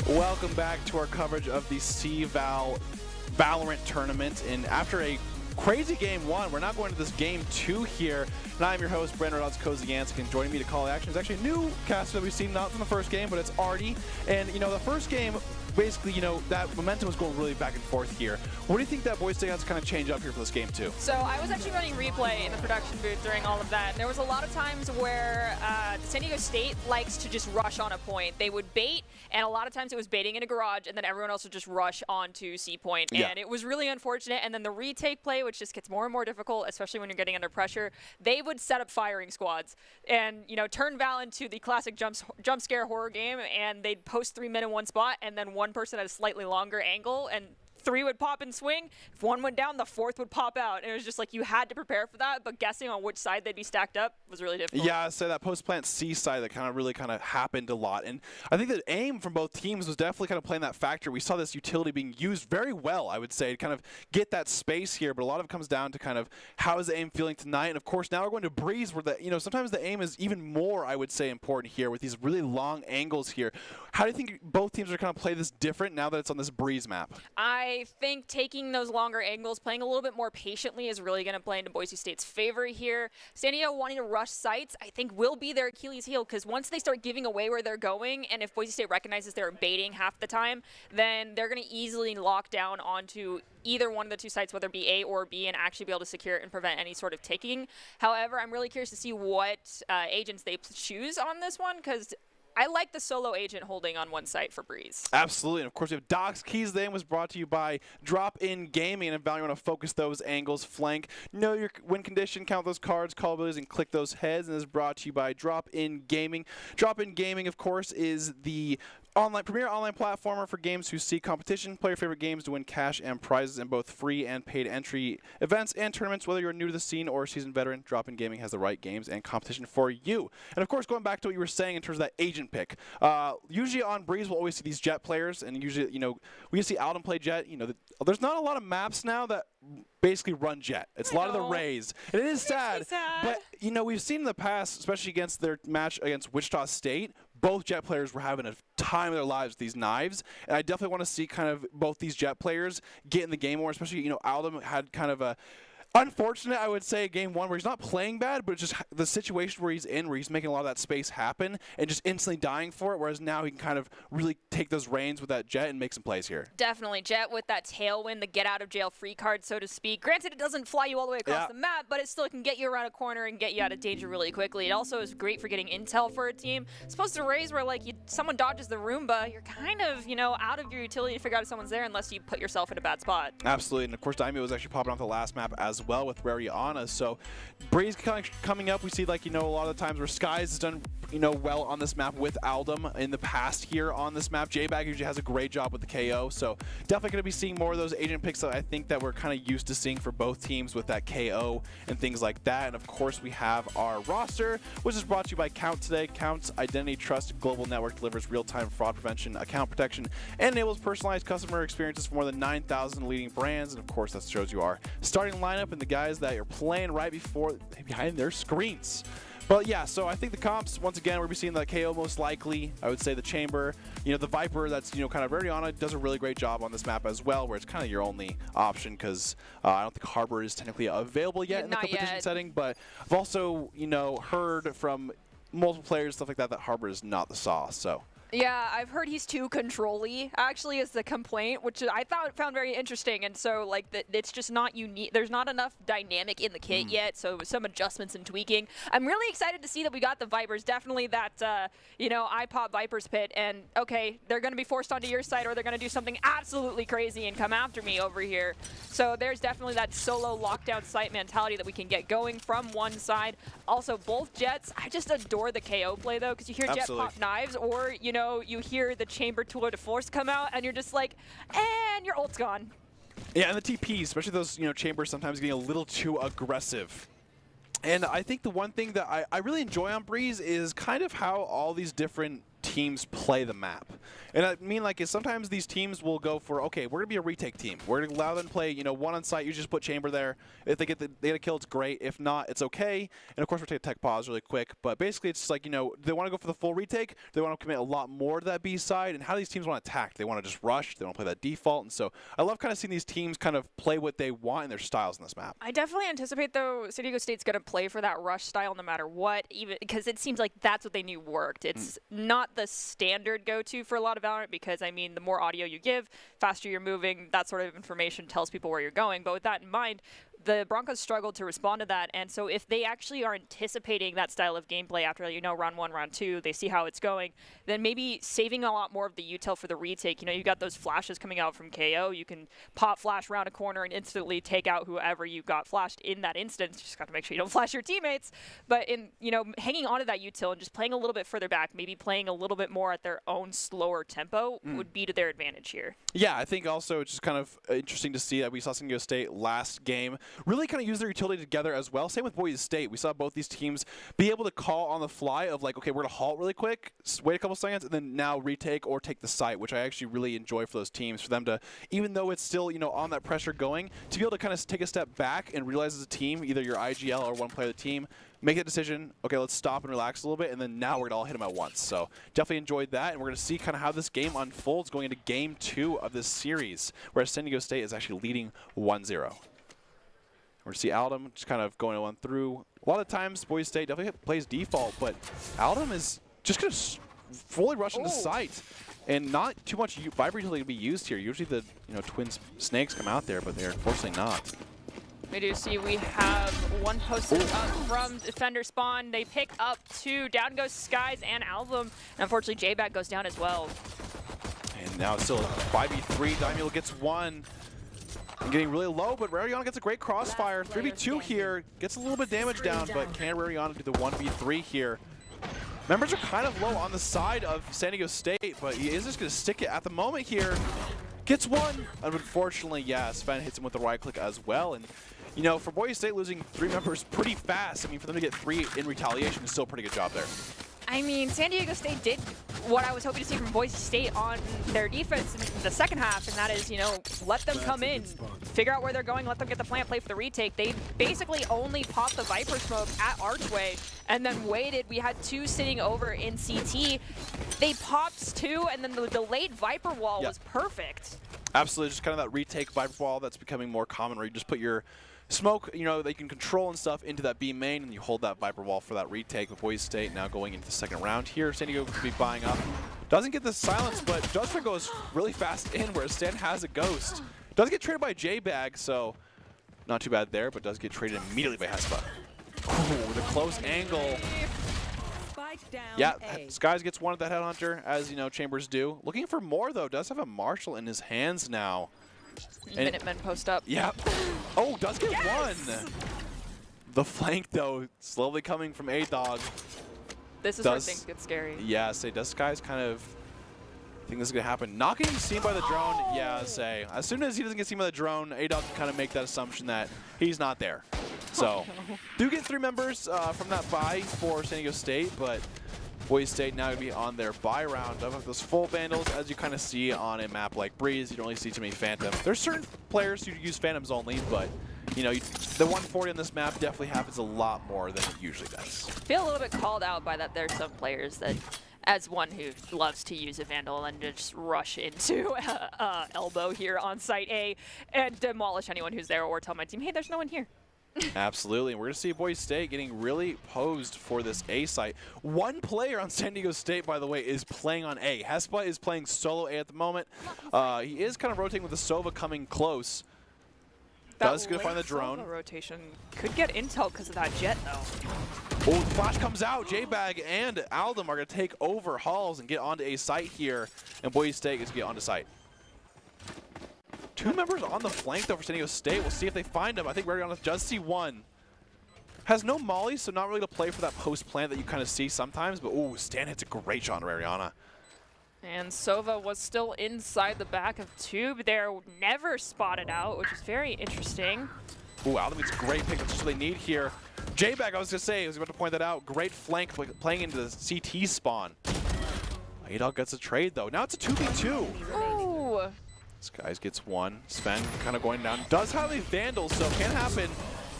Welcome back to our coverage of the VAL Valorant tournament. And after a crazy game one, we're now going to this game two here. And I'm your host, Brandon Koziansik, and joining me to call action is actually a new caster that we've seen not from the first game, but it's Artie. And, you know, the first game, basically, you know, that momentum was going really back and forth here. What do you think that Boise State has to kind of change up here for this game two? So I was actually running replay in the production booth during all of that. And there was a lot of times where San Diego State likes to just rush on a point. They would bait, and a lot of times it was baiting in a garage, and then everyone else would just rush onto C point. And it was really unfortunate. And then the retake play, which just gets more and more difficult, especially when you're getting under pressure, they would set up firing squads and, you know, turn VAL into the classic jump scare horror game, and they'd post 3 men in one spot, and then one person at a slightly longer angle, and 3 would pop and swing. If 1 went down, the 4th would pop out. And it was just like you had to prepare for that, but guessing on which side they'd be stacked up was really difficult. Yeah, I'd say that post-plant C side that really happened a lot. And I think the aim from both teams was definitely kind of playing that factor. We saw this utility being used very well, I would say, to kind of get that space here. But a lot of it comes down to kind of how is the aim feeling tonight. And, of course, now we're going to Breeze where, sometimes the aim is even more, I would say, important here with these really long angles here. How do you think both teams are going to play this different now that it's on this Breeze map? I think taking those longer angles, playing a little bit more patiently is really going to play into Boise State's favor here. San Diego wanting to rush sites, I think, will be their Achilles heel, because once they start giving away where they're going, and if Boise State recognizes they're baiting half the time, then they're going to easily lock down onto either one of the 2 sites, whether it be A or B, and actually be able to secure it and prevent any sort of taking. However, I'm really curious to see what agents they choose on this one, because I like the solo agent holding on one site for Breeze. Absolutely. And, of course, we have Doc's Keys. The game was brought to you by Drop-In Gaming. And if you want to focus those angles, flank, know your win condition, count those cards, call abilities, and click those heads. And this is brought to you by Drop-In Gaming. Drop-In Gaming, of course, is the premier online platformer for games who seek competition. Play your favorite games to win cash and prizes in both free and paid entry events and tournaments. Whether you're new to the scene or a seasoned veteran, Drop-In Gaming has the right games and competition for you. And, of course, going back to what you were saying in terms of that agent pick, usually on Breeze we'll always see these Jet players, and usually, we see Alden play Jet. There's not a lot of maps now that basically run Jet. It's a lot of the Rays. And it is sad, but, we've seen in the past, especially against their match against Wichita State, both Jet players were having a time of their lives with these knives, and I definitely want to see kind of both these Jet players get in the game more, especially, Alden had kind of a unfortunate, I would say, game one where he's not playing bad, but it's just the situation where he's in, where he's making a lot of that space happen and just instantly dying for it, whereas now he can kind of really take those reins with that Jet and make some plays here. Definitely. Jet with that tailwind, the get-out-of-jail-free card, so to speak. Granted, it doesn't fly you all the way across the map, but it still can get you around a corner and get you out of danger really quickly. It also is great for getting intel for a team. As opposed to Rays where, someone dodges the Roomba, you're kind of, out of your utility to figure out if someone's there unless you put yourself in a bad spot. Absolutely. And, of course, Daimyo was actually popping off the last map as well with Rariana. So Breeze coming up, we see, a lot of the times where Skies has done, well on this map with Aldum in the past here on this map. J-Bag usually has a great job with the KO. So definitely going to be seeing more of those agent picks that I think that we're kind of used to seeing for both teams with that KO and things like that. And, of course, we have our roster, which is brought to you by Count today. Count's Identity Trust Global Network delivers real-time fraud prevention, account protection, and enables personalized customer experiences for more than 9,000 leading brands. And, of course, that shows you our starting lineup and the guys that you're playing right behind their screens. But yeah, so I think the comps, once again, we're going to be seeing the KO most likely. I would say the Chamber, the Viper, that's, kind of Rariana, does a really great job on this map as well, where it's kind of your only option because I don't think Harbor is technically available yet in the competition setting. But I've also, heard from multiple players, stuff like that, that Harbor is not the sauce, so. Yeah, I've heard he's too control-y, actually, is the complaint, which I found very interesting. And so, it's just not unique. There's not enough dynamic in the kit yet, so some adjustments and tweaking. I'm really excited to see that we got the Vipers. Definitely that, iPod Vipers pit. And, okay, they're going to be forced onto your side, or they're going to do something absolutely crazy and come after me over here. So there's definitely that solo lockdown site mentality that we can get going from one side. Also, both Jets, I just adore the KO play, though, because you hear Jet pop knives, or, know, you hear the chamber tour de force come out, and you're just like, and your ult's gone. Yeah, and the TPs, especially those chambers, sometimes getting a little too aggressive. And I think the one thing that I really enjoy on Breeze is kind of how all these different teams play the map. And I mean, like, is sometimes these teams will go for, okay, we're going to be a retake team. We're going to allow them to play, one on site. You just put chamber there. If they get a kill, it's great. If not, it's okay. And, of course, we'll take a tech pause really quick. But basically, it's just like, do they want to go for the full retake? Do they want to commit a lot more to that B side? And how do these teams want to attack? Do they want to just rush? Do they want to play that default? And so I love kind of seeing these teams kind of play what they want in their styles in this map. I definitely anticipate, though, San Diego State's going to play for that rush style no matter what, even because it seems like that's what they knew worked. It's not the standard go-to for a lot of Valorant because, I mean, the more audio you give, faster you're moving, that sort of information tells people where you're going. But with that in mind, the Broncos struggled to respond to that, and so if they actually are anticipating that style of gameplay after, round 1, round 2, they see how it's going, then maybe saving a lot more of the util for the retake. You got those flashes coming out from KO. You can pop flash around a corner and instantly take out whoever you got flashed in that instance. You just got to make sure you don't flash your teammates. But in, hanging onto that util and just playing a little bit further back, maybe playing a little bit more at their own slower tempo would be to their advantage here. Yeah, I think also it's just kind of interesting to see that we saw San Diego State last game really kind of use their utility together as well. Same with Boise State. We saw both these teams be able to call on the fly of like, okay, we're going to halt really quick, wait a couple seconds, and then now retake or take the site, which I actually really enjoy for those teams, for them to, even though it's still, on that pressure going, to be able to kind of take a step back and realize as a team, either your IGL or one player of the team, make that decision, okay, let's stop and relax a little bit, and then now we're going to all hit them at once. So definitely enjoyed that, and we're going to see kind of how this game unfolds going into Game 2 of this series, where San Diego State is actually leading 1-0. We're going to see Aldum just kind of going on through. A lot of times, Boise State definitely plays default, but Aldum is just going to fully rush into site. And not too much Viper utility to be used here. Usually the twin snakes come out there, but they're unfortunately not. We do see we have one posted up from defender spawn. They pick up 2. Down goes Skies and Aldum. And unfortunately, J-Bag goes down as well. And now it's still 5v3. Daimyo gets 1. Getting really low, but Rariana gets a great crossfire. 3v2 here. Gets a little bit damage down, but can Rariana do the 1v3 here? Members are kind of low on the side of San Diego State, but he is just going to stick it at the moment here. Gets 1. Unfortunately, yeah, Sven hits him with the right click as well. And, for Boise State losing 3 members pretty fast, I mean, for them to get 3 in retaliation is still a pretty good job there. I mean, San Diego State did what I was hoping to see from Boise State on their defense in the second half, and that is, let them come in, figure out where they're going, let them get the plant, play for the retake. They basically only popped the Viper smoke at Archway and then waited. We had 2 sitting over in CT. They popped 2, and then the delayed Viper wall was perfect. Absolutely, just kind of that retake Viper wall that's becoming more common, where you just put your smoke, that you can control and stuff into that B main, and you hold that Viper wall for that retake. With Boise State now going into the second round here. San Diego could be buying up. Doesn't get the silence, but Justin goes really fast in, where Stan has a ghost. Does get traded by J-Bag, so not too bad there, but does get traded immediately by Hespa. Ooh, the close angle. Yeah, Skies gets 1 at that Headhunter, as Chambers do. Looking for more, though. Does have a Marshall in his hands now. Minutemen post up. Yep. Oh, does get 1. The flank, though, slowly coming from A-Dog. This is where things get scary. Yeah, does Skies kind of think this is going to happen? Not getting seen by the drone, yeah, as soon as he doesn't get seen by the drone, A-Dog can kind of make that assumption that he's not there. So, do get 3 members from that bye for San Diego State, but Boise State now going to be on their bye round of those full Vandals. As you kind of see on a map like Breeze, you don't really see too many Phantoms. There's certain players who use Phantoms only, but the 140 on this map definitely happens a lot more than it usually does. I feel a little bit called out by that. There's some players that, as one who loves to use a Vandal and just rush into elbow here on site A and demolish anyone who's there, or tell my team, hey, there's no one here. Absolutely, and we're going to see Boise State getting really posed for this A site. 1 player on San Diego State, by the way, is playing on A. Hespa is playing solo A at the moment. He is kind of rotating with the Sova coming close. Does going to find the drone. Rotation could get intel because of that jet, though. Oh, the flash comes out. J-Bag and Aldum are going to take over Halls and get onto A site here, and Boise State gets to get onto site. 2 members on the flank, though, for San Diego State. We'll see if they find him. I think Rariana does see 1. Has no molly, so not really to play for that post plant that you kind of see sometimes. But, ooh, Stan hits a great shot on Rariana. And Sova was still inside the back of tube there, never spotted out, which is very interesting. Ooh, Aldem's great pick. That's just what they need here. J-Bag, I was going to say, I was about to point that out. Great flank playing into the CT spawn. A-Dog gets a trade, though. Now it's a 2v2. Ooh. Skies gets one. Sven kind of going down. Does have a Vandal, so can happen.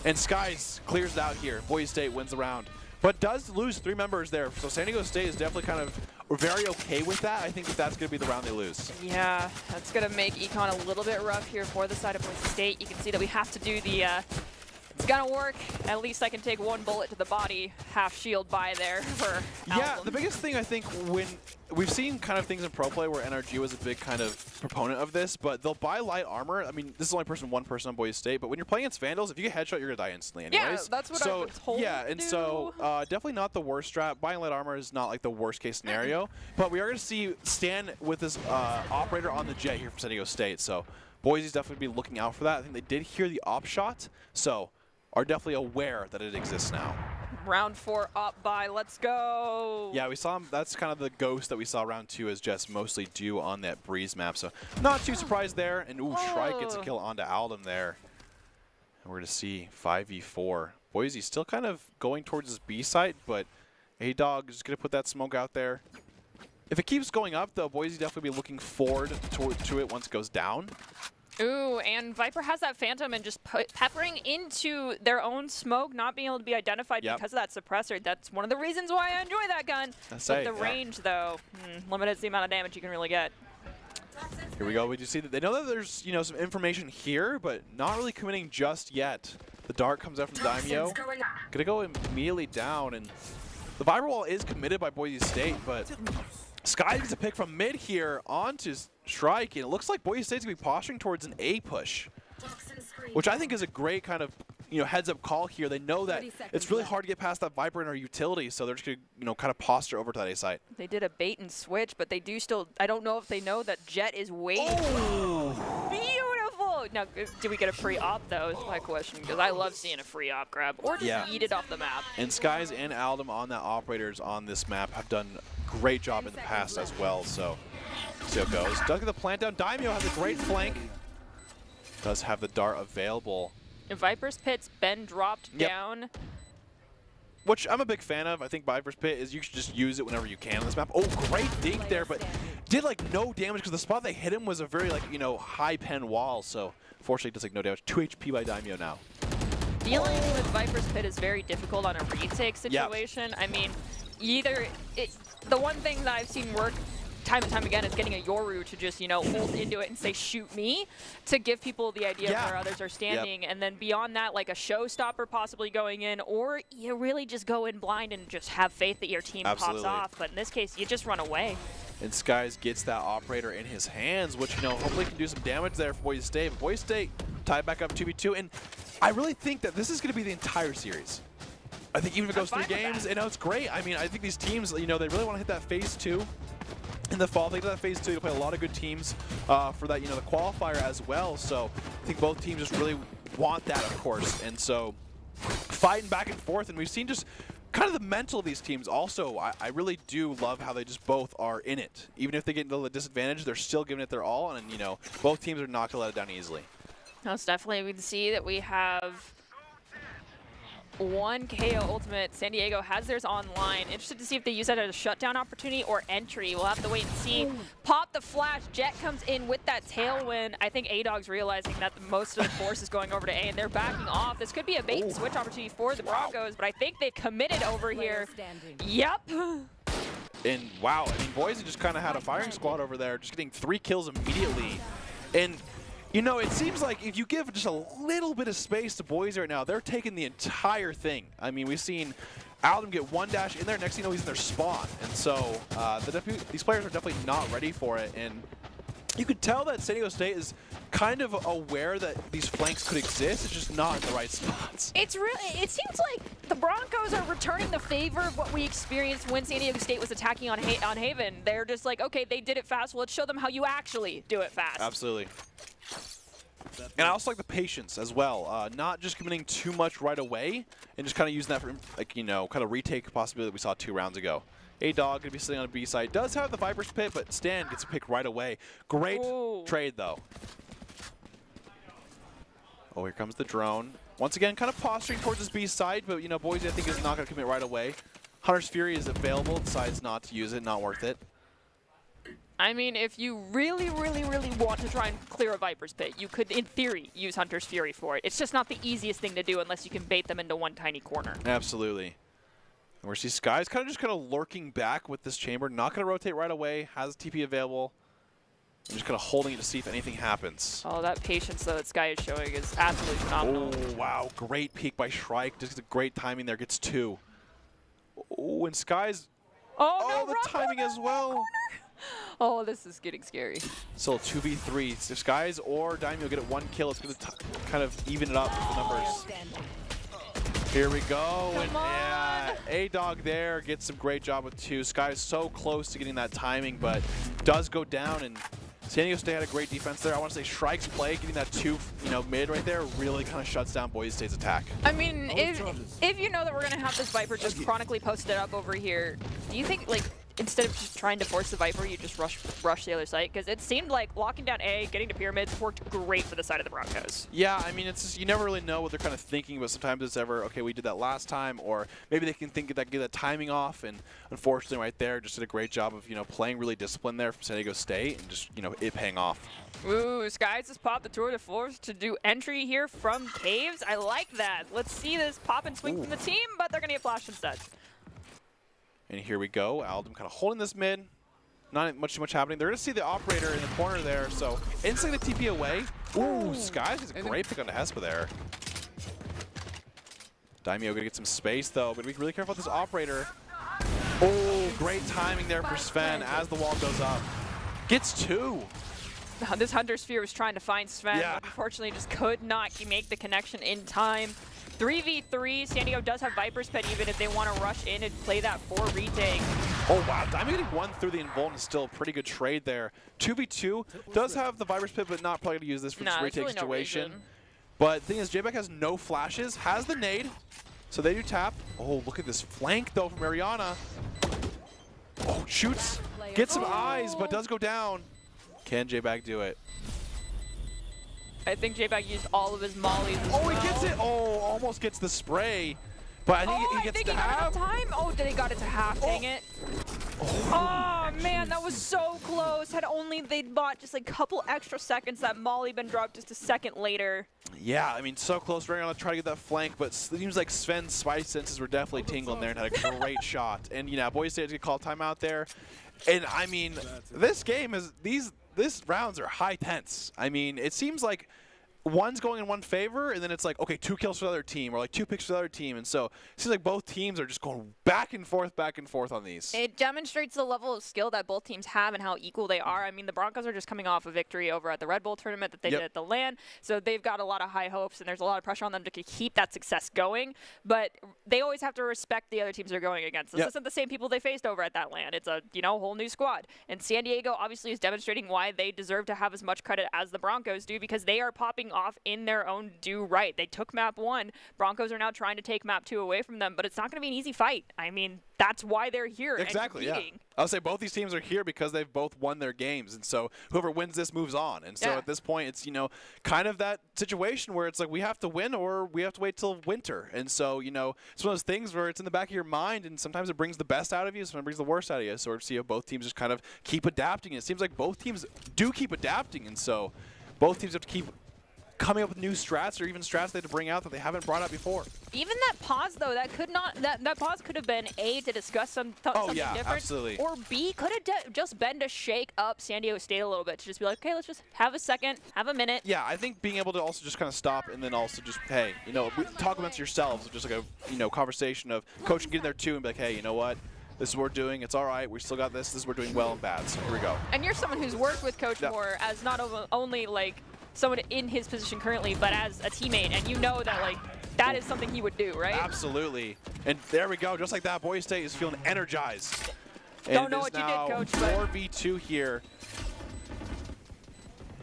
And Skies clears it out here. Boise State wins the round. But does lose 3 members there. So San Diego State is definitely kind of very okay with that. I think if that's going to be the round they lose. Yeah, that's going to make Econ a little bit rough here for the side of Boise State. You can see that we have to do the, it's going to work. At least I can take 1 bullet to the body, half shield by there for Yeah, Album. the biggest thing I think when we've seen kind of things in pro play where NRG was a big kind of proponent of this, but they'll buy light armor. I mean, this is only one person on Boise State, but when you're playing against Vandals, if you get headshot, you're going to die instantly anyways. Yeah, that's what so, I've been told yeah, to and do. so definitely not the worst strat. Buying light armor is not like the worst case scenario, but we are going to see Stan with this operator on the jet here from San Diego State, so Boise's definitely be looking out for that. I think they did hear the op shot, so are definitely aware that it exists now. Round 4 up by, let's go. Yeah, we saw him. That's kind of the ghost that we saw round 2 as Jess mostly do on that Breeze map. So not too surprised there. And ooh, Shrike gets a kill onto Aldem there. And we're going to see 5v4. Boise still kind of going towards his B site, but A-Dog is going to put that smoke out there. If it keeps going up, though, Boise definitely be looking forward to it once it goes down. Ooh, and Viper has that Phantom and just peppering into their own smoke, not being able to be identified because of that suppressor. That's one of the reasons why I enjoy that gun. But the range, though, limits the amount of damage you can really get. Here we go. We just see that they know that there's, you know, some information here, but not really committing just yet. The dart comes out from Daimyo. Gonna go immediately down, and the Viper wall is committed by Boise State, but Sky gets a pick from mid here onto Shrike, and it looks like Boise State's gonna be posturing towards an A push, which I think is a great kind of, you know, heads-up call here. They know that it's really hard to get past that Viper in our utility, so they're just gonna, you know, kind of posture over to that A site. They did a bait and switch, but they do still. I don't know if they know that Jet is waiting. Oh. Beautiful. Now, do we get a free op though? Is my question, because I love seeing a free op grab or just eat it off the map. And Skies and Aldem on that operators on this map have done a great job in the past as well. So see how it goes. Does get the plant down. Daimyo has a great flank. Does have the dart available. Viper's Pit's been dropped down. Which I'm a big fan of. I think Viper's Pit is you should just use it whenever you can on this map. Oh, great dink there, but did like no damage because the spot they hit him was a very like, you know, high pen wall. So fortunately it does like no damage. 2 HP by Daimyo now. Dealing with Viper's Pit is very difficult on a retake situation. I mean, the one thing that I've seen work time and time again is getting a Yoru to just, you know, hold into it and say, shoot me, to give people the idea of where others are standing. And then beyond that, like a showstopper possibly going in, or you really just go in blind and just have faith that your team pops off. But in this case, you just run away. And Skies gets that operator in his hands, which, you know, hopefully can do some damage there for Boise State. But Boise State tied back up 2v2. And I really think that this is going to be the entire series. I think even if it goes 3 games, you know, it's great. I mean, I think these teams, you know, they really want to hit that phase 2. In the fall, they do that phase 2 to play a lot of good teams for that, you know, the qualifier as well. So I think both teams just really want that, of course. And so fighting back and forth, and we've seen just kind of the mental of these teams. Also, I really do love how they just both are in it. Even if they get into the disadvantage, they're still giving it their all. And, you know, both teams are not going to let it down easily. Most definitely. We can see that we have 1 KO ultimate. San Diego has theirs online. Interested to see if they use that as a shutdown opportunity or entry. We'll have to wait and see. Pop the flash. Jet comes in with that tailwind. I think A-Dog's realizing that most of the force is going over to A, and they're backing off. This could be a bait and switch opportunity for the Broncos, but I think they've committed over here. Yep. And wow, I mean, Boise just kind of had a firing squad over there, just getting 3 kills immediately. And you know, it seems like if you give just a little bit of space to Boise right now, they're taking the entire thing. I mean, we've seen Aldem get 1 dash in there. Next thing you know, he's in their spawn. And so these players are definitely not ready for it. And you could tell that San Diego State is kind of aware that these flanks could exist. It's just not in the right spots. It seems like the Broncos are returning the favor of what we experienced when San Diego State was attacking on Haven. They're just like, okay, they did it fast. Well, let's show them how you actually do it fast. Absolutely. And I also like the patience as well. Not just committing too much right away and just kind of using that for, like, you know, kind of retake possibility that we saw 2 rounds ago. A-Dog going to be sitting on a B side. Does have the Viper's Pit, but Stan gets a pick right away. Great trade, though. Oh, here comes the drone. Once again, kind of posturing towards his B side, but, you know, Boise, I think, is not going to commit right away. Hunter's Fury is available, decides not to use it, not worth it. I mean, if you really, really, really want to try and clear a Viper's Pit, you could, in theory, use Hunter's Fury for it. It's just not the easiest thing to do unless you can bait them into one tiny corner. Absolutely. And we see Sky's kind of lurking back with this chamber, not going to rotate right away, has TP available, and just kind of holding it to see if anything happens. Oh, that patience, though, that Sky is showing is absolutely phenomenal. Oh, wow. Great peek by Shrike. Just great timing there. Gets 2. Oh, and Sky's... Oh, no, the timing as well. Oh, this is getting scary. So 2v3. If Skies or Daimyo get it 1 kill, it's going to kind of even it up with the numbers. Here we go. Come and on. A-Dog there gets some great job with 2. Sky is so close to getting that timing, but does go down. And San Diego State had a great defense there. I want to say Shrike's play, getting that 2, you know, mid right there, really kind of shuts down Boise State's attack. I mean, if you know that we're going to have this Viper just chronically posted up over here, do you think, like, instead of just trying to force the Viper, you just rush the other site? Because it seemed like locking down A, getting to pyramids worked great for the side of the Broncos. Yeah, I mean, it's just, you never really know what they're kind of thinking, but sometimes it's ever, okay, we did that last time, or maybe they can think that get that timing off, and unfortunately right there, just did a great job of, you know, playing really disciplined there from San Diego State, and just, you know, it paying off. Ooh, Skies just popped the tour de force to do entry here from Caves. I like that. Let's see this pop and swing from the team, but they're going to get flashed instead. And here we go. Aldum kind of holding this mid. Not much happening. They're going to see the operator in the corner there, so instantly the TP away. Ooh, Skies gets a great pick on the Hespa there. Daimyo going to get some space, though, but be really careful with this operator. Oh, great timing there for Sven as the wall goes up. Gets 2. This Hunter's Sphere was trying to find Sven, Yeah. but unfortunately just could not make the connection in time. 3v3, San Diego does have Viper's Pet even if they want to rush in and play that 4 retake. Oh, wow. Daimyo getting 1 through the invuln is still a pretty good trade there. 2v2 does have the Viper's Pit, but not probably going to use this for this retake really situation. No but the thing is, J-Back has no flashes, has the nade, so they do tap. Oh, look at this flank, though, from Mariana. Oh, shoots, gets some eyes, but does go down. Can J-Back do it? I think J-Bag used all of his mollies as Oh, well. he gets it. Oh, almost gets the spray. But I think he gets to half. Got time. Oh, did he got it to half? Dang it. Oh, man, that was so close. Had only they'd bought just a couple extra seconds, that molly been dropped just a second later. Yeah, I mean, so close. Right on to try to get that flank, but it seems like Sven's spice senses were definitely tingling there and had a great shot. And, you know, Boise State had to call timeout there. And, I mean, this game is these rounds are high tense. I mean, it seems like one's going in one favor, and then it's like, okay, 2 kills for the other team, or like 2 picks for the other team. And so it seems like both teams are just going back and forth on these. It demonstrates the level of skill that both teams have and how equal they are. I mean, the Broncos are just coming off a victory over at the Red Bull tournament that they did at the LAN, so they've got a lot of high hopes, and there's a lot of pressure on them to keep that success going. But they always have to respect the other teams they're going against. This isn't the same people they faced over at that LAN. It's a whole new squad. And San Diego obviously is demonstrating why they deserve to have as much credit as the Broncos do, because they are popping off in their own due right. They took map 1. Broncos are now trying to take map 2 away from them, but it's not going to be an easy fight. I mean, that's why they're here. Exactly, and yeah. I'll say both these teams are here because they've both won their games, and so whoever wins this moves on. And so at this point, it's, kind of that situation where it's like we have to win or we have to wait till winter. And so, it's one of those things where it's in the back of your mind, and sometimes it brings the best out of you, sometimes it brings the worst out of you. So we're see if both teams just kind of keep adapting. And it seems like both teams do keep adapting, and so both teams have to keep coming up with new strats or even strats they have to bring out that they haven't brought out before. Even that pause, though, that pause could have been A, to discuss something different, absolutely. or B, could have just been to shake up San Diego State a little bit, to just be like, okay, let's just have a second, have a minute. Yeah, I think being able to also just kind of stop and then also just, hey, talk amongst yourselves, just like a, conversation of coaching getting there too and be like, hey, you know what? This is what we're doing. It's all right. We still got this. This is what we're doing well and bad. So here we go. And you're someone who's worked with Coach Moore as not only like someone in his position currently, but as a teammate, and you know that that is something he would do, right? Absolutely. And there we go. Just like that, Boise State is feeling energized. Don't know what you did, Coach. 4v2 here.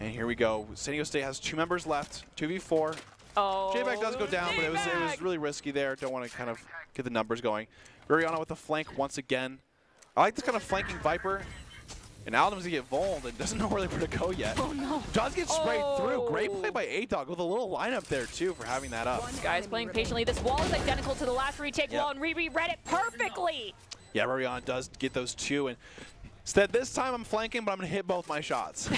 And here we go. San Diego State has 2 members left, 2v4. Oh, J-Bag does go down, but it was really risky there. Don't want to kind of get the numbers going. Rihanna with the flank once again. I like this kind of flanking Viper. And Aldum's gonna get voled and doesn't know where to go yet. Oh no. Does get sprayed through. Great play by A-Dog with a little lineup there too for having that up. Guys playing patiently. This wall is identical to the last retake wall, and Riri read it perfectly. Yeah, Rihanna does get those 2, and instead this time I'm flanking, but I'm gonna hit both my shots.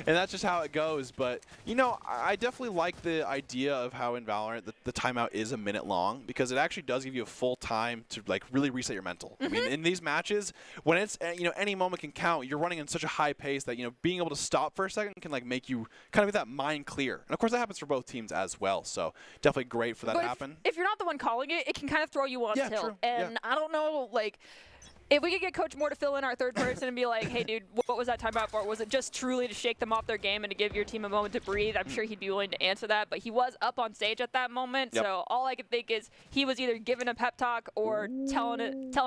And that's just how it goes. But you know, I definitely like the idea of how in Valorant the timeout is a minute long, because it actually does give you a full time to like really reset your mental. I mean, in these matches, when it's any moment can count, you're running in such a high pace that being able to stop for a second can like make you kind of get that mind clear. And of course that happens for both teams as well. So definitely great for that to happen. If you're not the one calling it, it can kind of throw you on tilt. True. And I don't know, like, if we could get Coach Moore to fill in our third person and be like, hey, dude, what was that timeout for? Was it just truly to shake them off their game and to give your team a moment to breathe? I'm sure he'd be willing to answer that. But he was up on stage at that moment. Yep. So all I could think is he was either giving a pep talk or telling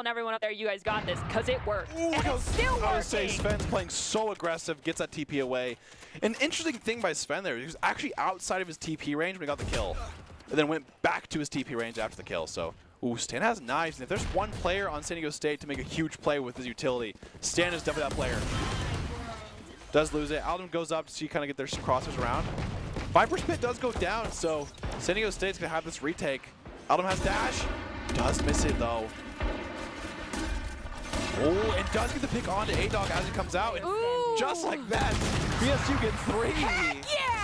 everyone out there, you guys got this, because it worked. Ooh, and it's still working. I would say Sven's playing so aggressive, gets that TP away. An interesting thing by Sven there, he was actually outside of his TP range when he got the kill. And then went back to his TP range after the kill. So, ooh, Stan has knives. And if there's one player on San Diego State to make a huge play with his utility, Stan is definitely that player. Does lose it. Aldum goes up to see kind of get their crossers around. Viper's Pit does go down, so San Diego State's going to have this retake. Aldum has dash. Does miss it, though. Oh, and does get the pick onto A-Dog as he comes out. And just like that, BSU gets 3. Heck yeah!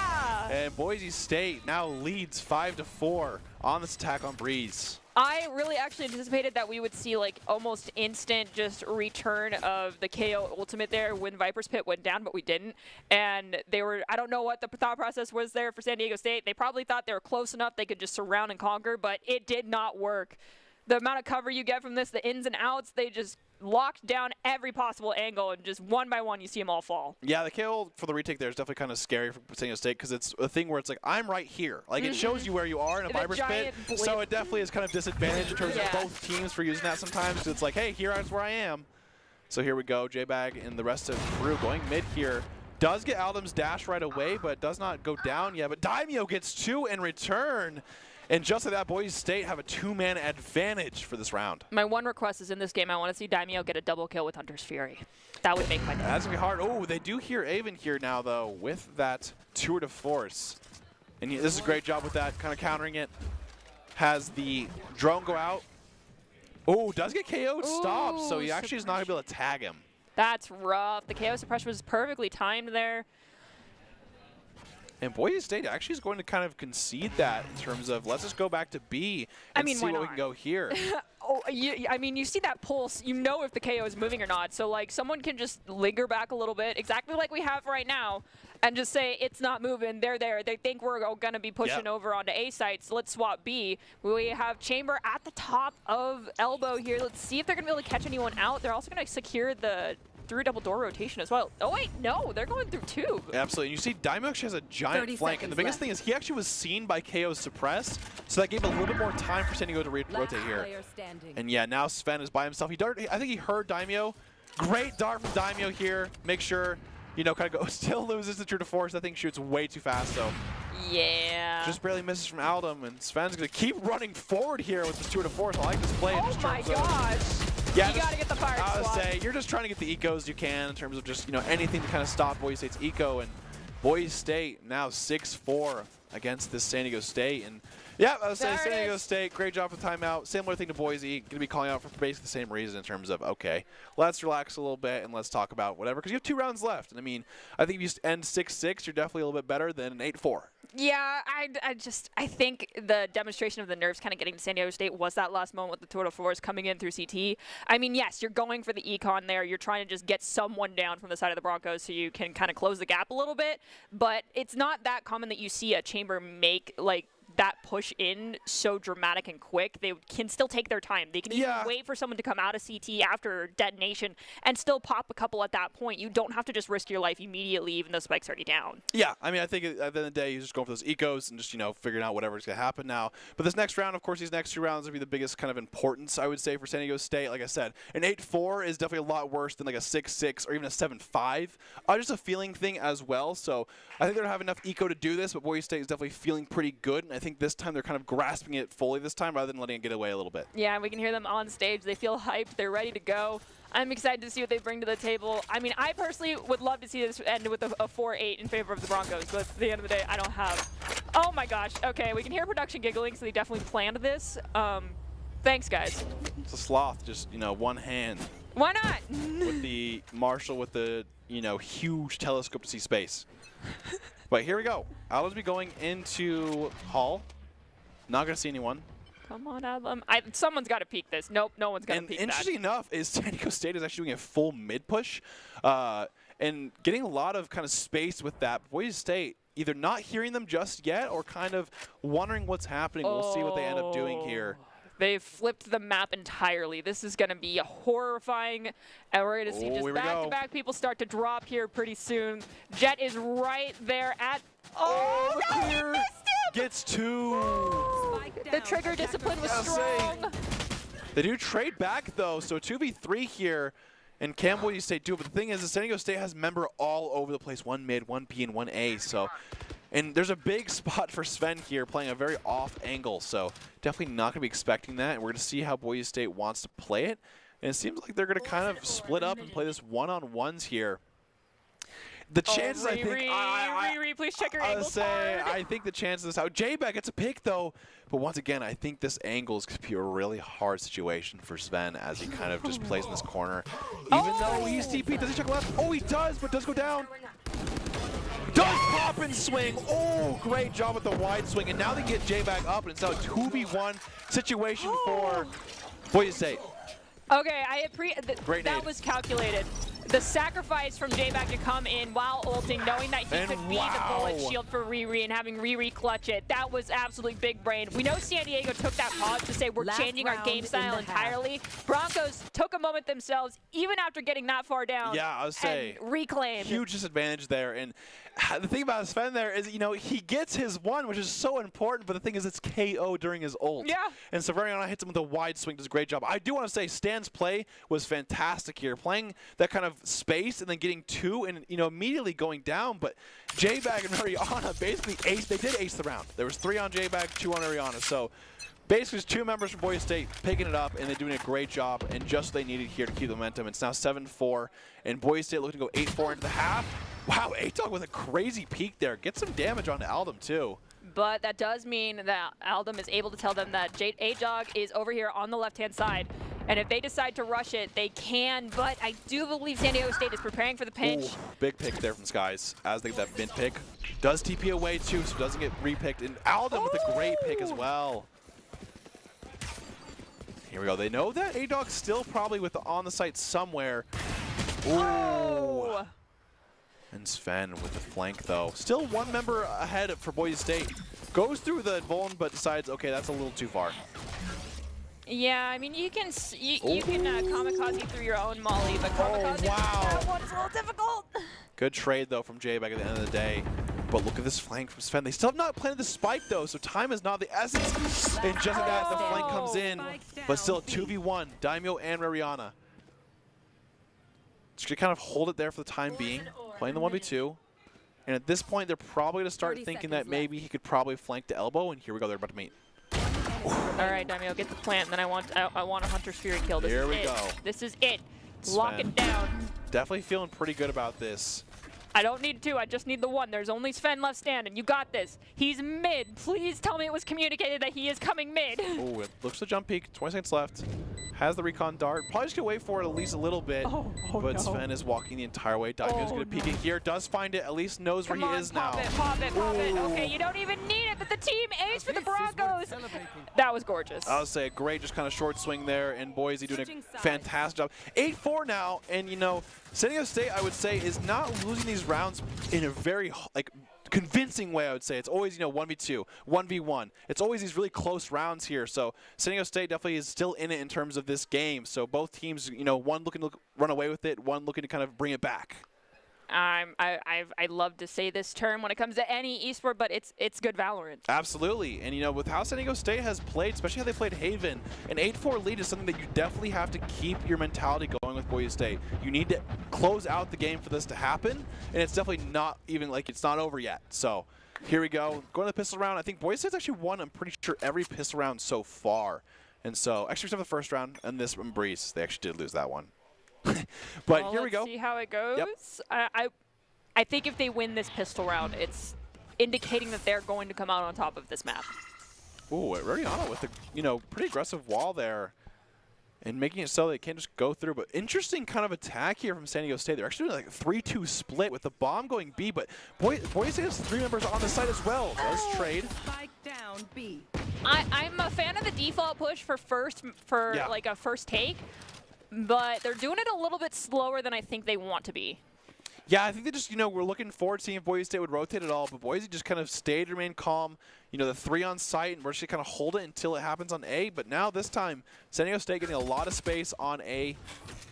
And Boise State now leads 5-4 on this attack on Breeze. I really actually anticipated that we would see like almost instant just return of the KO ultimate there when Viper's Pit went down, but we didn't. And they were, I don't know what the thought process was there for San Diego State. They probably thought they were close enough they could just surround and conquer, but it did not work. The amount of cover you get from this, the ins and outs, they just locked down every possible angle, and just one by one you see them all fall. Yeah, the KO for the retake there is definitely kind of scary for San Diego State, because it's a thing where it's like, I'm right here. Like, it shows you where you are in a Viper's Pit, so it definitely is kind of disadvantaged in terms of both teams for using that sometimes, because it's like, hey, here's where I am. So here we go, J-Bag and the rest of the crew going mid here. Does get Aldum's dash right away, but does not go down yet. But Daimyo gets 2 in return. And just like that, Boise State have a 2-man advantage for this round. My one request is in this game, I want to see Daimyo get a double kill with Hunter's Fury. That would make my day. That's going to be hard. Oh, they do hear Avon here now, though, with that tour de force. And this is a great job with that, kind of countering it. Has the drone go out. Oh, does get KO'd, stopped. So he actually is not going to be able to tag him. That's rough. The KO suppression was perfectly timed there. And Boise State actually is going to kind of concede that in terms of, let's just go back to B and see what we can go here. I mean, you see that pulse, you know if the KO is moving or not. So, like, someone can just linger back a little bit, exactly like we have right now, and just say, it's not moving, they're there. They think we're going to be pushing over onto A sites. Let's swap B. We have Chamber at the top of Elbow here. Let's see if they're going to be able to catch anyone out. They're also going to secure the through double door rotation as well. Oh wait, no, they're going through tube. Absolutely, and you see Daimyo actually has a giant flank, and the biggest thing is he actually was seen by KO's suppress, so that gave a little bit more time for San Diego to rotate here. And yeah, now Sven is by himself. I think he heard Daimyo. Great dart from Daimyo here. Make sure, kind of go, still loses the true to force. I think shoots way too fast, though. Yeah. Just barely misses from Aldum, and Sven's going to keep running forward here with the tour de force. I like this play. Oh my gosh. Yeah, you got to get the fire I would squad. say you're just trying to get the ecos you can in terms of just, anything to kind of stop Boise State's eco. And Boise State now 6-4 against this San Diego State. And yeah, I would say San Diego State, great job with timeout. Similar thing to Boise, going to be calling out for basically the same reason in terms of, okay, let's relax a little bit and let's talk about whatever. Because you have 2 rounds left. And I mean, I think if you end 6-6, you're definitely a little bit better than an 8-4. Yeah, I think the demonstration of the nerves kind of getting to San Diego State was that last moment with the tour de force coming in through CT. I mean, yes, you're going for the econ there. You're trying to just get someone down from the side of the Broncos so you can kind of close the gap a little bit. But it's not that common that you see a Chamber make, like, that push in so dramatic and quick, they can still take their time. They can even wait for someone to come out of CT after detonation and still pop a couple at that point. You don't have to just risk your life immediately, even though Spike's already down. Yeah, I mean, I think at the end of the day, he's just going for those ecos and just, you know, figuring out whatever's going to happen now. But this next round, of course, these next 2 rounds will be the biggest kind of importance, I would say, for San Diego State. Like I said, an 8-4 is definitely a lot worse than like a 6-6 or even a 7-5. Just a feeling thing as well. So I think they don't have enough eco to do this, but Boise State is definitely feeling pretty good. And I think this time they're kind of grasping it fully this time rather than letting it get away a little bit. Yeah, we can hear them on stage. They feel hyped. They're ready to go. I'm excited to see what they bring to the table. I mean, I personally would love to see this end with a 4-8 in favor of the Broncos, but at the end of the day, I don't have. Oh my gosh. Okay, we can hear production giggling, so they definitely planned this. Thanks, guys. It's a sloth, just, you know, one hand. Why not? With the Marshall with the, you know, huge telescope to see space. But here we go. Aldo's be going into Hall. Not going to see anyone. Come on, Adam. Someone's got to peek this. Nope, no one's going to peek that. Interesting enough is San Diego State is actually doing a full mid push and getting a lot of kind of space with that. Boise State either not hearing them just yet or kind of wondering what's happening. We'll see what they end up doing here. They've flipped the map entirely. This is going to be horrifying. And we're going to see just back-to-back people start to drop here pretty soon. Jet is right there at... Oh, no, he missed him! Gets 2. The trigger discipline was strong. They do trade back, though, so 2v3 here. And can Boise State do it? But the thing is, the San Diego State has member all over the place. 1 mid, 1 B, and 1 A. So... And there's a big spot for Sven here, playing a very off angle, so definitely not going to be expecting that. And we're going to see how Boise State wants to play it. And it seems like they're going to kind of split up and play this one-on-ones here. The chances, I think, please check your angle card. I think the chances out. J-Bag gets a pick, though. But once again, I think this angle is going to be a really hard situation for Sven as he kind of just plays in this corner. Even though he's TP, does he check left? Oh, he does, but does go down. Does pop and swing. Oh, great job with the wide swing. And now they get J-Bag up, and it's now a 2v1 situation for Boise State. Okay, Great that nade. was calculated. The sacrifice from J-Bag to come in while ulting, knowing that he could be the bullet shield for Riri and having Riri clutch it, that was absolutely big brain. We know San Diego took that pause to say we're changing our game style entirely. Broncos took a moment themselves, even after getting that far down. Yeah, I would say reclaimed. Huge disadvantage there. And the thing about Sven there is, you know, he gets his one, which is so important, but the thing is it's KO during his ult. Yeah. And Severiano hits him with a wide swing, does a great job. I do want to say Stan's play was fantastic here, playing that kind of space and then getting 2 and, you know, immediately going down. But J-Bag and Mariana basically aced. They did ace the round. There was 3 on J-Bag, 2 on Mariana. So basically, it's 2 members from Boise State picking it up, and they're doing a great job, and just what they needed here to keep the momentum. It's now 7-4, and Boise State looking to go 8-4 into the half. Wow, A-Dog with a crazy peek there. Get some damage onto Aldum, too. But that does mean that Aldum is able to tell them that A-Dog is over here on the left-hand side. And if they decide to rush it, they can. But I do believe San Diego State is preparing for the pinch. Ooh, big pick there from Skies as they get that mid pick. Does TP away, too, so doesn't get repicked. And Aldum with a great pick as well. Here we go. They know that A-Dog's still probably on the site somewhere. Ooh. Oh. And Sven with the flank, though. Still 1 member ahead for Boise State. Goes through the Vuln, but decides, okay, that's a little too far. Yeah, I mean, you can kamikaze through your own molly, but kamikaze that one is a little difficult. Good trade, though, from J-Bag at the end of the day. But look at this flank from Sven. They still have not planted the spike, though, so time is not the essence. And just like that, the flank comes in. But still, 2v1, Daimyo and Mariana. Just gonna kind of hold it there for the time being, playing the 1v2. And at this point, they're probably going to start thinking that maybe he could probably flank to elbow, and here we go, they're about to meet. All right, Daimyo, get the plant, and then I want a Hunter's Fury kill. This Here we is go. This is it. Sven. Lock it down. Definitely feeling pretty good about this. I don't need 2, I just need the 1. There's only Sven left standing. You got this. He's mid. Please tell me it was communicated that he is coming mid. Oh, it looks to jump peek. 20 seconds left. Has the recon dart. Probably just going to wait for it at least a little bit. But no. Sven is walking the entire way. Daimyo's going to peek it here. Does find it. At least knows where he is now. Pop it. Okay, you don't even need it, but the team ace for the Broncos. That was gorgeous. I would say a great just kind of short swing there, and Boise doing a fantastic job. 8-4 now, and you know, San Diego State, I would say, is not losing these rounds in a very convincing way, I would say. It's always, 1v2, 1v1. It's always these really close rounds here. So San Diego State definitely is still in it in terms of this game. So both teams, one looking to run away with it, one looking to kind of bring it back. I love to say this term when it comes to any esport, but it's good Valorant. Absolutely. And, with how San Diego State has played, especially how they played Haven, an 8-4 lead is something that you definitely have to keep your mentality going with Boise State. You need to close out the game for this to happen, and it's definitely not even like it's not over yet. So here we go. Going to the pistol round. I think Boise State's actually won, I'm pretty sure, every pistol round so far. And so, actually, except for the first round and this one, Breeze, they actually did lose that one. But well, here we go. Let's see how it goes. Yep. I think if they win this pistol round, it's indicating that they're going to come out on top of this map. Ooh, Rariana with a pretty aggressive wall there, and making it so they can't just go through. But interesting kind of attack here from San Diego State. They're actually doing like a 3-2 split with the bomb going B, but Boise State has 3 members on the side as well. Does trade. Spike down B. I'm a fan of the default push for like a first take, but they're doing it a little bit slower than I think they want to be. Yeah, I think they just, we're looking forward to seeing if Boise State would rotate at all, but Boise just kind of stayed, remained calm. The 3 on site, and we're just going to kind of hold it until it happens on A. But now this time, San Diego State getting a lot of space on A,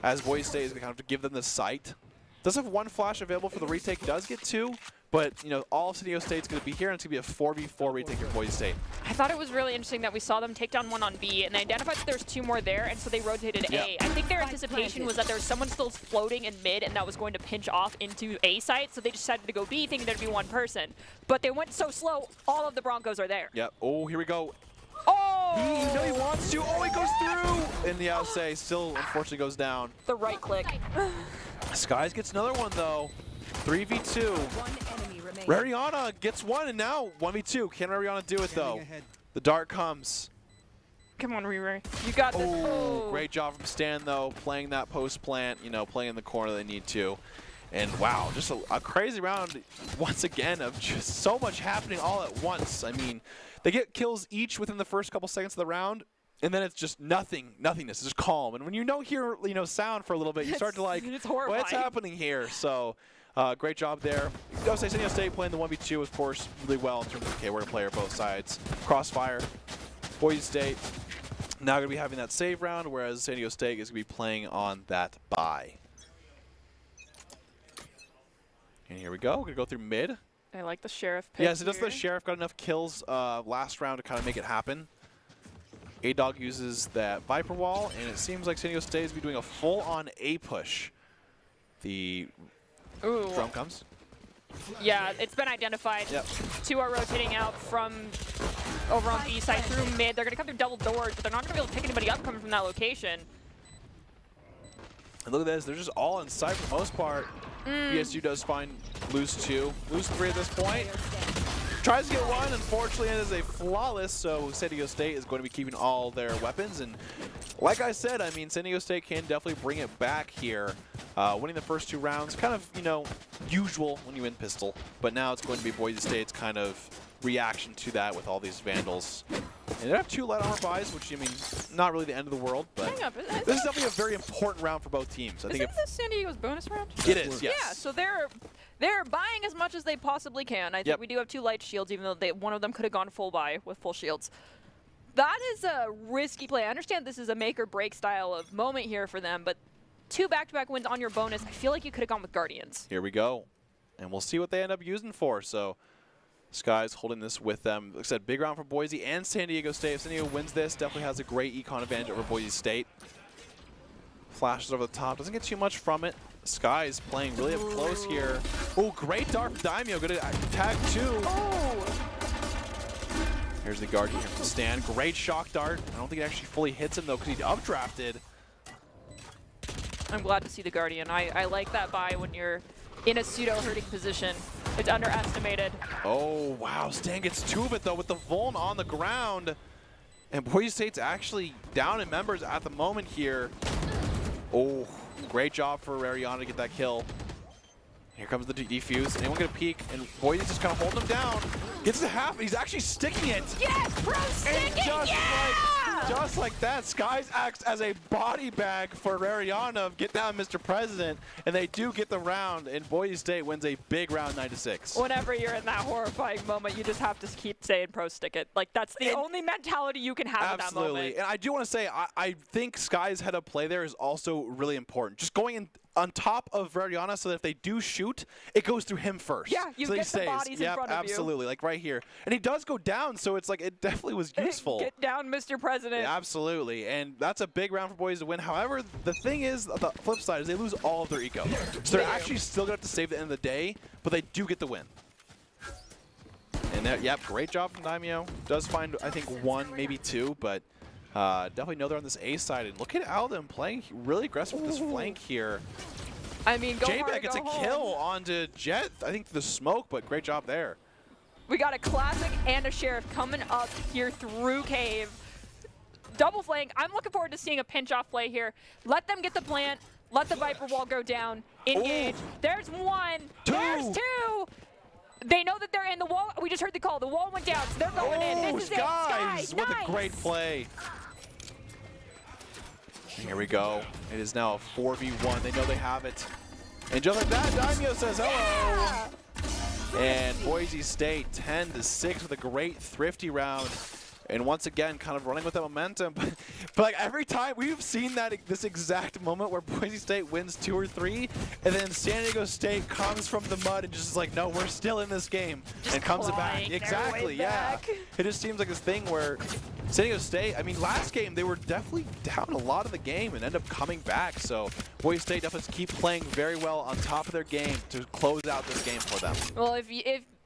as Boise State is going to kind of give them the site. Does have 1 flash available for the retake, does get 2. But, all of San Diego State's going to be here, and it's going to be a 4v4 retake for Boise State. I thought it was really interesting that we saw them take down 1 on B, and they identified that there's 2 more there, and so they rotated A. I think their anticipation was that there was someone still floating in mid, and that was going to pinch off into A site, so they decided to go B, thinking there'd be 1 person. But they went so slow, all of the Broncos are there. Yep. Oh, here we go. Oh! He wants to. Oh, he goes through! And the outsay still, unfortunately, goes down. The right click. Skies gets another one, though. 3v2. One enemy remaining. Rariana gets 1, and now 1v2. Can Rariana do it, though? The dart comes. Come on, Riri. You got this. Oh, great job from Stan, though, playing that post plant, playing in the corner they need to. And wow, just a crazy round once again of just so much happening all at once. I mean, they get kills each within the first couple seconds of the round, and then it's just nothingness. It's just calm. And when you don't hear, sound for a little bit, you start to like, it's horrifying. What's happening here? So, great job there. I would say San Diego State playing the 1v2, of course, really well in terms of, okay, we're going to play her both sides. Crossfire, Boise State, now going to be having that save round, whereas San Diego State is going to be playing on that bye. And here we go. We're going to go through mid. I like the Sheriff pick. Yes, it does. The Sheriff got enough kills last round to kind of make it happen. A-Dog uses that Viper wall, and it seems like San Diego State is be doing a full-on A push. The drum comes. Yeah, it's been identified. Yep. 2 are rotating out from over on B side through mid. They're going to come through double doors, but they're not going to be able to pick anybody up coming from that location. And look at this. They're just all in sight for the most part. BSU does lose 2. Lose 3 at this point. Tries to get 1. Unfortunately, it is a flawless, so San Diego State is going to be keeping all their weapons. And like I said, I mean, San Diego State can definitely bring it back here. Winning the first 2 rounds, kind of, usual when you win pistol. But now it's going to be Boise State's kind of reaction to that with all these Vandals. And they have 2 light armor buys, which, I mean, not really the end of the world, but this is definitely a very important round for both teams. I think Isn't this San Diego's bonus round? It is, yes. Yeah, so they're buying as much as they possibly can. I think we do have 2 light shields, even though one of them could have gone full buy with full shields. That is a risky play. I understand this is a make or break style of moment here for them, but 2 back-to-back wins on your bonus, I feel like you could have gone with Guardians. Here we go. And we'll see what they end up using for. So Sky's holding this with them. Like I said, big round for Boise and San Diego State. If San Diego wins this, definitely has a great econ advantage over Boise State. Flashes over the top. Doesn't get too much from it. Sky's playing really up close here. Oh, great dart from Daimyo. Good tag 2. Oh! Here's the Guardian here from Stan. Great shock dart. I don't think it actually fully hits him, though, because he updrafted. I'm glad to see the Guardian. I like that buy when you're in a pseudo-hurting position. It's underestimated. Oh, wow. Stan gets 2 of it, though, with the Vuln on the ground. And Boise State's actually down in members at the moment here. Oh, great job for Rariana to get that kill. Here comes the defuse. Anyone get a peek? And Boise's just kind of holding him down. Gets to half. He's actually sticking it. Yes, bro, stick it! Just Yeah! like just like that, Skies acts as a body bag for Ariana of Get Down, Mr. President, and they do get the round, and Boise State wins a big round 9-6. Whenever you're in that horrifying moment, you just have to keep saying pro stick it. Like, that's the only mentality you can have in that moment. Absolutely. And I do want to say, I think Sky's head up play there is also really important. Just going in on top of Veridiana so that if they do shoot, it goes through him first. Yeah, you so get the bodies in front of you. Absolutely, like right here. And he does go down, so it's like it definitely was useful. Get down, Mr. President. Yeah, absolutely, and that's a big round for Boise to win. However, the thing is, the flip side is they lose all of their eco. So they're actually still going to have to save the end of the day, but they do get the win. And that, yep, great job from Daimyo. Does find, I think, one, maybe two, but definitely know they're on this A side. And look at Alden playing really aggressive with this flank here. I mean, go hard, J-Bag gets go a home. kill onto Jet, I think, the smoke, but great job there. We got a classic and a sheriff coming up here through cave. Double flank. I'm looking forward to seeing a pinch off play here. Let them get the plant. Let the Viper wall go down. Engage. Ooh. There's one. There's two. They know that they're in the wall. We just heard the call. The wall went down, so they're going in. This is Skies it. with a great play. Here we go. It is now a 4v1. They know they have it. And just like that, Daimyo says hello. Yeah. And Boise State 10-6 with a great thrifty round. And once again, kind of running with that momentum. But like every time, we've seen this exact moment where Boise State wins 2 or 3, and then San Diego State comes from the mud and just is like, no, we're still in this game. Just and comes it back. Exactly, yeah. It just seems like this thing where San Diego State, I mean, last game, they were definitely down a lot of the game and end up coming back. So Boise State definitely keep playing very well on top of their game to close out this game for them. Well, if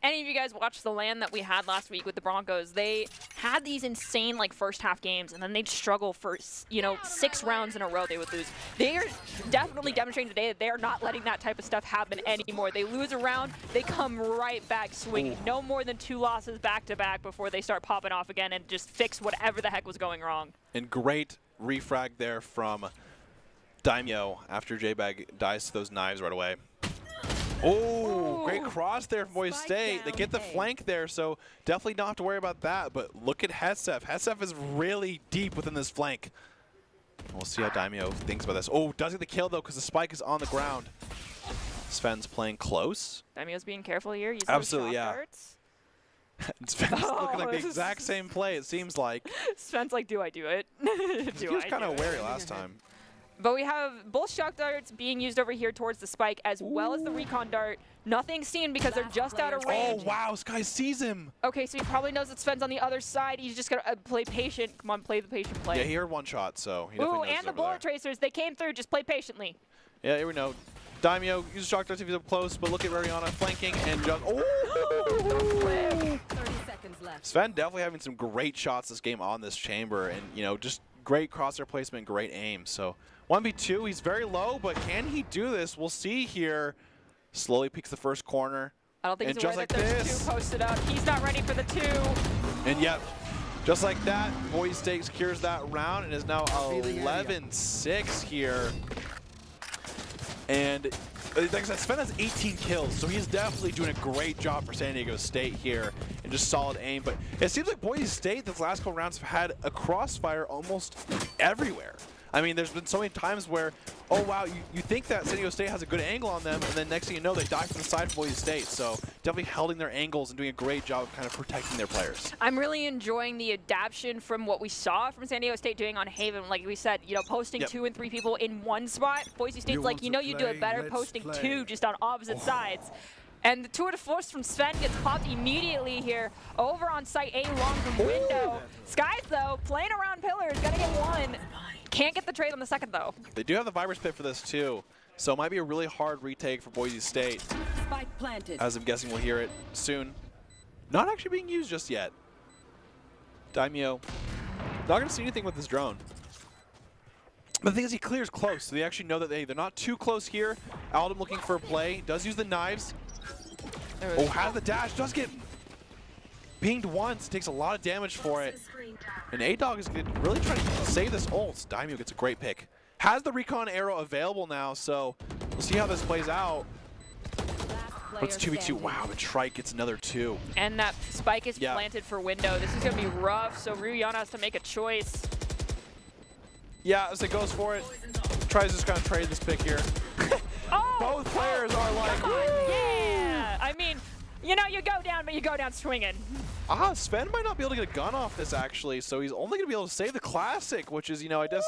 any of you guys watched the LAN that we had last week with the Broncos, they had these insane like first half games, and then they'd struggle for 6 rounds in a row they would lose. They are definitely demonstrating today that they are not letting that type of stuff happen anymore. They lose a round, they come right back swinging. Ooh. No more than 2 losses back to back before they start popping off again and just fix whatever the heck was going wrong. And great refrag there from Daimyo after J-Bag dies to those knives right away. Oh, great cross there from Boise State. They get the flank there, so definitely don't have to worry about that. But look at Hesef. Hesef is really deep within this flank. We'll see how Daimyo thinks about this. Oh, does get the kill, though, because the spike is on the ground. Sven's playing close. Daimyo's being careful here. Using absolutely, yeah. darts. Sven's looking like the exact same play, it seems like. Sven's like, do I do it? He was kind of wary last time. But we have both shock darts being used over here towards the spike, as well as the recon dart. Nothing seen because they're just out of range. Oh, wow, Sky sees him. Okay, so he probably knows that Sven's on the other side. He's just going to play patient. Come on, play the patient play. Yeah, he heard one shot, so he definitely knows and the bullet tracers. They came through. Just play patiently. Yeah, here we know. Daimyo uses shock darts if he's up close, but look at Ariana flanking and just... Oh! 30 seconds left. Sven definitely having some great shots this game on this chamber, and, just great crosshair placement, great aim. So 1v2, he's very low, but can he do this? We'll see here. Slowly peeks the first corner. I don't think and he's aware that there's 2 posted up. He's not ready for the 2. And yep, just like that, Boise State secures that round and is now 11-6 here. And like I said, Sven has 18 kills, so he's definitely doing a great job for San Diego State here and just solid aim. But it seems like Boise State, this last couple rounds, have had a crossfire almost everywhere. I mean, there's been so many times where, oh, wow, you think that San Diego State has a good angle on them, and then next thing you know, they die from the side of Boise State. So definitely holding their angles and doing a great job of kind of protecting their players. I'm really enjoying the adaptation from what we saw from San Diego State doing on Haven. Like we said, posting 2 and 3 people in one spot. Boise State's like, you do it better posting 2 just on opposite sides. And the tour de force from Sven gets popped immediately here. Over on site A long from window. Skies, though, playing around pillars, gonna get 1. Can't get the trade on the second, though. They do have the Virus Pit for this, too. So it might be a really hard retake for Boise State. Spike planted. As I'm guessing we'll hear it soon. Not actually being used just yet. Daimyo, not going to see anything with this drone. But the thing is, he clears close, so they actually know that they're not too close here. Alden looking for a play. Does use the knives. Oh, has the dash. Does get pinged once. Takes a lot of damage for it. And A-Dog is really trying to save this ult. Daimyo gets a great pick. Has the recon arrow available now, so we'll see how this plays out. But it's 2v2. Wow, the trike gets another 2. And that spike is planted for window. This is going to be rough, so Ruyana has to make a choice. Yeah, as it goes for it. Tries to just kind of trade this pick here. Both players are like, woo! Yeah! I mean, you know, you go down, but you go down swinging. Sven might not be able to get a gun off this, actually, so he's only going to be able to save the Classic, which is, you know, I guess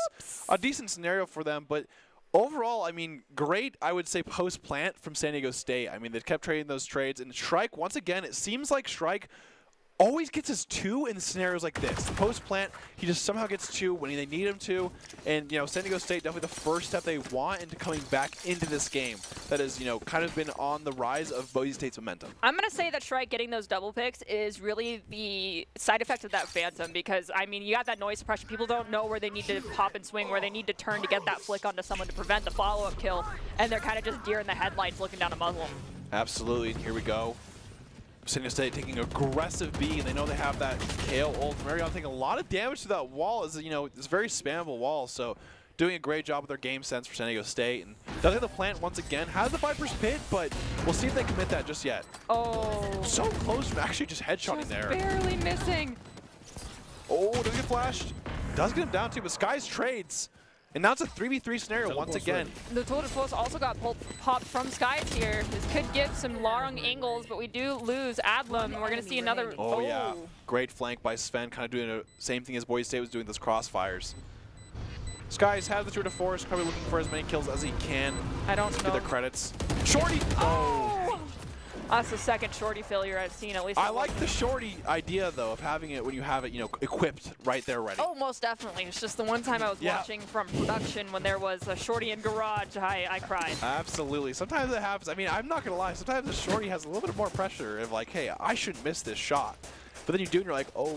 a decent scenario for them. But overall, I mean, great, I would say, post-plant from San Diego State. I mean, they kept trading those trades. And Shrike, once again, it seems like Shrike always gets his 2 in scenarios like this. Post-plant, he just somehow gets 2 when they need him to. And, you know, San Diego State, definitely the first step they want into coming back into this game. That has, you know, kind of been on the rise of Boise State's momentum. I'm going to say that Shrike getting those double picks is really the side effect of that Phantom because, I mean, you got that noise suppression. People don't know where they need to pop and swing, where they need to turn to get that flick onto someone to prevent the follow-up kill. And they're kind of just deer in the headlights looking down a muzzle. Absolutely, and here we go. San Diego State taking aggressive B, and they know they have that KO ult. Marion taking a lot of damage to that wall. Is, you know, it's a very spammable wall, so doing a great job with their game sense for San Diego State. And does have the plant once again, has the Viper's Pit, but we'll see if they commit that just yet. Oh. So close from actually just headshotting just there. Barely missing. Oh, does get flashed? Does get him down too, but Skies trades. And now it's a 3v3 scenario once again. The Total Force also got popped from Skies here. This could give some long angles, but we do lose Adlam. We're going to see another. Oh, yeah. Great flank by Sven, kind of doing the same thing as Boise State was doing, those crossfires. Skies has the Tour de Force, probably looking for as many kills as he can. I don't know. Get their credits. Shorty! Oh! That's the second Shorty failure I've seen, at least. I like the Shorty idea, though, of having it when you have it, you know, equipped right there ready. Oh, most definitely. It's just the one time I was watching from production when there was a Shorty in garage, I cried. Absolutely. Sometimes it happens. I mean, I'm not going to lie. Sometimes the Shorty has a little bit more pressure of like, hey, I shouldn't miss this shot. But then you do, and you're like, oh,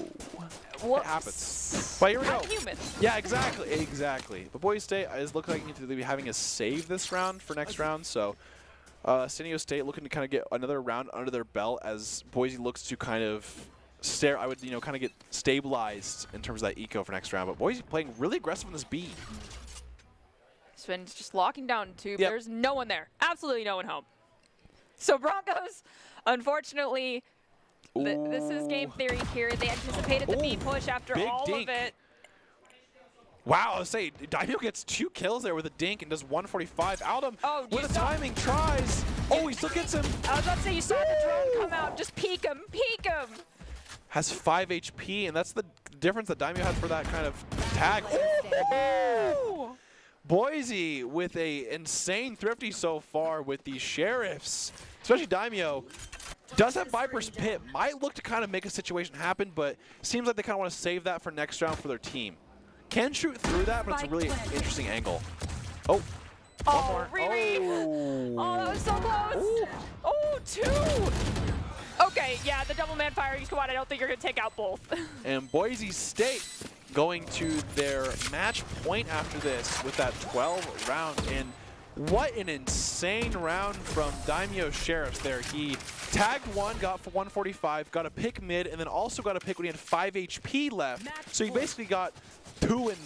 Whoops. It happens. But here we go. I'm human. Yeah, exactly. Exactly. But Boise State is looking like you need to be having a save this round for next round, so San Diego State looking to kind of get another round under their belt as Boise looks to kind of stare. I would, you know, kind of get stabilized in terms of that eco for next round. But Boise playing really aggressive on this B. Sven's just locking down tube. Yep. There's no one there. Absolutely no one home. So Broncos, unfortunately, this is game theory here. They anticipated the B push after all of it. Wow, I was saying, Daimyo gets 2 kills there with a dink and does 145. Aldum with the timing tries. Oh, he still gets him. I was about to say, you saw the drone come out. Just peek him, peek him. Has 5 HP, and that's the difference that Daimyo has for that kind of tag. Boise with a insane thrifty so far with the Sheriffs, especially Daimyo. Does have Viper's Pit, might look to kind of make a situation happen, but seems like they kind of want to save that for next round for their team. Can shoot through that, but it's a really interesting angle. Oh, one more. Riri. Oh, that was so close. Ooh. Oh, 2. Okay, yeah, the double man firing squad, I don't think you're going to take out both. And Boise State going to their match point after this with that 12 round. And what an insane round from Daimyo Sheriffs there. He tagged 1, got for 145, got a pick mid, and then also got a pick when he had 5 HP left. So he basically got 2 and,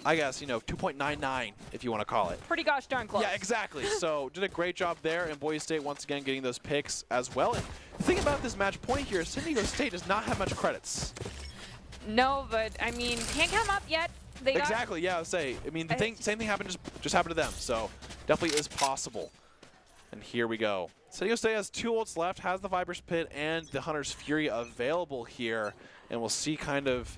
I guess, you know, 2.99 if you want to call it. Pretty gosh darn close. Yeah, exactly. So did a great job there, and Boise State once again getting those picks as well. And the thing about this match point here is San Diego State does not have much credits. No, but I mean, can't come up yet. They exactly, yeah, I would say. I mean, the same thing happened, just happened to them. So definitely is possible. And here we go. San Diego State has 2 ults left, has the Viper's Pit and the Hunter's Fury available here. And we'll see kind of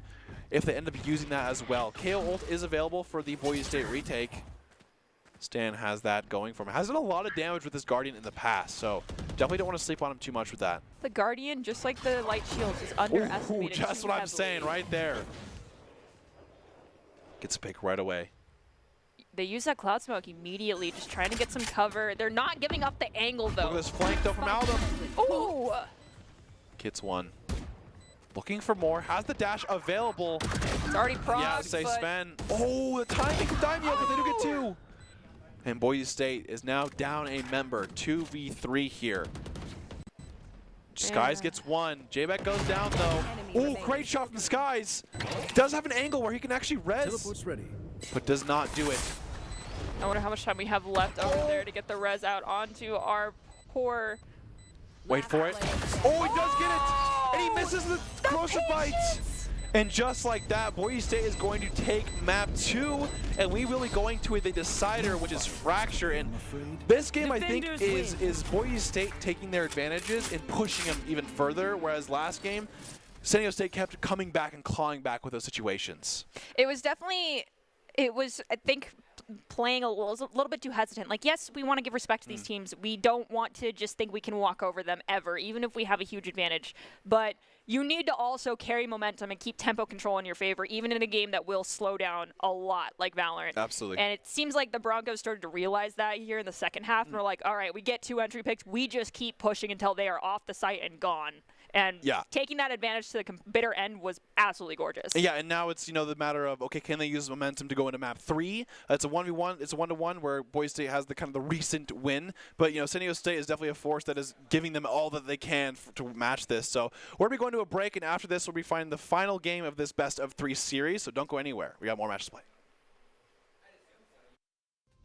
if they end up using that as well. KO ult is available for the Boise State retake. Stan has that going for him. Has done a lot of damage with this Guardian in the past, so definitely don't want to sleep on him too much with that. The Guardian, just like the Light Shield, is underestimated. Ooh, just what I'm saying right there. Gets a pick right away. They use that cloud smoke immediately, just trying to get some cover. They're not giving up the angle, though. Look at this flank, though, from Aldum. Ooh! Gets 1. Looking for more. Has the dash available. It's already progged. Yeah, say Sven. Oh, the timing from Daimyo, but they do get 2. And Boise State is now down a member. 2v3 here. Skies gets 1. J-Beck goes down, though. Oh, great shot from Skies. Does have an angle where he can actually res, but does not do it. I wonder how much time we have left over there to get the res out onto our poor... Wait for it. Oh, he does get it! And he misses the corrosive bites! And just like that, Boise State is going to take map 2, and we will be going to the decider, which is Fracture. And this game, I think, is Boise State taking their advantages and pushing them even further, whereas last game, San Diego State kept coming back and clawing back with those situations. It was definitely, I think, playing a little bit too hesitant. Like, yes, we want to give respect to these teams. We don't want to just think we can walk over them ever, even if we have a huge advantage. But you need to also carry momentum and keep tempo control in your favor, even in a game that will slow down a lot, like Valorant. Absolutely. And it seems like the Broncos started to realize that here in the second half, and we're like, all right, we get 2 entry picks. We just keep pushing until they are off the site and gone. And taking that advantage to the bitter end was absolutely gorgeous. Yeah, and now it's, the matter of, okay, can they use momentum to go into map 3? It's a 1v1. It's a 1-to-1 where Boise State has the kind of the recent win. But, San Diego State is definitely a force that is giving them all that they can to match this. So we're going to be going to a break, and after this, we'll be finding the final game of this best-of-3 series. So don't go anywhere. We got more matches to play.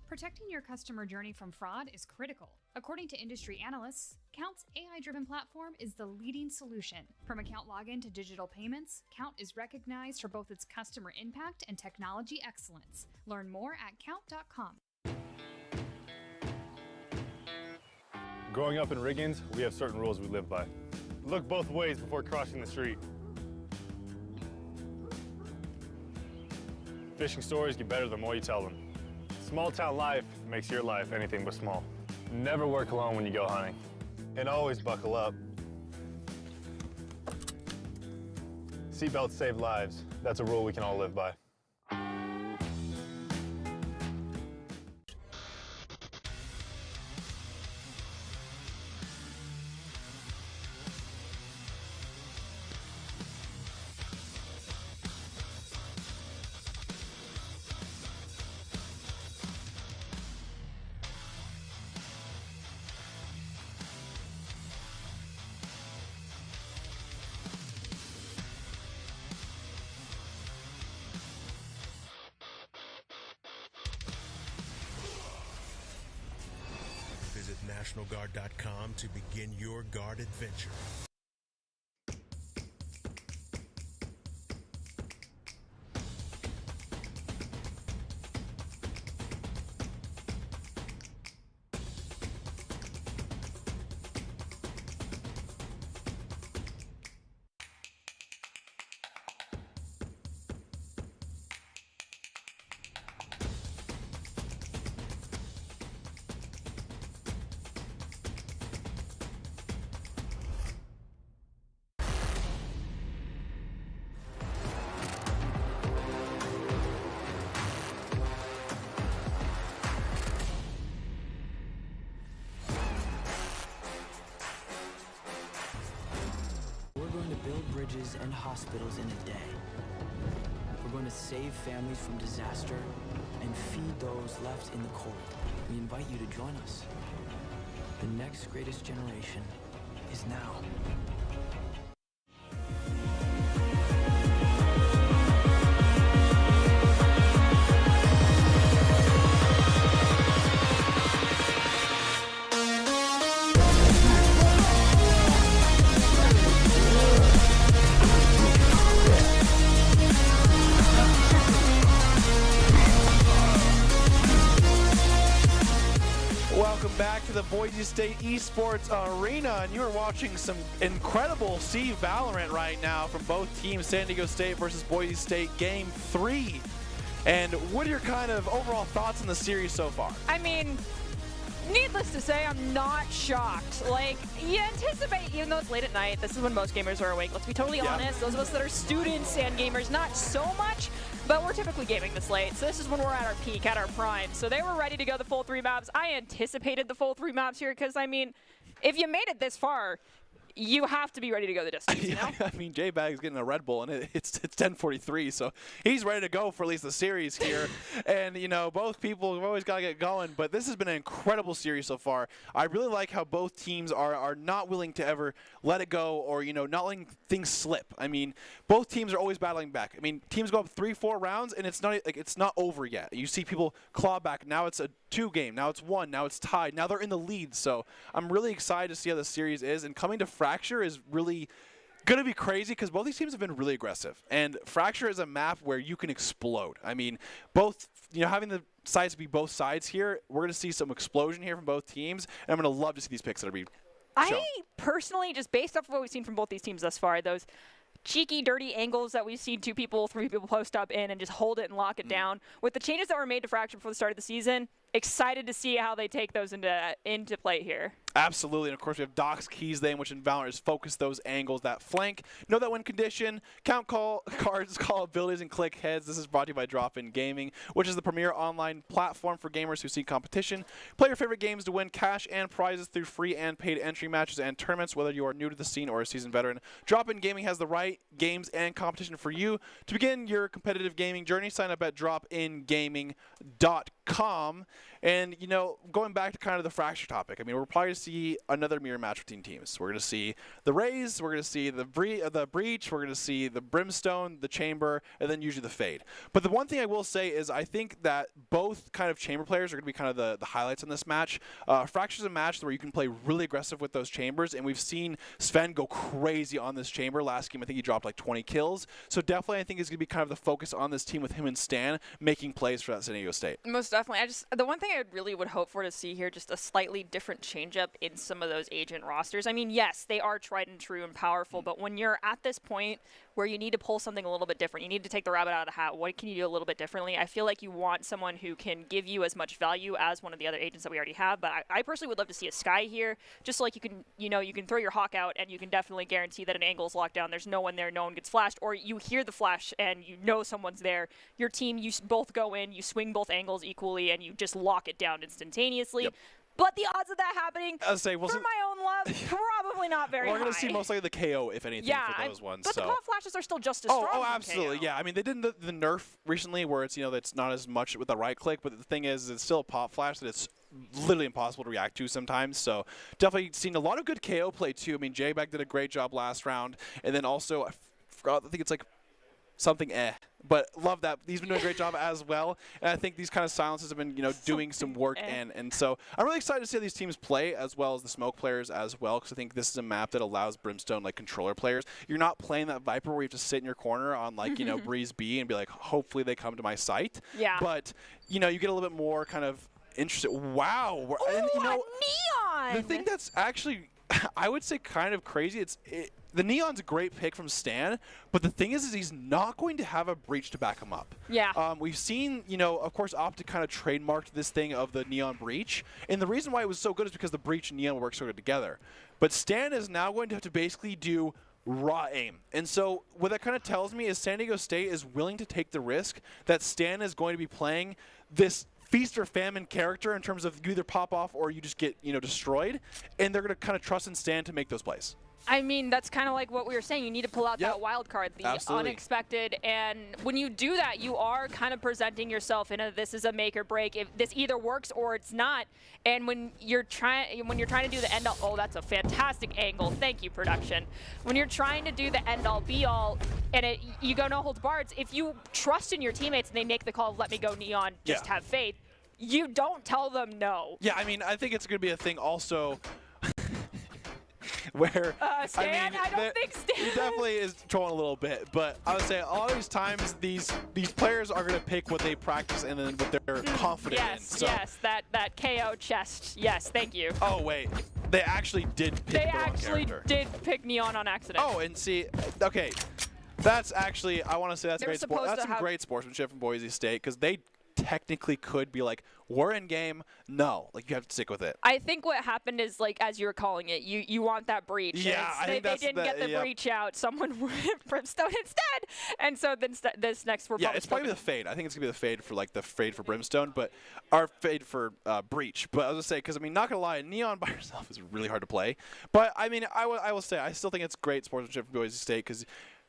Protecting your customer journey from fraud is critical. According to industry analysts, Count's AI-driven platform is the leading solution. From account login to digital payments, Count is recognized for both its customer impact and technology excellence. Learn more at count.com. Growing up in Riggins, we have certain rules we live by. Look both ways before crossing the street. Fishing stories get better the more you tell them. Small town life makes your life anything but small. Never work alone when you go hunting. And always buckle up. Seatbelts save lives. That's a rule we can all live by. Visit NationalGuard.com to begin your guard adventure. Bridges and hospitals in a day. We're going to save families from disaster and feed those left in the cold. We invite you to join us. The next greatest generation is now. Back to the Boise State Esports Arena, and you are watching some incredible Valorant right now from both teams, San Diego State versus Boise State, Game 3. And what are your kind of overall thoughts on the series so far? I mean, needless to say, I'm not shocked. Like, you anticipate, even though it's late at night, this is when most gamers are awake. Let's be totally honest. Those of us that are students and gamers, not so much. But we're typically gaming this late, so this is when we're at our peak, at our prime. So they were ready to go the full 3 maps. I anticipated the full 3 maps here because, I mean, if you made it this far, you have to be ready to go the distance, you know? I mean, J-Bag's getting a Red Bull, and it's 10:43, so he's ready to go for at least the series here. And, both people have always got to get going, but this has been an incredible series so far. I really like how both teams are not willing to ever let it go or, not letting things slip. I mean, both teams are always battling back. I mean, teams go up 3-4 rounds, and it's not over yet. You see people claw back. Now it's a 2 game. Now it's 1. Now it's tied. Now they're in the lead. So I'm really excited to see how the series is. And coming to Fracture is really going to be crazy because both these teams have been really aggressive. And Fracture is a map where you can explode. I mean, both, having the sides be both sides here, we're going to see some explosion here from both teams. And I'm going to love to see these picks that are being shown. I personally, just based off of what we've seen from both these teams thus far, those cheeky, dirty angles that we've seen 2 people, 3 people post up in and just hold it and lock it down. With the changes that were made to Fracture before the start of the season, excited to see how they take those into play here. Absolutely, and of course we have Doc's keys then, which in Valorant is focus those angles, that flank. Know that when condition, count cards, call abilities, and click heads. This is brought to you by Drop-In Gaming, which is the premier online platform for gamers who seek competition. Play your favorite games to win cash and prizes through free and paid entry matches and tournaments, whether you are new to the scene or a seasoned veteran. Drop-In Gaming has the right games and competition for you. To begin your competitive gaming journey, sign up at dropingaming.com. And, going back to kind of the Fracture topic, I mean, we're probably going to see another mirror match between teams. We're going to see the Raze, we're going to see the Breach, we're going to see the Brimstone, the Chamber, and then usually the Fade. But the one thing I will say is I think that both kind of Chamber players are going to be kind of the highlights in this match. Fracture's a match where you can play really aggressive with those Chambers, and we've seen Sven go crazy on this Chamber. Last game, I think he dropped like 20 kills. So definitely I think it's going to be kind of the focus on this team with him and Stan making plays for that San Diego State. Most definitely. The one thing I really would hope for to see here, just a slightly different changeup in some of those agent rosters. I mean, yes, they are tried and true and powerful, but when you're at this point where you need to pull something a little bit different, you need to take the rabbit out of the hat, what can you do a little bit differently? I feel like you want someone who can give you as much value as one of the other agents that we already have, but I personally would love to see a Sky here, just like you can throw your Hawk out and you can definitely guarantee that an angle is locked down, there's no one there, no one gets flashed, or you hear the flash and you know someone's there. Your team, you both go in, you swing both angles equally, and you just lock it down instantaneously. Yep. But the odds of that happening, we'll for my own love, probably not very high. We're going to see most likely the KO, if anything, for those ones. But the pop flashes are still just as strong. Oh, absolutely, yeah. I mean, they did the nerf recently where it's, that's not as much with the right click, but the thing is it's still a pop flash that it's literally impossible to react to sometimes. So definitely seen a lot of good KO play, too. I mean, J-Bag did a great job last round. And then also, I forgot, I think it's like something but love that. He's been doing a great job as well. And I think these kind of silences have been, doing some work. And so I'm really excited to see how these teams play as well as the Smoke players as well, because I think this is a map that allows Brimstone, controller players. You're not playing that Viper where you have to sit in your corner on, Breeze B and be like, hopefully they come to my site. Yeah. But, you get a little bit more kind of interested. Wow. Ooh, and, a neon! The thing that's actually, I would say, kind of crazy, the Neon's a great pick from Stan, but the thing is he's not going to have a Breach to back him up. Yeah. We've seen, of course, Optic kind of trademarked this thing of the Neon Breach, and the reason why it was so good is because the Breach and Neon work so good together. But Stan is now going to have to basically do raw aim. And so what that kind of tells me is San Diego State is willing to take the risk that Stan is going to be playing this feast or famine character in terms of you either pop off or you just get, destroyed, and they're going to kind of trust in Stan to make those plays. I mean, that's kind of like what we were saying. You need to pull out that wild card, the unexpected. And when you do that, you are kind of presenting yourself in a this is a make or break. If this either works or it's not. And when you're trying to do the end all, oh, that's a fantastic angle. Thank you, production. When you're trying to do the end all be all, and you go no holds barred. If you trust in your teammates and they make the call, let me go Neon, just have faith. You don't tell them no. Yeah, I mean, I think it's going to be a thing also. Where Stan, I don't think Stan. He definitely is trolling a little bit, but I would say all these times these players are going to pick what they practice and then what they're confident in. So. Yes, that KO chest. Yes, thank you. Oh wait, they actually did pick the wrong character. Did pick Neon on accident. Oh, and see, okay, that's actually I want to say that's great. That's some great sportsmanship from Boise State because they technically could be like, we're in game. No, you have to stick with it. I think what happened is, as you were calling it, you want that breach. Yeah, I think they didn't get the breach out. Someone went Brimstone instead, and so then this next we're it's probably the fade. I think it's gonna be the fade for the fade for Brimstone, but our fade for breach. But I was gonna say because not gonna lie, Neon by herself is really hard to play. But I mean, I will say I still think it's great sportsmanship from Boise State because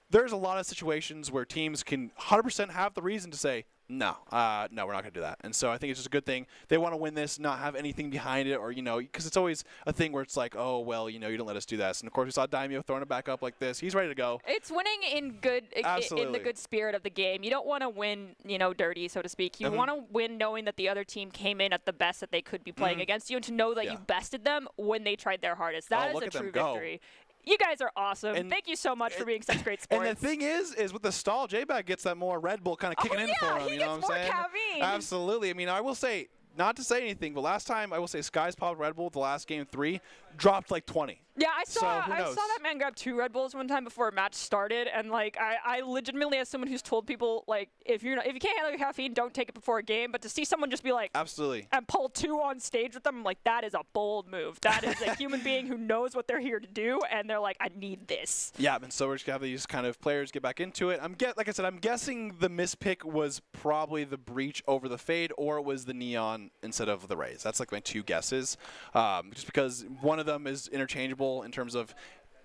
there's a lot of situations where teams can 100% have the reason to say, no, we're not going to do that. And so I think it's just a good thing. They want to win this, not have anything behind it, or, because it's always a thing where it's like, oh, well, you don't let us do this. And, of course, we saw Daimyo throwing it back up like this. He's ready to go. It's winning in the good spirit of the game. You don't want to win, dirty, so to speak. You want to win knowing that the other team came in at the best that they could be playing against you and to know that you bested them when they tried their hardest. That is a true victory. You guys are awesome. And Thank you so much for being such great sports. And the thing is with the stall, J-Bag gets that more Red Bull kind of kicking in for him. He You know gets what I'm saying? more caffeine. Absolutely. I mean, I will say, not to say anything, but last time I will say Sky's popped Red Bull, the last game 3, dropped like 20. Yeah, I saw knows? that man grab 2 Red Bulls one time before a match started, and like I legitimately, as someone who's told people like if you can't handle your caffeine, don't take it before a game. But to see someone just be like absolutely and pull 2 on stage with them, I'm like, that is a bold move. That is a human being who knows what they're here to do, and they're like, I need this. Yeah, and so we're just gonna have these kind of players get back into it. Like I said, I'm guessing the mispick was probably the Breach over the Fade, or it was the Neon instead of the Raze. That's like my 2 guesses, just because one of them is interchangeable in terms of.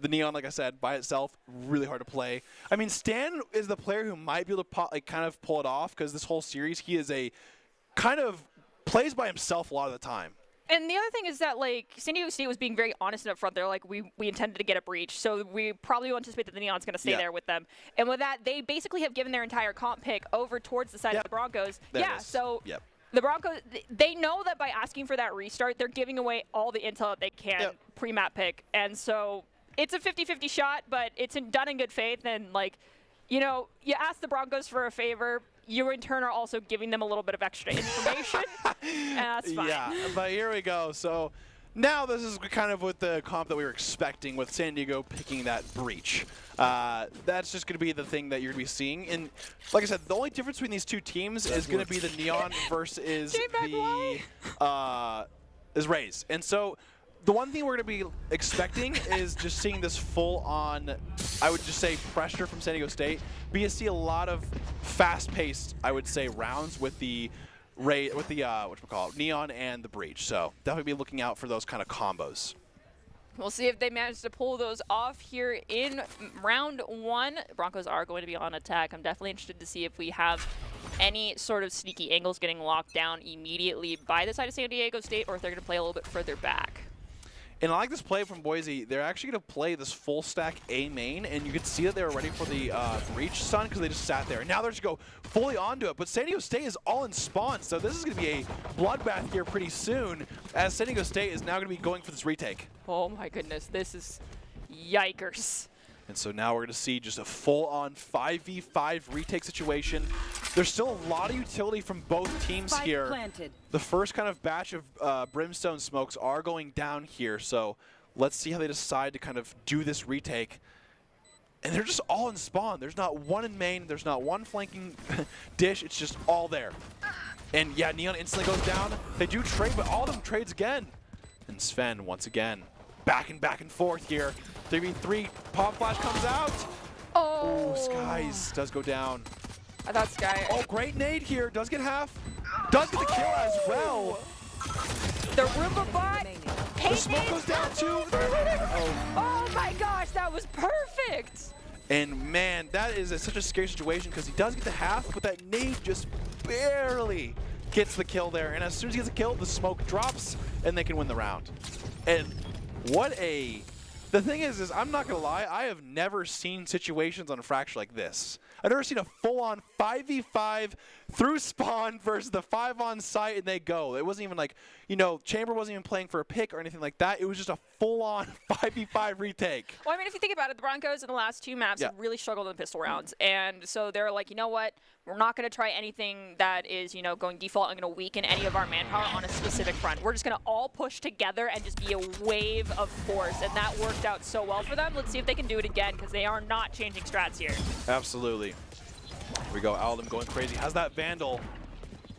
The Neon, like I said, by itself, really hard to play. I mean, Stan is the player who might be able to kind of pull it off because this whole series, he is a kind of plays by himself a lot of the time. And the other thing is that, like, San Diego State was being very honest up front. They're like, we intended to get a Breach, so we probably will anticipate that the Neon's going to stay there with them. And with that, they basically have given their entire comp pick over towards the side of the Broncos. So the Broncos, they know that by asking for that restart, they're giving away all the intel that they can pre-map pick. And so it's a 50-50 shot, but it's done in good faith. And, like, you know, you ask the Broncos for a favor. You, in turn, are also giving them a little bit of extra information. And that's fine. Yeah, but here we go. So now this is kind of with the comp that we were expecting with San Diego picking that Breach. That's just going to be the thing that you're going to be seeing. And like I said, the only difference between these 2 teams is going to be the Neon versus the Raze. And so the one thing we're going to be expecting is just seeing this full-on, I would just say, pressure from San Diego State. But you see a lot of fast-paced, I would say, rounds with the Neon and the Breach. So definitely be looking out for those kind of combos. We'll see if they manage to pull those off here in round 1. Broncos are going to be on attack. I'm definitely interested to see if we have any sort of sneaky angles getting locked down immediately by the side of San Diego State, or if they're going to play a little bit further back. And I like this play from Boise. They're actually going to play this full stack A main, and you could see that they were ready for the Breach stun because they just sat there. And now they're just go fully onto it. But San Diego State is all in spawn, so this is going to be a bloodbath here pretty soon, as San Diego State is now going to be going for this retake. Oh my goodness, this is yikers. And so now we're going to see just a full-on 5v5 retake situation. There's still a lot of utility from both teams here. The first kind of batch of Brimstone smokes are going down here, so let's see how they decide to kind of do this retake. And they're just all in spawn. There's not one in main. There's not one flanking dish. It's just all there. And yeah, Neon instantly goes down. They do trade, but all of them trades again. And Sven, once again, back and forth here. 3v3, pop flash comes out. Oh, Skies does go down. I thought Sky. Oh, great nade here. Does get half. Does get the kill as well. The Roomba bot. The smoke goes down too. Oh my gosh, that was perfect. And man, that is such a scary situation because he does get the half, but that nade just barely gets the kill there. And as soon as he gets a kill, the smoke drops and they can win the round. And what a... The thing is I'm not going to lie, I have never seen situations on Fracture like this. I've never seen a full-on 5v5 through spawn versus the 5 on site and they go. It wasn't even like, you know, Chamber wasn't even playing for a pick or anything like that. It was just a full-on 5v5 retake. Well, I mean, if you think about it, the Broncos in the last 2 maps have really struggled in pistol rounds. And so they're like, you know what? We're not going to try anything that is, you know, going default and going to weaken any of our manpower on a specific front. We're just going to all push together and just be a wave of force. And that worked out so well for them. Let's see if they can do it again because they are not changing strats here. Absolutely. Here we go. Aldum going crazy. Has that Vandal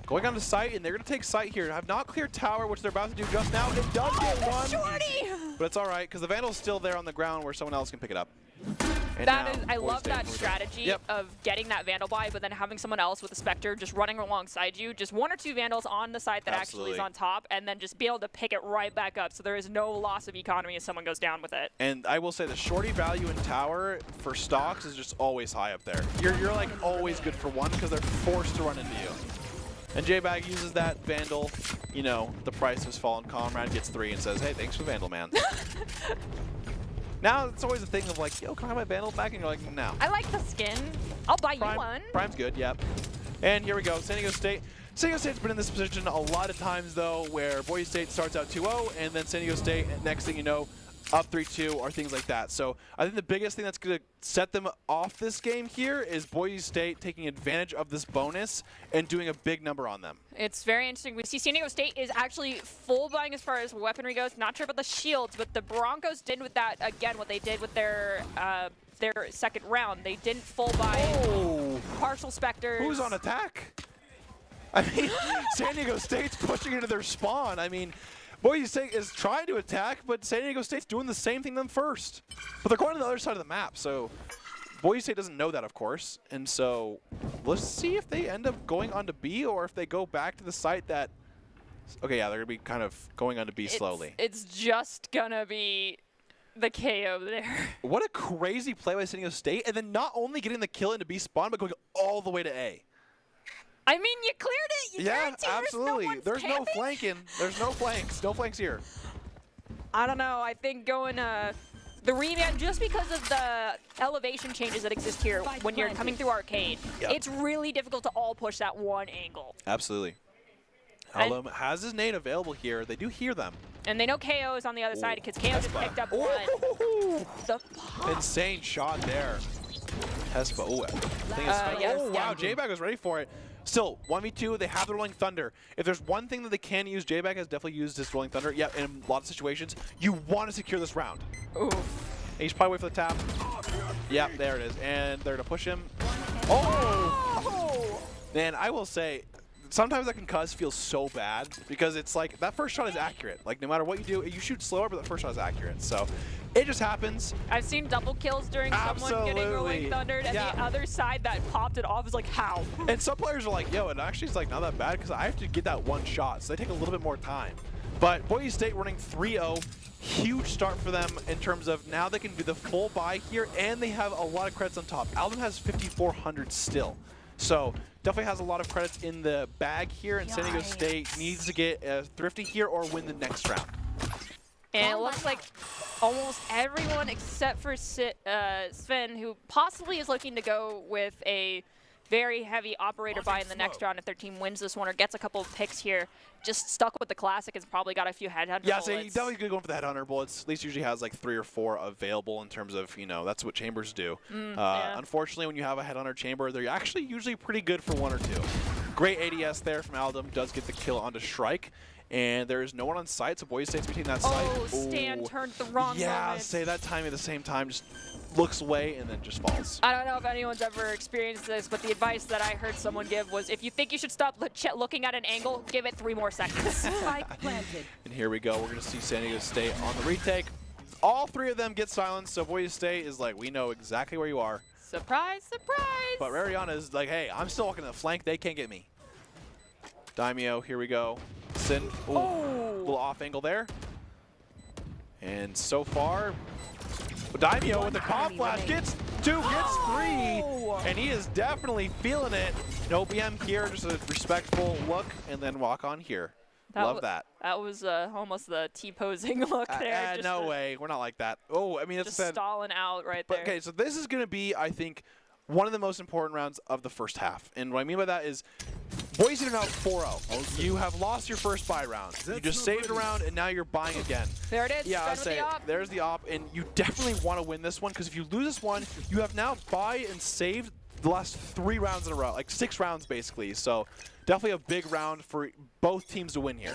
going on to site, and they're going to take site here. Have not cleared tower, which they're about to do just now. It does get one. Shorty! But it's all right because the Vandal's still there on the ground where someone else can pick it up. And I love that strategy of getting that Vandal buy, but then having someone else with a Spectre just running alongside you, just 1 or 2 Vandals on the side that actually is on top, and then just be able to pick it right back up so there is no loss of economy as someone goes down with it. And I will say the shorty value in tower for stocks is just always high up there. You're like always good for one because they're forced to run into you. And J-Bag uses that Vandal, you know, the price of his fallen comrade, gets 3 and says, hey, thanks for Vandal, man. Now it's always a thing of like, yo, can I have my Vandal back? And you're like, no. I like the skin. I'll buy you one. Prime's good, yep. And here we go, San Diego State. San Diego State's been in this position a lot of times, though, where Boise State starts out 2-0, and then San Diego State, next thing you know, up 3-2, or things like that. So I think the biggest thing that's going to set them off this game here is Boise State taking advantage of this bonus and doing a big number on them. It's very interesting. We see San Diego State is actually full buying as far as weaponry goes. Not sure about the shields, but the Broncos did with that, again, what they did with their second round. They didn't full buy partial Spectres. Who's on attack? I mean, San Diego State's pushing into their spawn. I mean, Boise State is trying to attack, but San Diego State's doing the same thing them first. But they're going to the other side of the map, so Boise State doesn't know that, of course. And so let's see if they end up going on to B or if they go back to the site that... Okay, yeah, they're going to be kind of going on to B slowly. It's just going to be the KO there. What a crazy play by San Diego State, and then not only getting the kill into B spawn, but going all the way to A. I mean, you cleared it. You yeah, absolutely. There's no flanking. There's no flanks. No flanks here. I don't know. I think going the reman, just because of the elevation changes that exist here when you're coming through arcade, it's really difficult to all push that one angle. Absolutely. Alum has his nade available here. They do hear them. And they know KO is on the other side because KO just picked up one. The pop. Insane shot there. Hespa. Oh, wow. J-Bag was ready for it. Still, 1v2, they have the Rolling Thunder. If there's one thing that they can use, J-Bag has definitely used this Rolling Thunder. Yeah, in a lot of situations, you want to secure this round. Oof. He's probably waiting for the tap. Yeah, there it is. And they're going to push him. Oh! Man, I will say, sometimes that concuss feels so bad because it's like, that first shot is accurate. Like, no matter what you do, you shoot slower, but the first shot is accurate. So, it just happens. I've seen double kills during someone getting Rolling Thundered, and the other side that popped it off is like, how? And some players are like, yo, it actually is like not that bad because I have to get that one shot, so they take a little bit more time. But Boise State running 3-0, huge start for them in terms of now they can do the full buy here, and they have a lot of credits on top. Alden has 5,400 still. So definitely has a lot of credits in the bag here, and San Diego State needs to get thrifty here or win the next round. And it looks like almost everyone except for Sven, who possibly is looking to go with a very heavy operator buy in the next round if their team wins this one or gets a couple of picks here. Just stuck with the classic has probably got a few headhunter bullets. Yeah, so you definitely going for the headhunter bullets. At least usually has like 3 or 4 available in terms of, you know, that's what chambers do. Unfortunately, when you have a headhunter chamber, they're actually usually pretty good for 1 or 2. Great ADS there from Aldum. Does get the kill onto Shrike. And there is no one on site, so Boise State's between that site. Oh, Stan turned the wrong moment. Say that timing at the same time, just looks away and then just falls. I don't know if anyone's ever experienced this, but the advice that I heard someone give was if you think you should stop looking at an angle, give it 3 more seconds. Spike planted. And here we go. We're going to see San Diego State on the retake. All 3 of them get silenced, so Boise State is like, we know exactly where you are. Surprise, surprise. But Rariana is like, hey, I'm still walking the flank. They can't get me. Daimyo, here we go. Sin, little off angle there. And so far, Daimyo with the comp flash gets 2, gets 3, and he is definitely feeling it. No BM here, just a respectful look, and then walk on here. Love that. That was almost the T-posing look there. No way, we're not like that. Oh, I mean, it's just stalling out right there. Okay, so this is going to be, I think, one of the most important rounds of the first half. And what I mean by that is, Boise are now 4-0. You have lost your first buy round. You just saved a round, and now you're buying again. There it is. Yeah, I say there's the op, and you definitely want to win this one because if you lose this one, you have now buy and saved the last 3 rounds in a row, like 6 rounds basically. So definitely a big round for both teams to win here.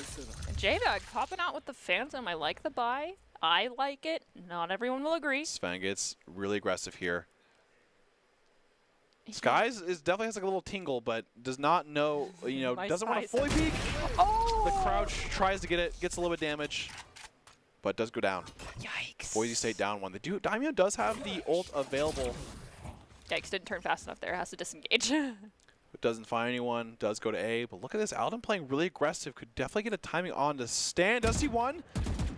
J-Bag popping out with the Phantom. I like the buy. I like it. Not everyone will agree. Sven gets really aggressive here. Skies definitely has like a little tingle, but does not know, you know, doesn't want to fully peek. Oh! The crouch tries to get it, gets a little bit of damage, but does go down. Yikes. Boise State down 1. Daimyo does have the ult available. Yikes, didn't turn fast enough there. Has to disengage. But doesn't find anyone, does go to A. But look at this, Alden playing really aggressive. Could definitely get a timing on to Stan. Does he one?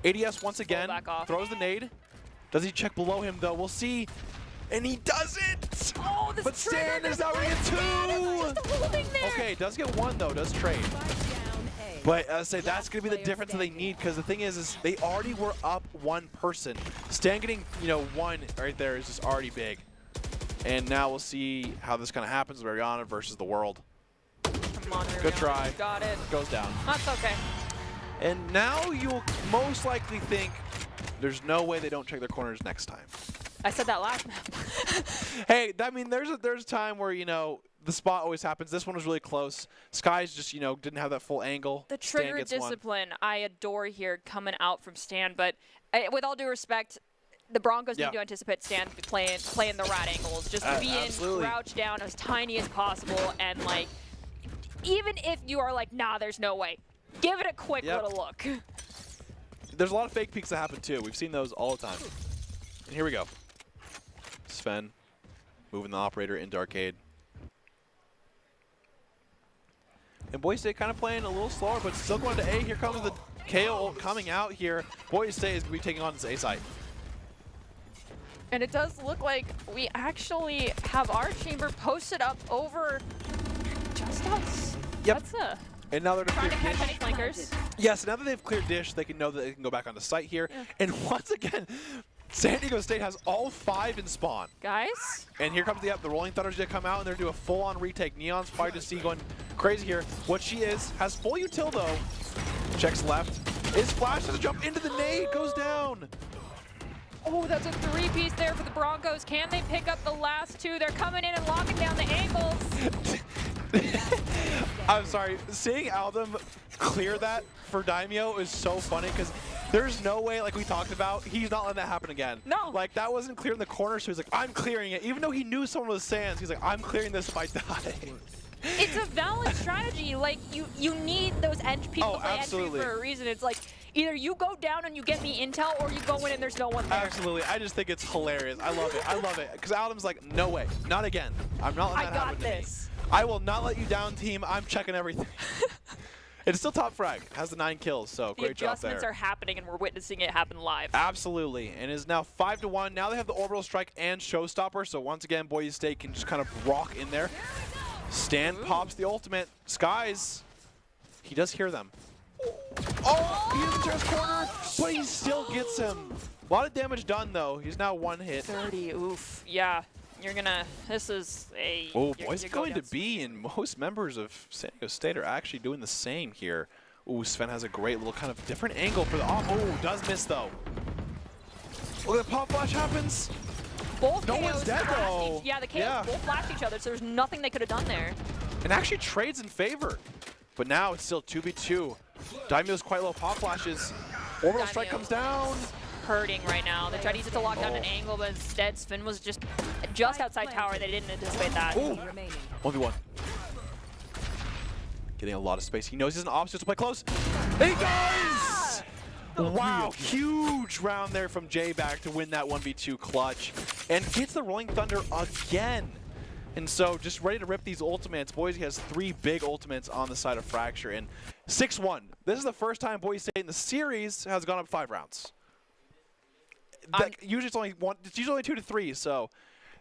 ADS once again, throws the nade. Does he check below him though? We'll see. And he doesn't! Oh, this but Stan is now going to get 2! Okay, does get 1 though, does trade. But I say that's going to be the difference that they need because the thing is they already were up 1 person. Stan getting, you know, 1 right there is just already big. And now we'll see how this kind of happens with Ariana versus the world. Come on, good try. Got it. Goes down. That's okay. And now you'll most likely think There's no way they don't check their corners next time. I said that last map. Hey, I mean, there's a time where, you know, the spot always happens. This one was really close. Sky's just, you know, didn't have that full angle. The Stan trigger gets one. discipline I adore here coming out from Stan, but with all due respect, the Broncos need to anticipate Stan playing the right angles, just being crouched down as tiny as possible, and like, even if you are like, nah, there's no way, give it a quick little look. There's a lot of fake peeks that happen too. We've seen those all the time. And here we go. Sven moving the operator into arcade. And Boise State kind of playing a little slower, but still going to A. Here comes the KO coming out here. Boise State is going to be taking on this A site. And it does look like we actually have our chamber posted up over just us. Yep. That's and now they're trying to catch any flankers. Yes, now that they've cleared dish, they can know that they can go back on the site here. Yeah. And once again, San Diego State has all 5 in spawn. Guys. And here comes the Rolling Thunder's going to come out, and they're going to do a full-on retake. Neon's probably to see going crazy here. What she is, has full util though. Checks left. Is flash, does a jump into the nade, goes down. Oh, that's a 3-piece there for the Broncos. Can they pick up the last 2? They're coming in and locking down the angles. I'm sorry, seeing Aldum clear that for Daimyo is so funny because there's no way, like we talked about, he's not letting that happen again. No. Like, that wasn't clear in the corner, so he's like, I'm clearing it. Even though he knew someone was Sands, he's like, I'm clearing this if I die. It's a valid strategy. Like, you need those people to play entry for a reason. It's like, either you go down and you get me intel, or you go in and there's no one there. Absolutely. I just think it's hilarious. I love it. I love it. Because Aldum's like, no way. Not again. I'm not letting that happen to me. I got this. I will not let you down, team. I'm checking everything. It's still top frag. Has the 9 kills, so great job there. The adjustments are happening, and we're witnessing it happen live. Absolutely. And it is now 5-1. Now they have the orbital strike and showstopper, so once again, Boise State can just kind of rock in there. Stan pops the ultimate. Skies, he does hear them. Oh, he doesn't turn his corner, but he still gets him. A lot of damage done, though. He's now 1 hit. 30, oof. Yeah, you're gonna, this is a... Oh, Boise going to B, and most members of San Diego State are actually doing the same here. Ooh, Sven has a great little kind of different angle for the off. Oh, does miss, though. Look at the pop flash happens. Both no KOs one's dead, though. Yeah, the KOs both flashed each other, so there's nothing they could have done there. And actually trades in favor. But now it's still 2v2. Daimyo's quite low pop flashes. Orbital strike comes down. Hurting right now. They tried to use it to lock down an angle, but instead Sven was just outside tower. They didn't anticipate that. Ooh. 1v1. Getting a lot of space. He knows he's an option to play close. He does! Wow, huge round there from J-Back to win that 1v2 clutch. And gets the Rolling Thunder again. And so just ready to rip these ultimates. Boise has 3 big ultimates on the side of Fracture. And 6-1. This is the first time Boise State in the series has gone up 5 rounds. Usually it's only one. It's usually only 2 to 3. So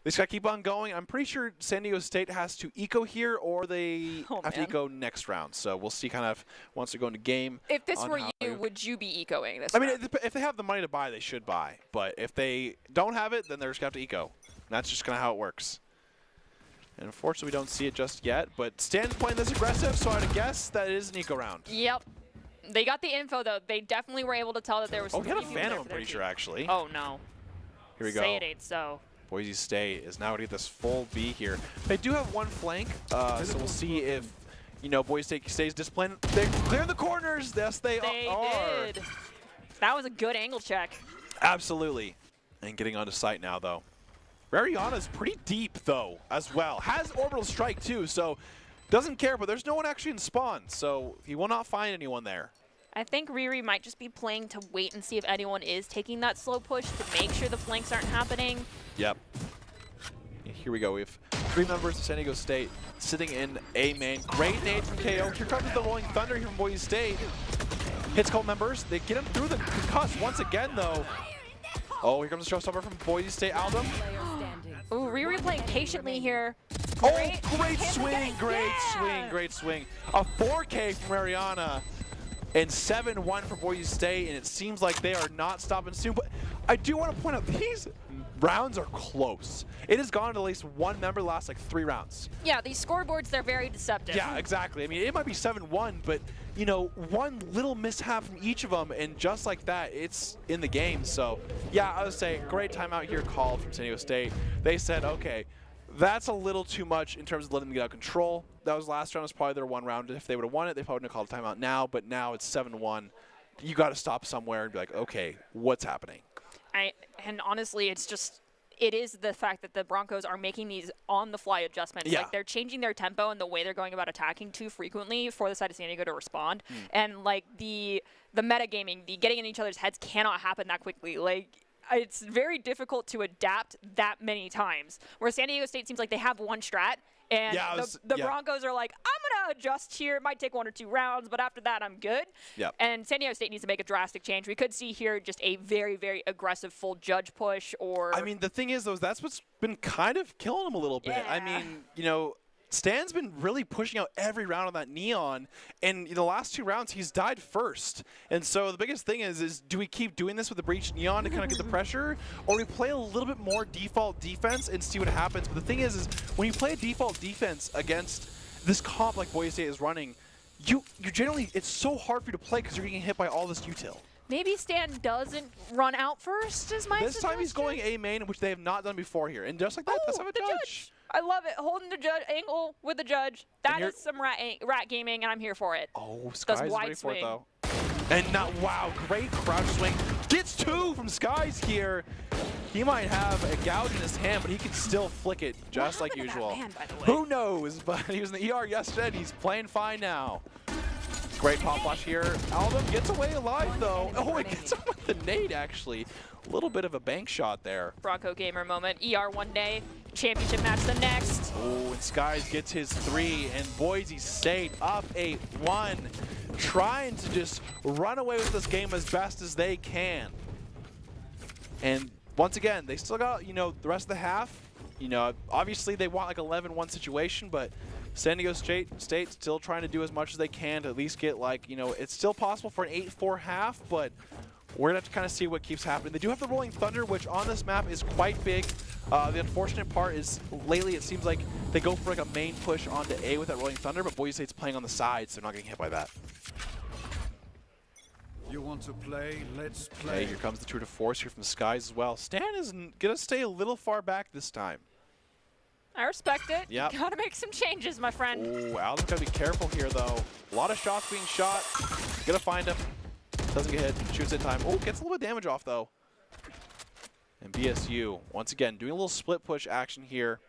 they just gotta keep on going. I'm pretty sure San Diego State has to eco here, or they have to eco next round. So we'll see kind of once they go into game. If this were you, would you be ecoing this? I mean, if they have the money to buy, they should buy. But if they don't have it, then they're just gonna have to eco. And that's just kind of how it works. And unfortunately, we don't see it just yet. But Stan's playing this aggressive, so I'd guess that it is an eco round. Yep. They got the info, though. They definitely were able to tell that there was... Oh, he had a Phantom, I'm pretty sure, actually. Oh, no. Here we go. Say it ain't so. Boise State is now going to get this full B here. They do have 1 flank, so we'll see if, you know, Boise State stays disciplined. They clear the corners. Yes, they are. Did. That was a good angle check. Absolutely. And getting onto site now, though. Mariana's pretty deep, though, as well. Has orbital strike, too, so doesn't care, but there's no one actually in spawn, so he will not find anyone there. I think Riri might just be playing to wait and see if anyone is taking that slow push to make sure the flanks aren't happening. Yep. Here we go. We have 3 members of San Diego State sitting in A main. Great nade from KO. Here comes the Rolling Thunder here from Boise State. Hits couple members. They get him through the concuss once again, though. Oh, here comes the showstopper from Boise State. Aldum. Ooh, Riri playing patiently here. Oh, great swing, great swing. A 4K from Mariana. And 7-1 for Boise State, and it seems like they are not stopping soon. But I do want to point out, rounds are close. It has gone to at least one member the last like 3 rounds. Yeah, these scoreboards, they're very deceptive. Yeah, exactly. I mean, it might be 7-1, but you know, one little mishap from each of them, and just like that, it's in the game. So, yeah, I would say great timeout here called from San Diego State. They said, okay, that's a little too much in terms of letting them get out of control. That was last round was probably their 1 round. If they would have won it, they probably wouldn't have called a timeout now, but now it's 7-1. You got to stop somewhere and be like, okay, what's happening? And honestly, it is the fact that the Broncos are making these on-the-fly adjustments. Yeah. Like, they're changing their tempo and the way they're going about attacking too frequently for the side of San Diego to respond. And, like, the metagaming, the getting in each other's heads cannot happen that quickly. Like, it's very difficult to adapt that many times. Where San Diego State seems like they have one strat, and the Broncos are like, I'm going to adjust here. It might take 1 or 2 rounds, but after that, I'm good. Yep. And San Diego State needs to make a drastic change. We could see here just a very, very aggressive full judge push or... I mean, the thing is, though, that's what's been kind of killing them a little bit. Yeah. I mean, you know, Stan's been really pushing out every round on that Neon, and in the last 2 rounds, he's died first. And so the biggest thing is do we keep doing this with the breach Neon to kind of get the pressure, or we play a little bit more default defense and see what happens? But the thing is when you play a default defense against this comp like Boise State is running, you generally, it's so hard for you to play because you're getting hit by all this util. Maybe Stan doesn't run out first, is my This suggestion. time he's going A main, which they have not done before here. And just like that, let's have a judge. I love it. Holding the judge angle with the judge. That is some rat gaming, and I'm here for it. Oh, Skies is wide ready for it, swing. though. And now, wow, great crouch swing. Gets 2 from Skies here. He might have a gouge in his hand, but he can still flick it just like usual. Man, by the way? Who knows? But he was in the ER yesterday, and he's playing fine now. Great pop flash here. Alvin gets away alive, though. Oh, it gets him with the nade, actually. A little bit of a bank shot there. Bronco gamer moment. ER one day, championship match the next. Oh, and Skies gets his 3, and Boise State up 8-1, trying to just run away with this game as best as they can. And once again, they still got, you know, the rest of the half. You know, obviously they want like 11-1 situation, but San Diego State still trying to do as much as they can to at least get like, you know, it's still possible for an 8-4 half, but we're going to have to kind of see what keeps happening. They do have the Rolling Thunder, which on this map is quite big. The unfortunate part is lately it seems like they go for like a main push onto A with that Rolling Thunder, but Boise State's playing on the side, so they're not getting hit by that. You want to play? Let's play. Okay, here comes the tour de force here from the Skies as well. Stan is going to stay a little far back this time. I respect it. Yep. Gotta make some changes, my friend. Oh, Alden's got to be careful here, though. A lot of shots being shot. Gonna find him. Doesn't get hit. Shoots in time. Oh, gets a little bit of damage off, though. And BSU, once again, doing a little split push action here.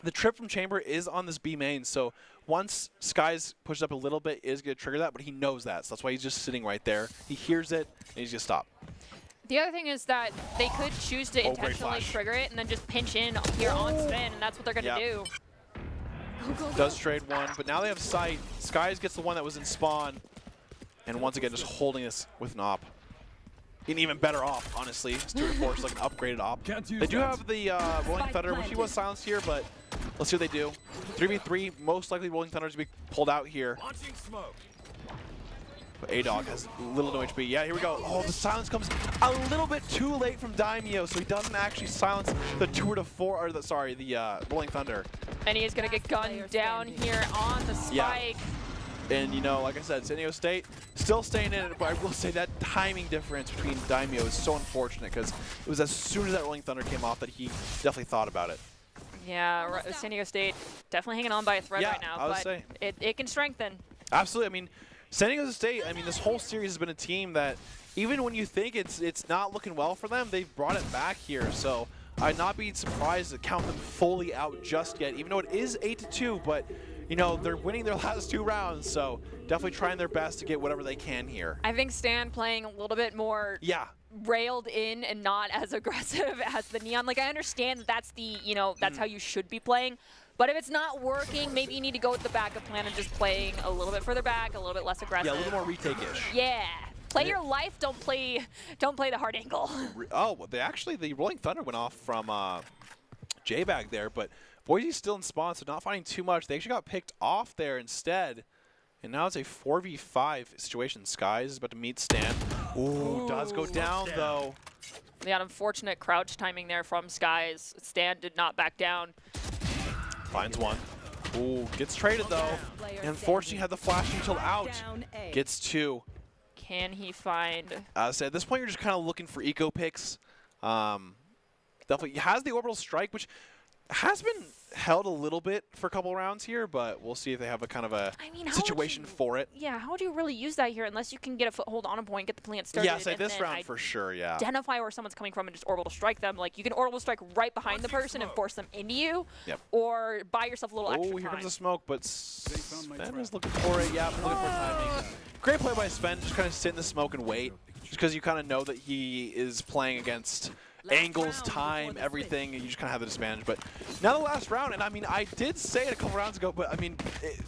The trip from Chamber is on this B main, so once Skies pushes up a little bit, it is going to trigger that, but he knows that, so that's why he's just sitting right there. He hears it, and he's going to stop. The other thing is that they could choose to intentionally trigger it and then just pinch in here on spin, and that's what they're going to do. Does trade 1, but now they have sight. Skies gets the one that was in spawn, and once again, just holding this with an op. An even better op, honestly. Tour de force, like an upgraded op. They do have the Rolling Thunder, which he was silenced here, but let's see what they do. 3v3, most likely Rolling Thunder to be pulled out here. But A-Dog has little no HP. Yeah, here we go. Oh, the silence comes a little bit too late from Daimyo, so he doesn't actually silence the tour de force, or the Rolling Thunder. And he is going to get gunned down here on the spike. Yeah. And, you know, like I said, San Diego State still staying in it, but I will say that timing difference between Daimyo is so unfortunate because it was as soon as that Rolling Thunder came off that he definitely thought about it. Yeah, San Diego State definitely hanging on by a thread right now, but it can strengthen. Absolutely. I mean, San Diego State, I mean, this whole series has been a team that even when you think it's not looking well for them, they've brought it back here. So I'd not be surprised to count them fully out just yet, even though it is 8-2, but you know, they're winning their last 2 rounds, so definitely trying their best to get whatever they can here. I think Stan playing a little bit more railed in and not as aggressive as the Neon. Like, I understand that that's the, you know, that's how you should be playing. But if it's not working, maybe you need to go with the backup plan and just playing a little bit further back, a little bit less aggressive. Yeah, a little more retake-ish. Yeah. Play your life, don't play the hard angle. Oh, well, the Rolling Thunder went off from J-Bag there, but Boise's still in spawn, so not finding too much. They actually got picked off there instead. And now it's a 4v5 situation. Skies is about to meet Stan. Ooh, does go down, though. The unfortunate crouch timing there from Skies. Stan did not back down. Finds one. Ooh, gets traded though. Unfortunately, had the flash until out. Gets 2. Can he find? So at this point, you're just kind of looking for eco picks. Definitely has the orbital strike, which has been held a little bit for a couple rounds here, but we'll see if they have a kind of a situation for it. Yeah, how would you really use that here unless you can get a foothold on a point, get the plant started? Yeah, say this round for sure, yeah. Identify where someone's coming from and just orbital strike them. Like, you can orbital strike right behind the person and force them into you, or buy yourself a little extra time. Oh, here comes the smoke, but Sven is looking for it. Yeah, looking for timing. Great play by Sven, just kind of sit in the smoke and wait, just because you kind of know that he is playing against angles, time, everything, and you just kind of have the disadvantage. But now the last round, and I mean, I did say it a couple rounds ago, but I mean,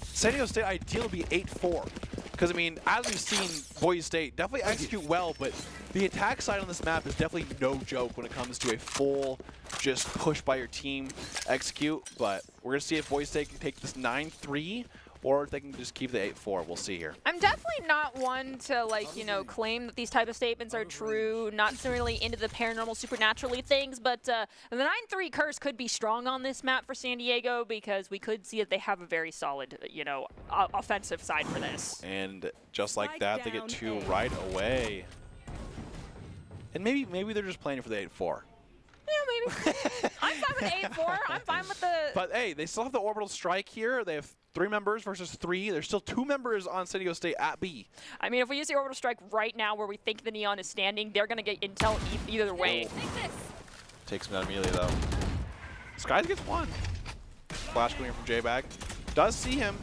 San Diego State ideally be 8-4. Because, I mean, as we've seen, Boise State definitely execute well, but the attack side on this map is definitely no joke when it comes to a full just push by your team execute. But we're going to see if Boise State can take this 9-3, or if they can just keep the 8-4. We'll see here. I'm definitely not one to, like, you know, claim that these type of statements are true, not necessarily into the paranormal, supernaturally things, but the 9-3 curse could be strong on this map for San Diego because we could see that they have a very solid, you know, offensive side for this. And just like that, they get 2 right away. And maybe they're just playing for the 8-4. Yeah, maybe. I'm fine with 8-4. I'm fine with the... But, hey, they still have the orbital strike here. They have 3 members versus 3. There's still 2 members on San Diego State at B. I mean, if we use the orbital strike right now where we think the Neon is standing, they're going to get intel either way. Takes him down immediately, though. Skies gets 1. Flash going in from J-Bag. Does see him.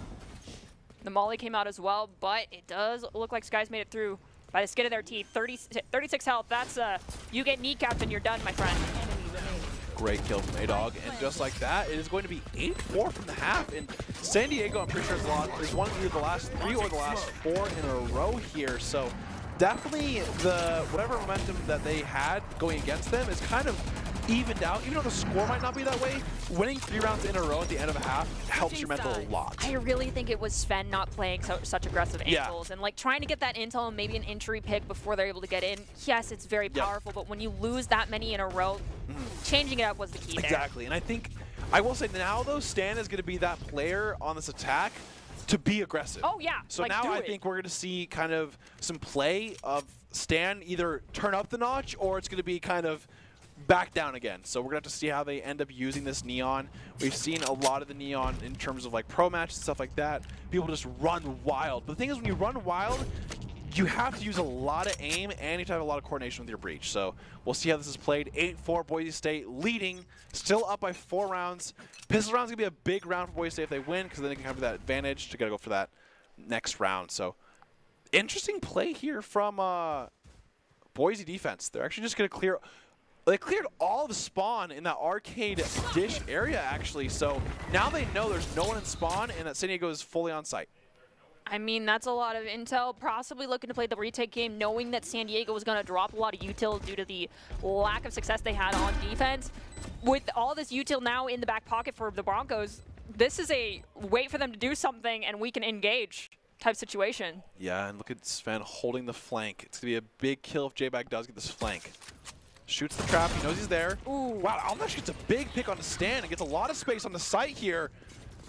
The Molly came out as well, but it does look like Skies made it through by the skin of their teeth. 36 health. That's you get kneecapped and you're done, my friend. Great kill from A-Dog, and just like that, it is going to be 8-4 from the half. And San Diego, I'm pretty sure, is one of either the last 3 or the last 4 in a row here. So definitely the whatever momentum that they had going against them is kind of evened out. Even though the score might not be that way, winning 3 rounds in a row at the end of a half helps your mental a lot. I really think it was Sven not playing such aggressive angles and like trying to get that intel and maybe an entry pick before they're able to get in. Yes, it's very powerful, but when you lose that many in a row, changing it up was the key there. Exactly, and I think, I will say now though, Stan is going to be that player on this attack to be aggressive. Oh yeah. So like, now I think we're going to see kind of some play of Stan either turn up the notch or it's going to be kind of back down again. So we're going to have to see how they end up using this Neon. We've seen a lot of the Neon in terms of like pro matches and stuff like that. People just run wild. But the thing is, when you run wild, you have to use a lot of aim and you have to have a lot of coordination with your breach. So we'll see how this is played. 8-4, Boise State leading, still up by 4 rounds. Pistol round's going to be a big round for Boise State if they win, because then they can have that advantage to go for that next round. So interesting play here from Boise defense. They're actually just going to clear... They cleared all the spawn in that arcade dish area, actually. So now they know there's no one in spawn and that San Diego is fully on site. I mean, that's a lot of intel. Possibly looking to play the retake game, knowing that San Diego was going to drop a lot of util due to the lack of success they had on defense. With all this util now in the back pocket for the Broncos, this is a wait for them to do something and we can engage type situation. Yeah, and look at Sven holding the flank. It's going to be a big kill if J-Bag does get this flank. Shoots the trap, he knows he's there. Ooh. Wow, Almesh gets a big pick on the stand and gets a lot of space on the site here.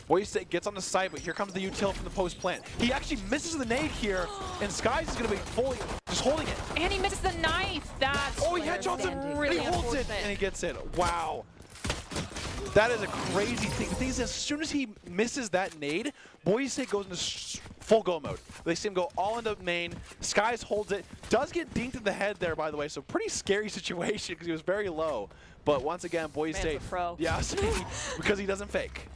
Boise State gets on the site, but here comes the util from the post plant. He actually misses the nade here, and Skies is going to be fully just holding it. And he misses the knife. That's he headshots it, really he holds it, and he gets it. Wow. That is a crazy thing. The thing is, as soon as he misses that nade, Boise State goes into full go mode. They see him go all into main. Skies holds it. Does get dinked in the head there, by the way, so pretty scary situation because he was very low. But once again, Boise State. Pro. Yeah, because he doesn't fake.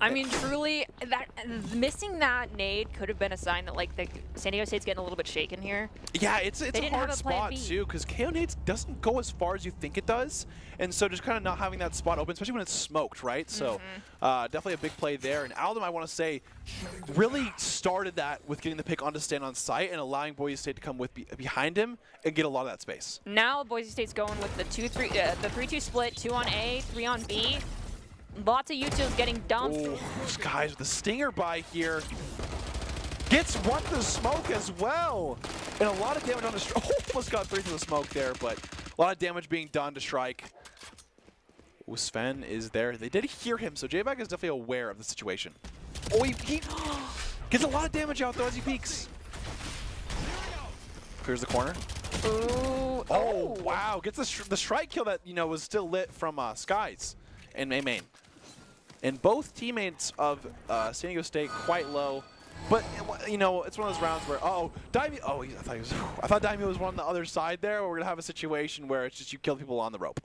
I mean, truly, that missing that nade could have been a sign that like the San Diego State's getting a little bit shaken here. Yeah, it's a hard spot too, because KO nades doesn't go as far as you think it does, and so just kind of not having that spot open, especially when it's smoked, right? So definitely a big play there. And Aldum, I want to say, really started that with getting the pick onto stand on site and allowing Boise State to come with behind him and get a lot of that space. Now Boise State's going with the 3-2 split, 2 on A, 3 on B. Lots of utils getting dumped. Oh, Skies with the stinger by here. Gets one to the smoke as well. And a lot of damage on the almost got 3 to the smoke there, but A lot of damage being done to Shrike. Ooh, Sven is there. They did hear him, so J-Bag is definitely aware of the situation. Oh, he gets a lot of damage out, though, as he peeks. Clears the corner. Ooh. Oh, wow. Gets the Shrike kill that, you know, was still lit from Skies and main. And both teammates of San Diego State quite low. But, you know, it's one of those rounds where, Daimyo, I thought Daimyo was one on the other side there, where we're going to have a situation where it's just you kill people on the rope.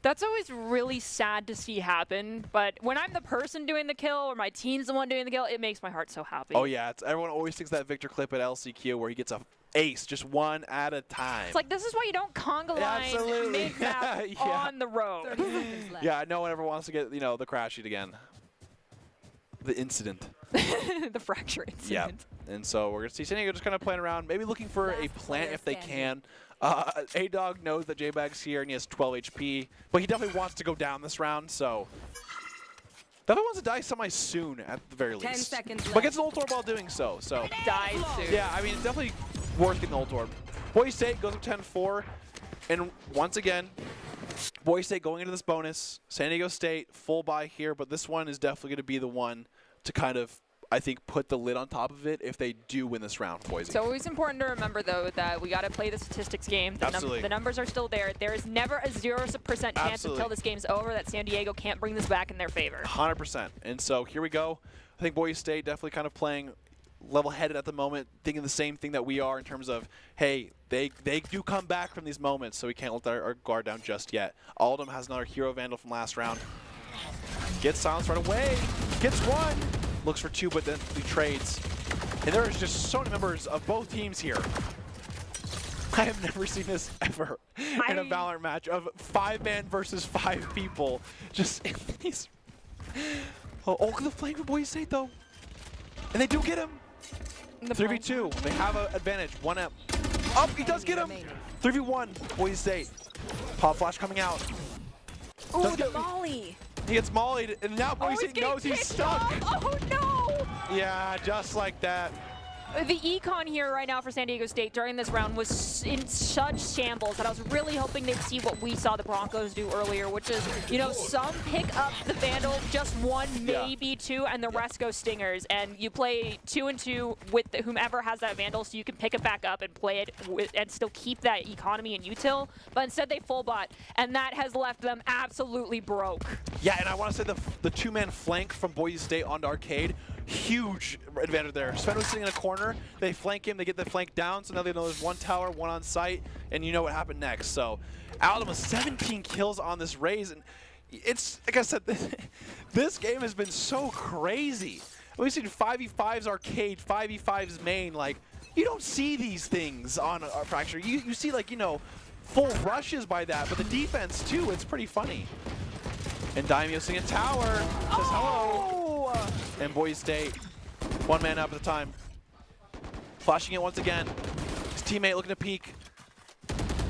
That's always really sad to see happen, but when I'm the person doing the kill or my team's the one doing the kill, it makes my heart so happy. Oh, yeah. Everyone always thinks that Victor clip at LCQ where he gets a ace just one at a time. It's like, this is why you don't conga line mid-map on the road. Yeah, no one ever wants to get, you know, the crash sheet again. The incident. The fracture incident. Yeah. And so we're going to see San Diego just kind of playing around, maybe looking for a plant if they can. A-Dog knows that J-Bag's here and he has 12 HP, but he definitely wants to go down this round, so definitely wants to die semi soon at the very least. 10 seconds left. But gets an ult orb while doing so. Die soon. Yeah, I mean, it's definitely worth getting the ult orb. Boise State goes up 10-4, and once again, Boise State going into this bonus. San Diego State full buy here, but this one is definitely going to be the one to kind of, I think, put the lid on top of it if they do win this round, Boise. It's always important to remember, though, that we got to play the statistics game. The numbers are still there. There is never a 0% chance until this game's over that San Diego can't bring this back in their favor. 100%. And so here we go. I think Boise State definitely kind of playing level-headed at the moment, thinking the same thing that we are in terms of, hey, they do come back from these moments, so we can't let our guard down just yet. Aldum has another Hero Vandal from last round. Gets silenced right away. Gets one. Looks for two, but then he trades. And there is just so many members of both teams here. I have never seen this ever in a Valorant match of 5-man versus 5 people. Just in these. Oh, the flame for Boise State, though. And they do get him. 3v2. They have an advantage. 1-up. Up, he does get him. 3v1, Boise State. Pop flash coming out. Ooh, the molly. He gets mollied, and now Boise State knows he's stuck. Oh, no. Yeah, just like that. The econ here right now for San Diego State during this round was in such shambles that I was really hoping they'd see what we saw the Broncos do earlier, which is, you know, some pick up the Vandal, just one, maybe two, and the rest go Stingers. And you play 2-2 with whomever has that Vandal, so you can pick it back up and play it and still keep that economy and util. But instead they full bot, and that has left them absolutely broke. Yeah, and I want to say the two-man flank from Boise State onto Arcade, huge advantage there. Sven was sitting in a corner. They flank him. They get the flank down. So now they know there's one tower, one on site, and you know what happened next. So Aldum with 17 kills on this raise. And it's, like I said, this game has been so crazy. We've seen 5v5's Arcade, 5v5's main. Like, you don't see these things on a Fracture. You see, like, you know, full rushes by that. But the defense, too, it's pretty funny. And Daimyo sitting in tower. Says hello. And Boise State, 1 man up at the time. Flashing it once again. His teammate looking to peek.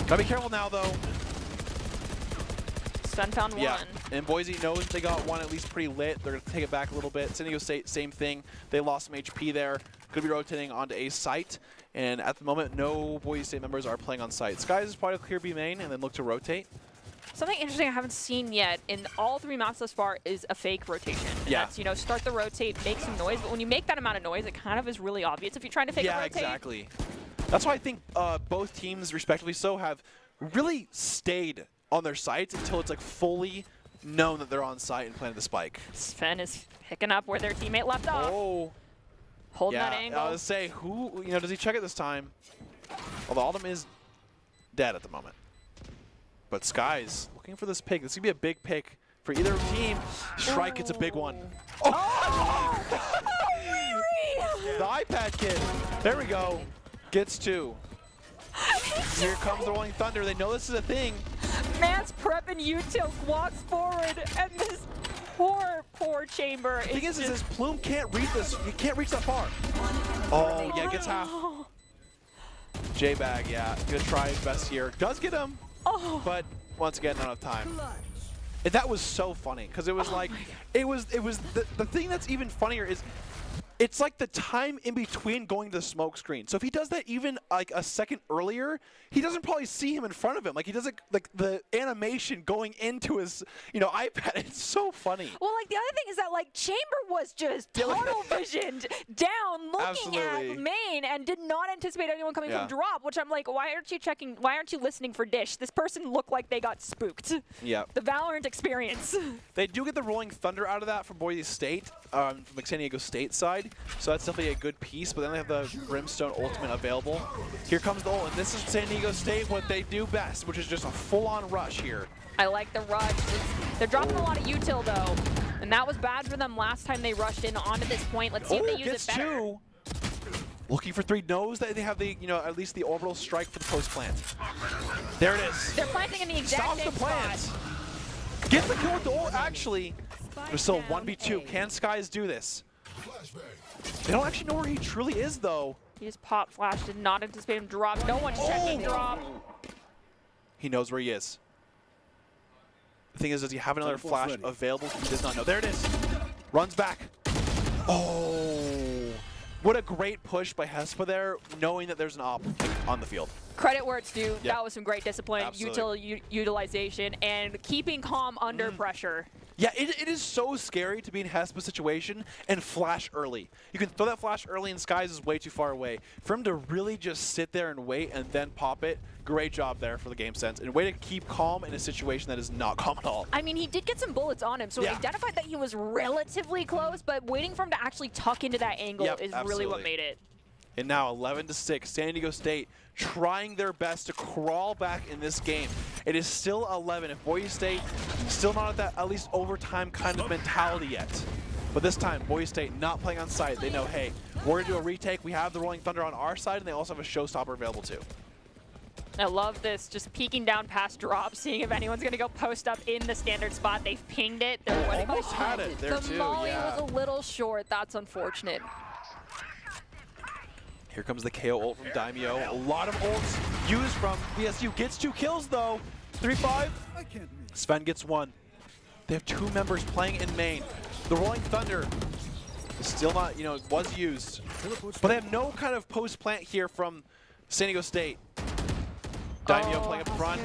Gotta be careful now, though. Sven found one. Yeah, and Boise knows they got one at least pretty lit. They're gonna take it back a little bit. San Diego State, same thing. They lost some HP there. Could be rotating onto a site. And at the moment, no Boise State members are playing on site. Skies is probably clear B main and then look to rotate. Something interesting I haven't seen yet in all 3 maps thus far is a fake rotation. And that's, you know, start the rotate, make some noise, but when you make that amount of noise, it kind of is really obvious if you're trying to fake a rotate. Yeah, exactly. That's why I think both teams, respectively so, have really stayed on their sites until it's like fully known that they're on site and planted the spike. Sven is picking up where their teammate left off. Oh. Holding that angle. I was say, who, you know, does he check it this time? Although Aldum is dead at the moment. But Skies looking for this pick. This is going to be a big pick for either team. Shrike gets a big one. Oh! The iPad kid. There we go. Gets 2. Here comes the Rolling Thunder. They know this is a thing. Man's prepping util, walks forward, and this poor chamber. The thing is this Plume can't reach this. He can't reach that far. Oh, yeah, gets half. J-Bag, yeah, gonna try his best here. Does get him. But once again, not enough time. And that was so funny because it was like, it was the thing that's even funnier is it's like the time in between going to the smoke screen. So if he does that even like a second earlier, he doesn't probably see him in front of him. Like he doesn't, like the animation going into his, iPad. It's so funny. Well, like the other thing is that like Chamber was just tunnel visioned down, looking at main, and did not anticipate anyone coming from drop. Which I'm like, why aren't you checking? Why aren't you listening for Dish? This person looked like they got spooked. Yeah. The Valorant experience. They do get the Rolling Thunder out of that from Boise State, from the San Diego State side. So that's definitely a good piece, but then they have the Brimstone Ultimate available. Here comes the ult, and this is San Diego State, what they do best, which is just a full-on rush here. I like the rush. They're dropping a lot of util though, and that was bad for them last time they rushed in onto this point. Let's see if they use it better. Two. Looking for three. Knows that they have the, at least the orbital strike for the post plant. There it is. They're planting in the exact same spot. Stops the plant. Gets the kill with the ult. Actually, there's still 1v2. Can Skies do this? They don't actually know where he truly is, though. He just pop flash, did not anticipate him drop. No one's checking drop. He knows where he is. The thing is, does he have another flash available? He does not know. There it is. Runs back. Oh. What a great push by Hespa there, knowing that there's an op on the field. Credit where it's due. Yep. That was some great discipline, utilization, and keeping calm under pressure. Yeah, it is so scary to be in Hespa's situation and flash early. You can throw that flash early and Skies is way too far away. For him to really just sit there and wait and then pop it, great job there for the game sense. And way to keep calm in a situation that is not calm at all. I mean, he did get some bullets on him, so he identified that he was relatively close, but waiting for him to actually tuck into that angle is really what made it. And now 11-6, San Diego State trying their best to crawl back in this game. It is still 11. If Boise State still not at that at least overtime kind of mentality yet. But this time, Boise State not playing on site. They know, hey, we're going to do a retake. We have the Rolling Thunder on our side, and they also have a showstopper available too. I love this, just peeking down past drop, seeing if anyone's going to go post up in the standard spot. They've pinged it. They're running almost had it there too. The molly was a little short. That's unfortunate. Here comes the KO ult from Daimyo. A lot of ults used from BSU. Gets 2 kills though. 3-5. Sven gets 1. They have 2 members playing in main. The Rolling Thunder is still not, was used. But they have no kind of post plant here from San Diego State. Daimyo playing up front.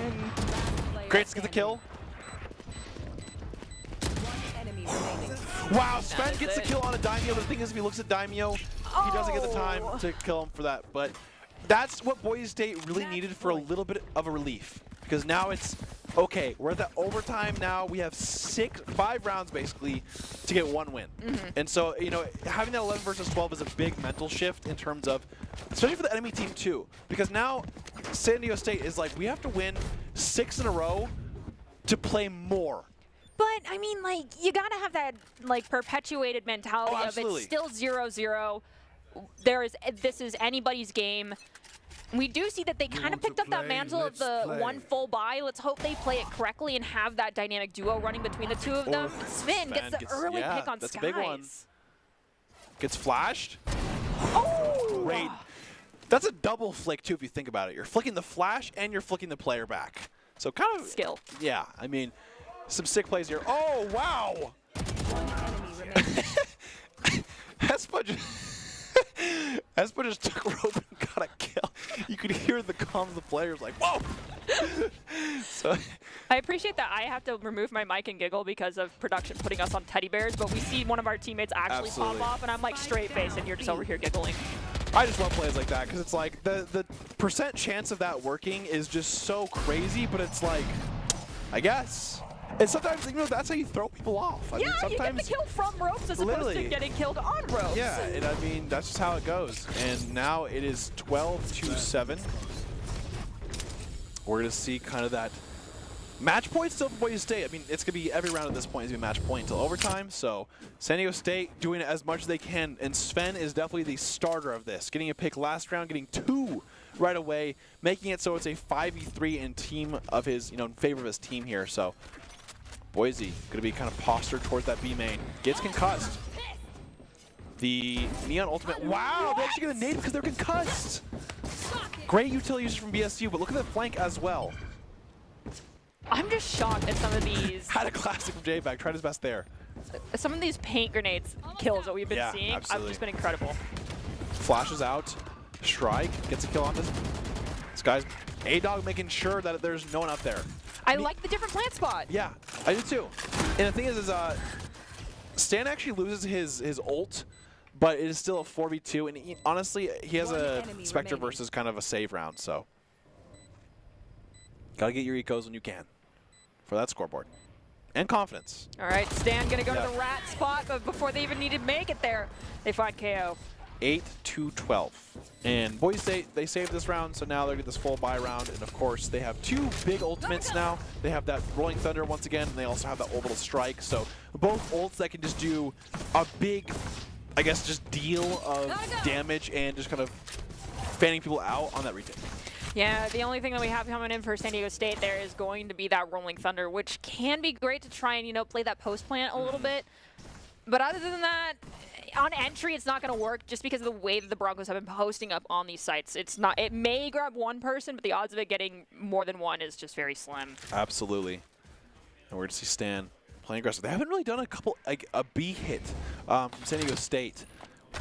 Great to get the kill. Wow, Sven gets the kill on a Daimyo. The thing is, if he looks at Daimyo, he doesn't get the time to kill him for that. But that's what Boise State really needed for a little bit of a relief. Because now it's, okay, we're at that overtime now. We have 5 rounds, basically, to get 1 win. And so, having that 11 versus 12 is a big mental shift in terms of, especially for the enemy team, too. Because now San Diego State is like, we have to win 6 in a row to play more. But, I mean, like, you got to have that, like, perpetuated mentality of it's still 0-0. This is anybody's game. We do see that they kind of picked up that mantle of the 1 full buy. Let's hope they play it correctly and have that dynamic duo running between the 2 of them. Sven gets the early pick on Skies. A big one. Gets flashed. Oh! Great. That's a double flick, too, if you think about it. You're flicking the flash and you're flicking the player back. So kind of... skill. Yeah, I mean... Some sick plays here. Oh, wow! Hespa just took rope and got a kill. You could hear the comms of the players like, whoa! So I appreciate that I have to remove my mic and giggle because of production putting us on teddy bears, but we see one of our teammates actually pop off, and I'm like straight face, and you're just over here giggling. I just love plays like that because it's like the percent chance of that working is just so crazy, but it's like, I guess. And sometimes, that's how you throw people off. I mean, sometimes you get the kill from ropes as opposed to getting killed on ropes. Yeah, and I mean, that's just how it goes. And now it is 12-7. We're going to see kind of that match point still for Boise State. I mean, it's going to be every round at this point is going to be match point until overtime. So San Diego State doing it as much as they can. And Sven is definitely the starter of this. Getting a pick last round, getting 2 right away, making it so it's a 5v3 in team of his, in favor of his team here. So Boise going to be kind of postured towards that B main. Gets concussed. The Neon Ultimate. Wow, they're actually going to nade because they're concussed. Great utility usage from BSU, but look at the flank as well. I'm just shocked at some of these. Had a classic from J-Back. Tried his best there. Some of these paint grenades kills that we've been seeing have just been incredible. Flashes out. Strike gets a kill on this. This guy's A-Dog making sure that there's no one up there. I like the different plant spot. Yeah, I do too. And the thing is Stan actually loses his ult, but it is still a 4v2, and honestly, he has a Spectre versus kind of a save round, so. Gotta get your ecos when you can for that scoreboard. And confidence. All right, Stan gonna go to the rat spot, but before they even need to make it there, they find KO. 8-12. And Boise State, they saved this round, so now they get this full buy round. And of course, they have two big ultimates now. They have that Rolling Thunder once again, and they also have that Orbital Strike. So both ults that can just do a big, I guess, just deal of damage and just kind of fanning people out on that retake. Yeah, the only thing that we have coming in for San Diego State there is going to be that Rolling Thunder, which can be great to try and, you know, play that post plant a little bit. But other than that, on entry, it's not going to work just because of the way that the Broncos have been posting up on these sites. It's not. It may grab one person, but the odds of it getting more than one is just very slim. Absolutely. And we're going to see Stan playing aggressive. They haven't really done a B hit from San Diego State.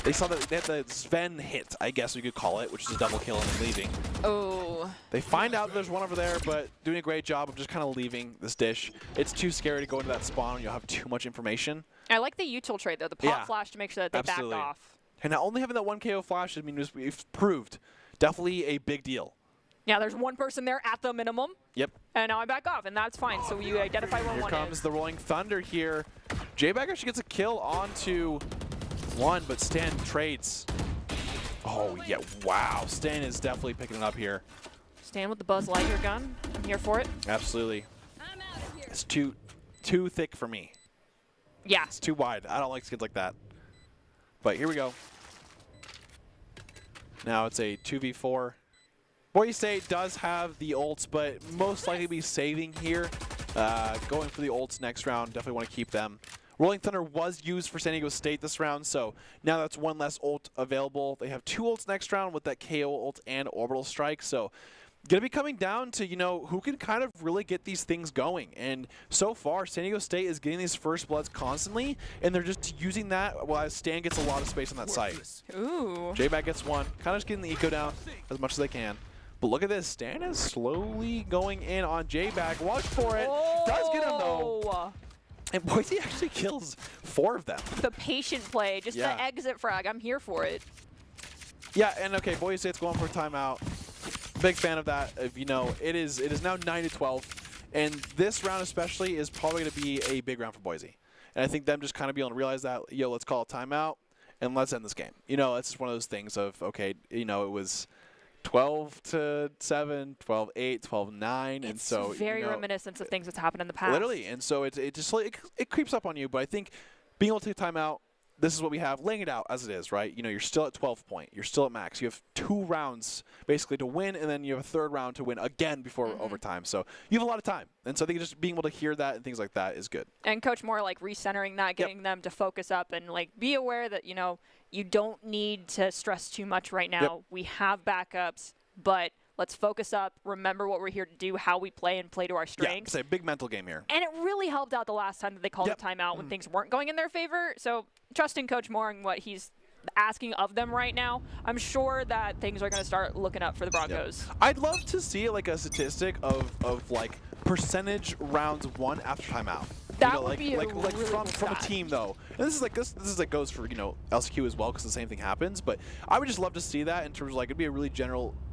They saw that they had the Sven hit, I guess you could call it, which is a double kill and then leaving. Oh. They find out there's one over there, but doing a great job of just kind of leaving this dish. It's too scary to go into that spawn when you'll have too much information. I like the util trade, though, the pop flash to make sure that they back off. And now only having that one KO flash, I mean, we've proved definitely a big deal. Yeah, there's one person there at the minimum. Yep. And now I back off, and that's fine. So you identify where one is. Here comes the Rolling Thunder here. J-Bag actually gets a kill onto one, but Stan trades. Oh, yeah, wow. Stan is definitely picking it up here. Stan with the Buzz Lightyear gun. I'm here for it. Absolutely. It's too thick for me. Yeah. It's too wide. I don't like skins like that. But here we go. Now it's a 2v4. Boise State does have the ults, but most likely be saving here. Going for the ults next round. Definitely want to keep them. Rolling Thunder was used for San Diego State this round, so now that's one less ult available. They have two ults next round with that KO ult and Orbital Strike, so going to be coming down to, you know, who can kind of really get these things going. And so far, San Diego State is getting these first bloods constantly, and they're just using that while Stan gets a lot of space on that site. Ooh. J-Bag gets one. Kind of just getting the eco down as much as they can. But look at this. Stan is slowly going in on J-Bag. Watch for it. Oh. Does get him, though. And Boise actually kills 4 of them. The patient play, just the exit frag. I'm here for it. Yeah, and okay, Boise State's going for a timeout. Big fan of that. You know, it is now 9-12, and this round especially is probably going to be a big round for Boise. And I think them just kind of being able to realize that, yo, let's call a timeout and let's end this game. You know, it's just one of those things of, okay, you know, it was 12-7, 12-8, 12-9, and so very reminiscent of things that's happened in the past. Literally, and so it just like it creeps up on you. But I think being able to take a timeout, this is what we have, laying it out as it is, right? You know, you're still at 12 point. You're still at max. You have 2 rounds basically to win, and then you have a 3rd round to win again before overtime. So you have a lot of time. And so I think just being able to hear that and things like that is good. And Coach Moore, like, recentering that, getting them to focus up and, like, be aware that, you know, you don't need to stress too much right now. We have backups, but let's focus up, remember what we're here to do, how we play, and play to our strengths. Yeah, it's a big mental game here. And it really helped out the last time that they called a timeout when things weren't going in their favor. So trusting Coach Moore and what he's asking of them right now, I'm sure that things are going to start looking up for the Broncos. I'd love to see like a statistic of like percentage rounds won after timeout. That would be like really from a team though. And this is like goes for, you know, LCQ as well, because the same thing happens. But I would just love to see that in terms of, like, it'd be a really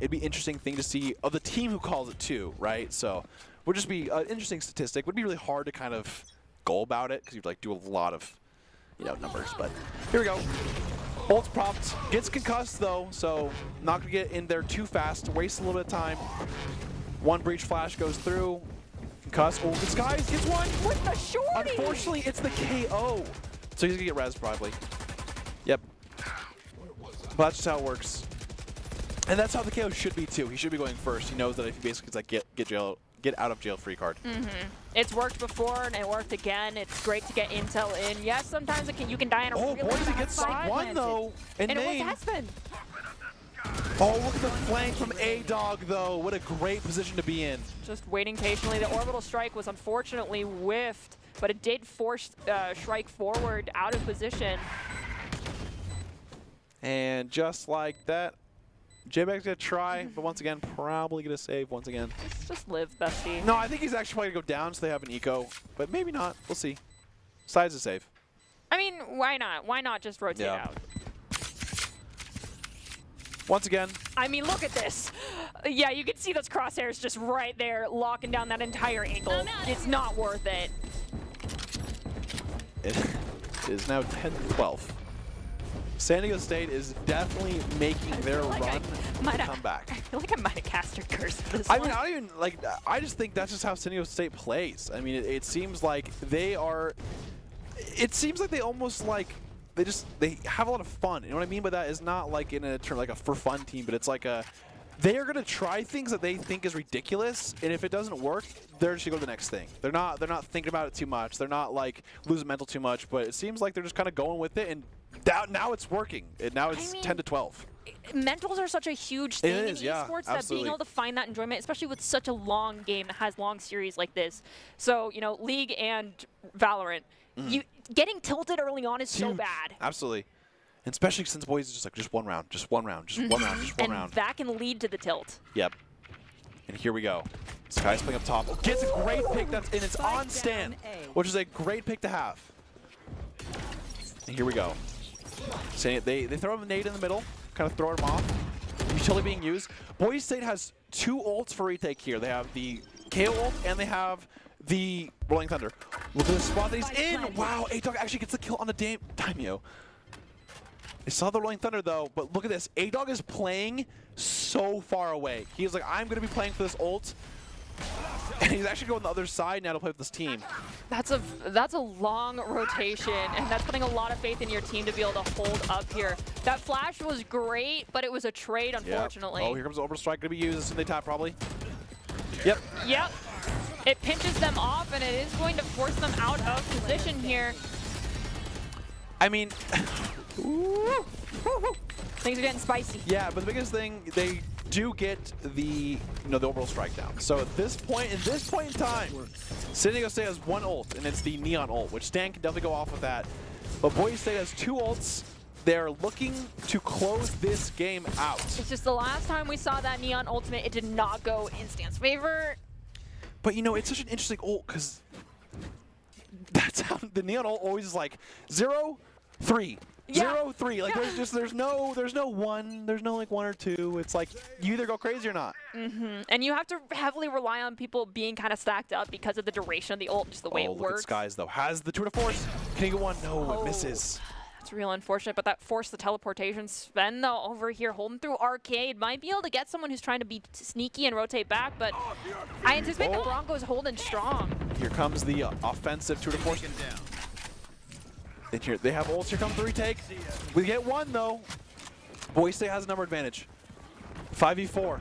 it'd be interesting thing to see of the team who calls it too, right? So would just be an interesting statistic. Would be really hard to kind of go about it because you'd like do a lot of, you know, numbers. But here we go. Ult's propped, gets concussed though, so not gonna get in there too fast. Waste a little bit of time. One breach flash goes through. Concussed. Oh, Disguise gets one. With the shorty. Unfortunately, it's the KO. So he's gonna get rezzed probably. Yep. But that's just how it works. And that's how the KO should be too. He should be going first. He knows that if he basically gets like get out of jail free card. It's worked before and it worked again. It's great to get intel in. Yes, sometimes you can die in a really Boise fast gets fight. one though. And it was Hespen. Oh, look at the flank from A-Dog though. What a great position to be in. Just waiting patiently. The orbital strike was unfortunately whiffed but it did force Shrike forward out of position. And just like that, J-Bag's going to try, but once again, probably going to save once again. Just live, bestie. No, I think he's actually probably going to go down so they have an eco, but maybe not. We'll see. Size is save. I mean, why not? Why not just rotate out? Once again. I mean, look at this. Yeah, you can see those crosshairs just right there, locking down that entire angle. It's not worth it. It is now 10-12. San Diego State is definitely making their run to come back. I feel like I might have cast her curse this I mean, I don't even, like, I just think that's just how San Diego State plays. I mean, it seems like they are, it seems like they almost like, they have a lot of fun. You know what I mean by that? Is not like in a term like a for fun team, but it's like a, they are going to try things that they think is ridiculous, and if it doesn't work, they're just going to go to the next thing. They're not thinking about it too much. They're not like losing mental too much, but it seems like they're just kind of going with it, and now it's working. And now it's 10-12. Mentals are such a huge thing in absolutely. esports that being able to find that enjoyment, especially with such a long game that has long series like this. So, you know, League and Valorant, getting tilted early on is so bad. Absolutely. And especially since boys is just like, just one round, just one round, just one round, just one round. And that can lead to the tilt. Yep. And here we go. Sky's playing up top. Gets a great pick, and it's on Stan, which is a great pick to have. And here we go. They throw him a nade in the middle, kind of throw him off. Utility being used. Boise State has 2 ults for retake here. They have the KO ult and they have the Rolling Thunder. Look at the spot that he's in. Wow, A-Dog actually gets the kill on the Daimyo. I saw the Rolling Thunder though, but look at this. A-Dog is playing so far away. He's like, I'm going to be playing for this ult. And he's actually going the other side now to play with this team. That's a long rotation, and that's putting a lot of faith in your team to be able to hold up here. That flash was great, but it was a trade, unfortunately. Yep. Oh, here comes the Orbital Strike, going to be used as soon as they tap, probably. Yep. Yep. It pinches them off, and it is going to force them out of position here. I mean, things are getting spicy. Yeah, but the biggest thing, they do get the the Orbital Strike down. So at this point, in time, San Diego State has 1 ult, and it's the Neon ult, which Stan can definitely go off with that. But Boise State has 2 ults. They're looking to close this game out. It's just the last time we saw that Neon ultimate, it did not go in Stan's favor. But you know, it's such an interesting ult because that's how the Neon ult always is like 0, 3. Yeah. 0, 3. Like there's no 1. There's no like 1 or 2. It's like you either go crazy or not. And you have to heavily rely on people being kind of stacked up because of the duration of the ult, just the way it look works. at Skies though. Has the tour de force. Can he go one? No, it misses. That's real unfortunate, but that forced the teleportation. Sven though over here holding through Arcade might be able to get someone who's trying to be sneaky and rotate back, but I anticipate the Broncos holding strong. Here comes the offensive tour de force. And here they have ults. Here comes the retake. We get 1 though. Boise State has a number advantage. 5v4.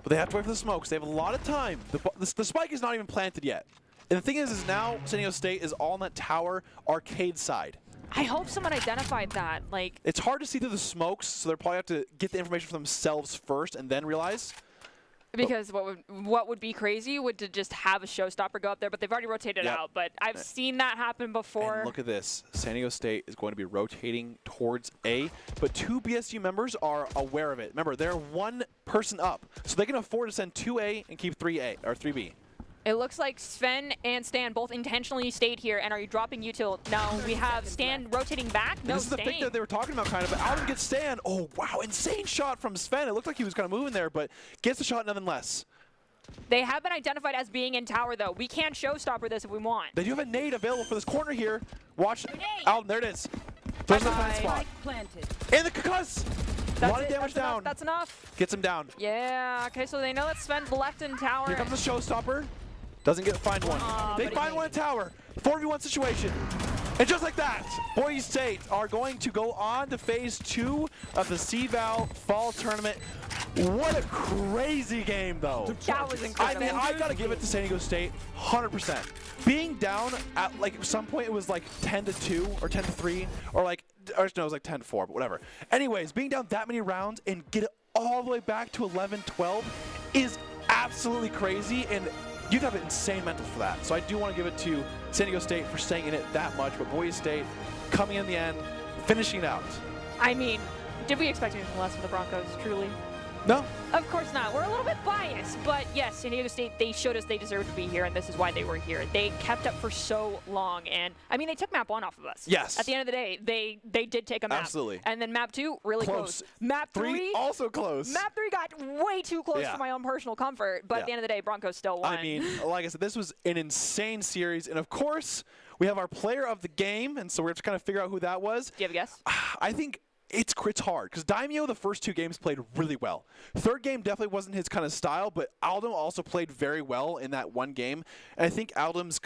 But they have to wait for the smokes. They have a lot of time. The spike is not even planted yet. And the thing is now San Diego State is all on that tower Arcade side. I hope someone identified that. Like, it's hard to see through the smokes, so they'll probably have to get the information for themselves first and then realize. Because what would be crazy would to just have a showstopper go up there, but they've already rotated out. But I've seen that happen before. And look at this. San Diego State is going to be rotating towards A, but 2 BSU members are aware of it. Remember, they're 1 person up, so they can afford to send 2A and keep 3A or 3B. It looks like Sven and Stan both intentionally stayed here and are dropping util. Now we have Stan rotating back. No, this is the pick that they were talking about kind of, but Alvin gets Stan. Oh, wow, insane shot from Sven. It looked like he was kind of moving there, but gets the shot nonetheless. They have been identified as being in tower, though. We can showstopper this if we want. They do have a nade available for this corner here. Watch, Alvin, there it is. Throws the plant spot. And the concuss. A lot of damage down. That's enough. Gets him down. Yeah, okay, so they know that Sven's left in tower. Here comes the showstopper. Doesn't find one. They find one in tower. 4v1 situation. And just like that, Boise State are going to go on to phase 2 of the CVAL Fall Tournament. What a crazy game, though. That was incredible. I mean, I got to give it to San Diego State 100%. Being down at, like, some point it was like 10-2 or 10-3 or like, no, it was like 10-4, but whatever. Anyways, being down that many rounds and get it all the way back to 11-12 is absolutely crazy. And you'd have an insane mental for that. So I do want to give it to San Diego State for staying in it that much, but Boise State coming in the end, finishing it out. I mean, did we expect anything less from the Broncos, truly? No. Of course not. We're a little bit biased, but yes, San Diego State, they showed us they deserved to be here, and this is why they were here. They kept up for so long, and I mean, they took map 1 off of us. Yes. At the end of the day, they did take a map. Absolutely. And then map 2, really close. Map 3, also close. Map 3 got way too close for my own personal comfort, but at the end of the day, Broncos still won. I mean, like I said, this was an insane series, and of course, we have our player of the game, and so we're just kind of figure out who that was. Do you have a guess? I think it's hard because Daimyo the first 2 games played really well. Third game definitely wasn't his kind of style, but Aldum also played very well in that one game. And I think Aldum's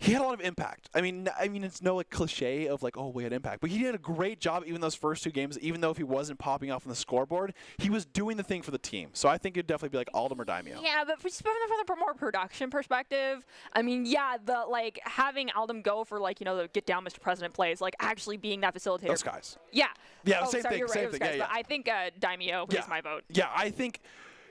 he had a lot of impact. I mean, it's no like cliche of like, oh, we had impact, but he did a great job even those first 2 games. Even though if he wasn't popping off on the scoreboard, he was doing the thing for the team. So I think it'd definitely be like Aldum or Daimyo. Yeah, but from the more production perspective, I mean, yeah, the like having Aldum go for like the get down, Mr. President plays, like actually being that facilitator. Those guys. Yeah. Yeah. Oh, Same sorry, thing. you're right, Same thing. guys, Yeah. But I think Daimyo is my vote. Yeah, I think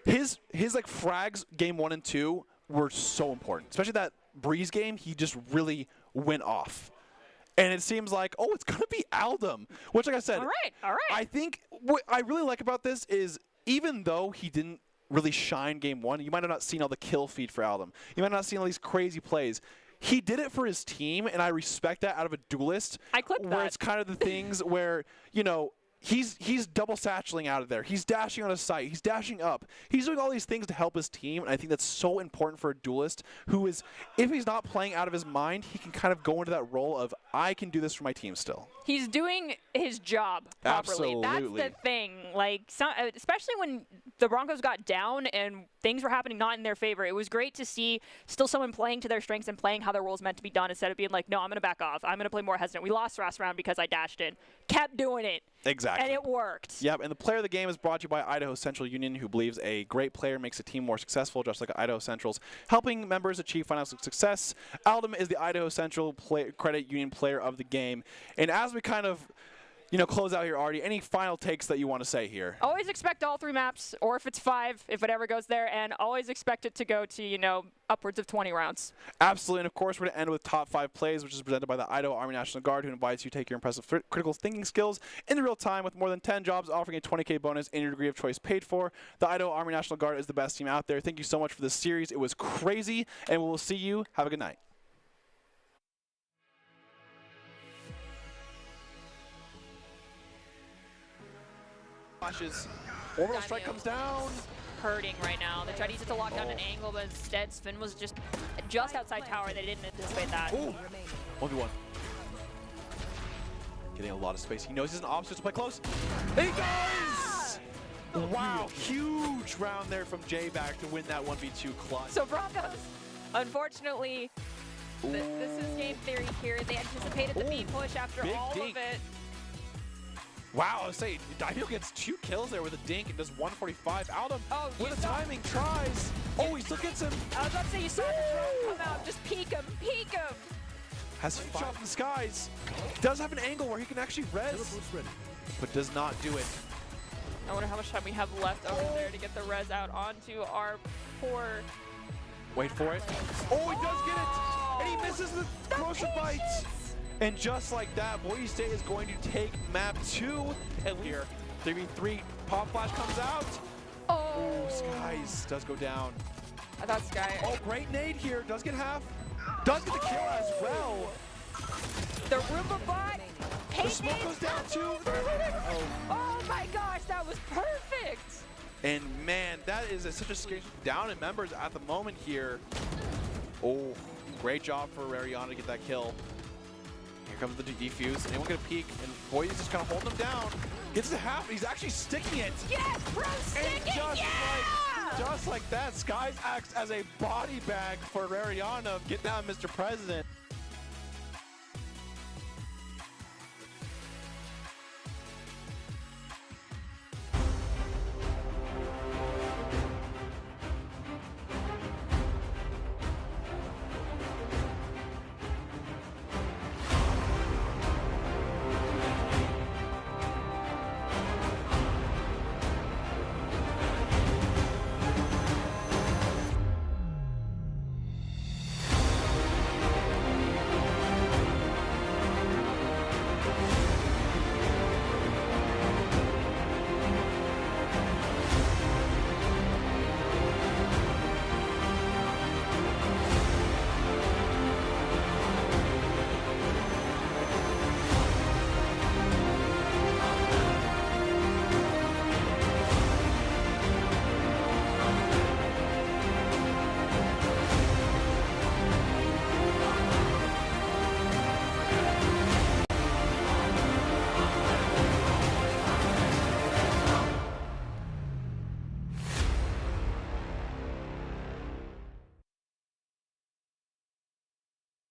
his like frags game 1 and 2 were so important, especially that Breeze game. He just really went off. And it seems like, oh, it's going to be Aldum, which, like I said, all right. I think what I really like about this is even though he didn't really shine game 1, you might have not seen all the kill feed for Aldum. You might have not seen all these crazy plays. He did it for his team, and I respect that out of a duelist. I clipped where that. It's kind of the things where, he's double satcheling out of there. He's dashing on his site. He's dashing up. He's doing all these things to help his team, and I think that's so important for a duelist who is, if he's not playing out of his mind, he can kind of go into that role of, I can do this for my team still. He's doing his job properly. Absolutely. That's the thing. Like, especially when the Broncos got down and things were happening not in their favor, it was great to see still someone playing to their strengths and playing how their role is meant to be done instead of being like, no, I'm going to back off. I'm going to play more hesitant. We lost last round because I dashed in. Kept doing it. Exactly. And it worked. Yep, and the player of the game is brought to you by Idaho Central Union, who believes a great player makes a team more successful, just like Idaho Central's helping members achieve financial success. Aldum is the Idaho Central Credit Union player of the game. And as we kind of close out here, Artie, any final takes that you want to say here? Always expect all 3 maps, or if it's 5, if it ever goes there, and always expect it to go to, upwards of 20 rounds. Absolutely, and of course, we're going to end with top 5 plays, which is presented by the Idaho Army National Guard, who invites you to take your impressive critical thinking skills in real time with more than 10 jobs, offering a 20K bonus and your degree of choice paid for. The Idaho Army National Guard is the best team out there. Thank you so much for this series. It was crazy, and we will see you. Have a good night. Orbital strike comes down. Hurting right now. They tried to use it to lock down an angle, but instead Sven was just outside tower. They didn't anticipate that. Ooh. 1v1. Getting a lot of space. He knows he's an opposite to play close. He does! Wow, huge round there from J-Back to win that 1v2 clutch. So Broncos, unfortunately, this is game theory here. They anticipated the B push after all of it. Wow, I was saying, Daimyo gets 2 kills there with a dink and does 145. Aldum with the timing tries. Oh, he still gets him. I was about to say, you saw the drone come out. Just peek him, peek him. Has 5 in the skies. Does have an angle where he can actually res, but does not do it. I wonder how much time we have left over there to get the res out onto our poor... Wait for it. Oh, he does get it. And he misses the corrosive bites. And just like that, Boise State is going to take map 2. And here, 3v3, pop flash comes out. Oh, Skies does go down. I thought Sky. Oh, great nade here. Does get half. Does get the kill as well. The Roomba bot. The smoke goes down too. Oh my gosh, that was perfect. And man, that is such a scary down in members at the moment here. Oh, great job for Ariana to get that kill. Here comes the defuse. Anyone get a peek? And Boy's just kind of holding him down. Gets to half. He's actually sticking it. Yes, bro, stick it. Just like that, Skies acts as a body bag for Ariana. Get down, Mr. President.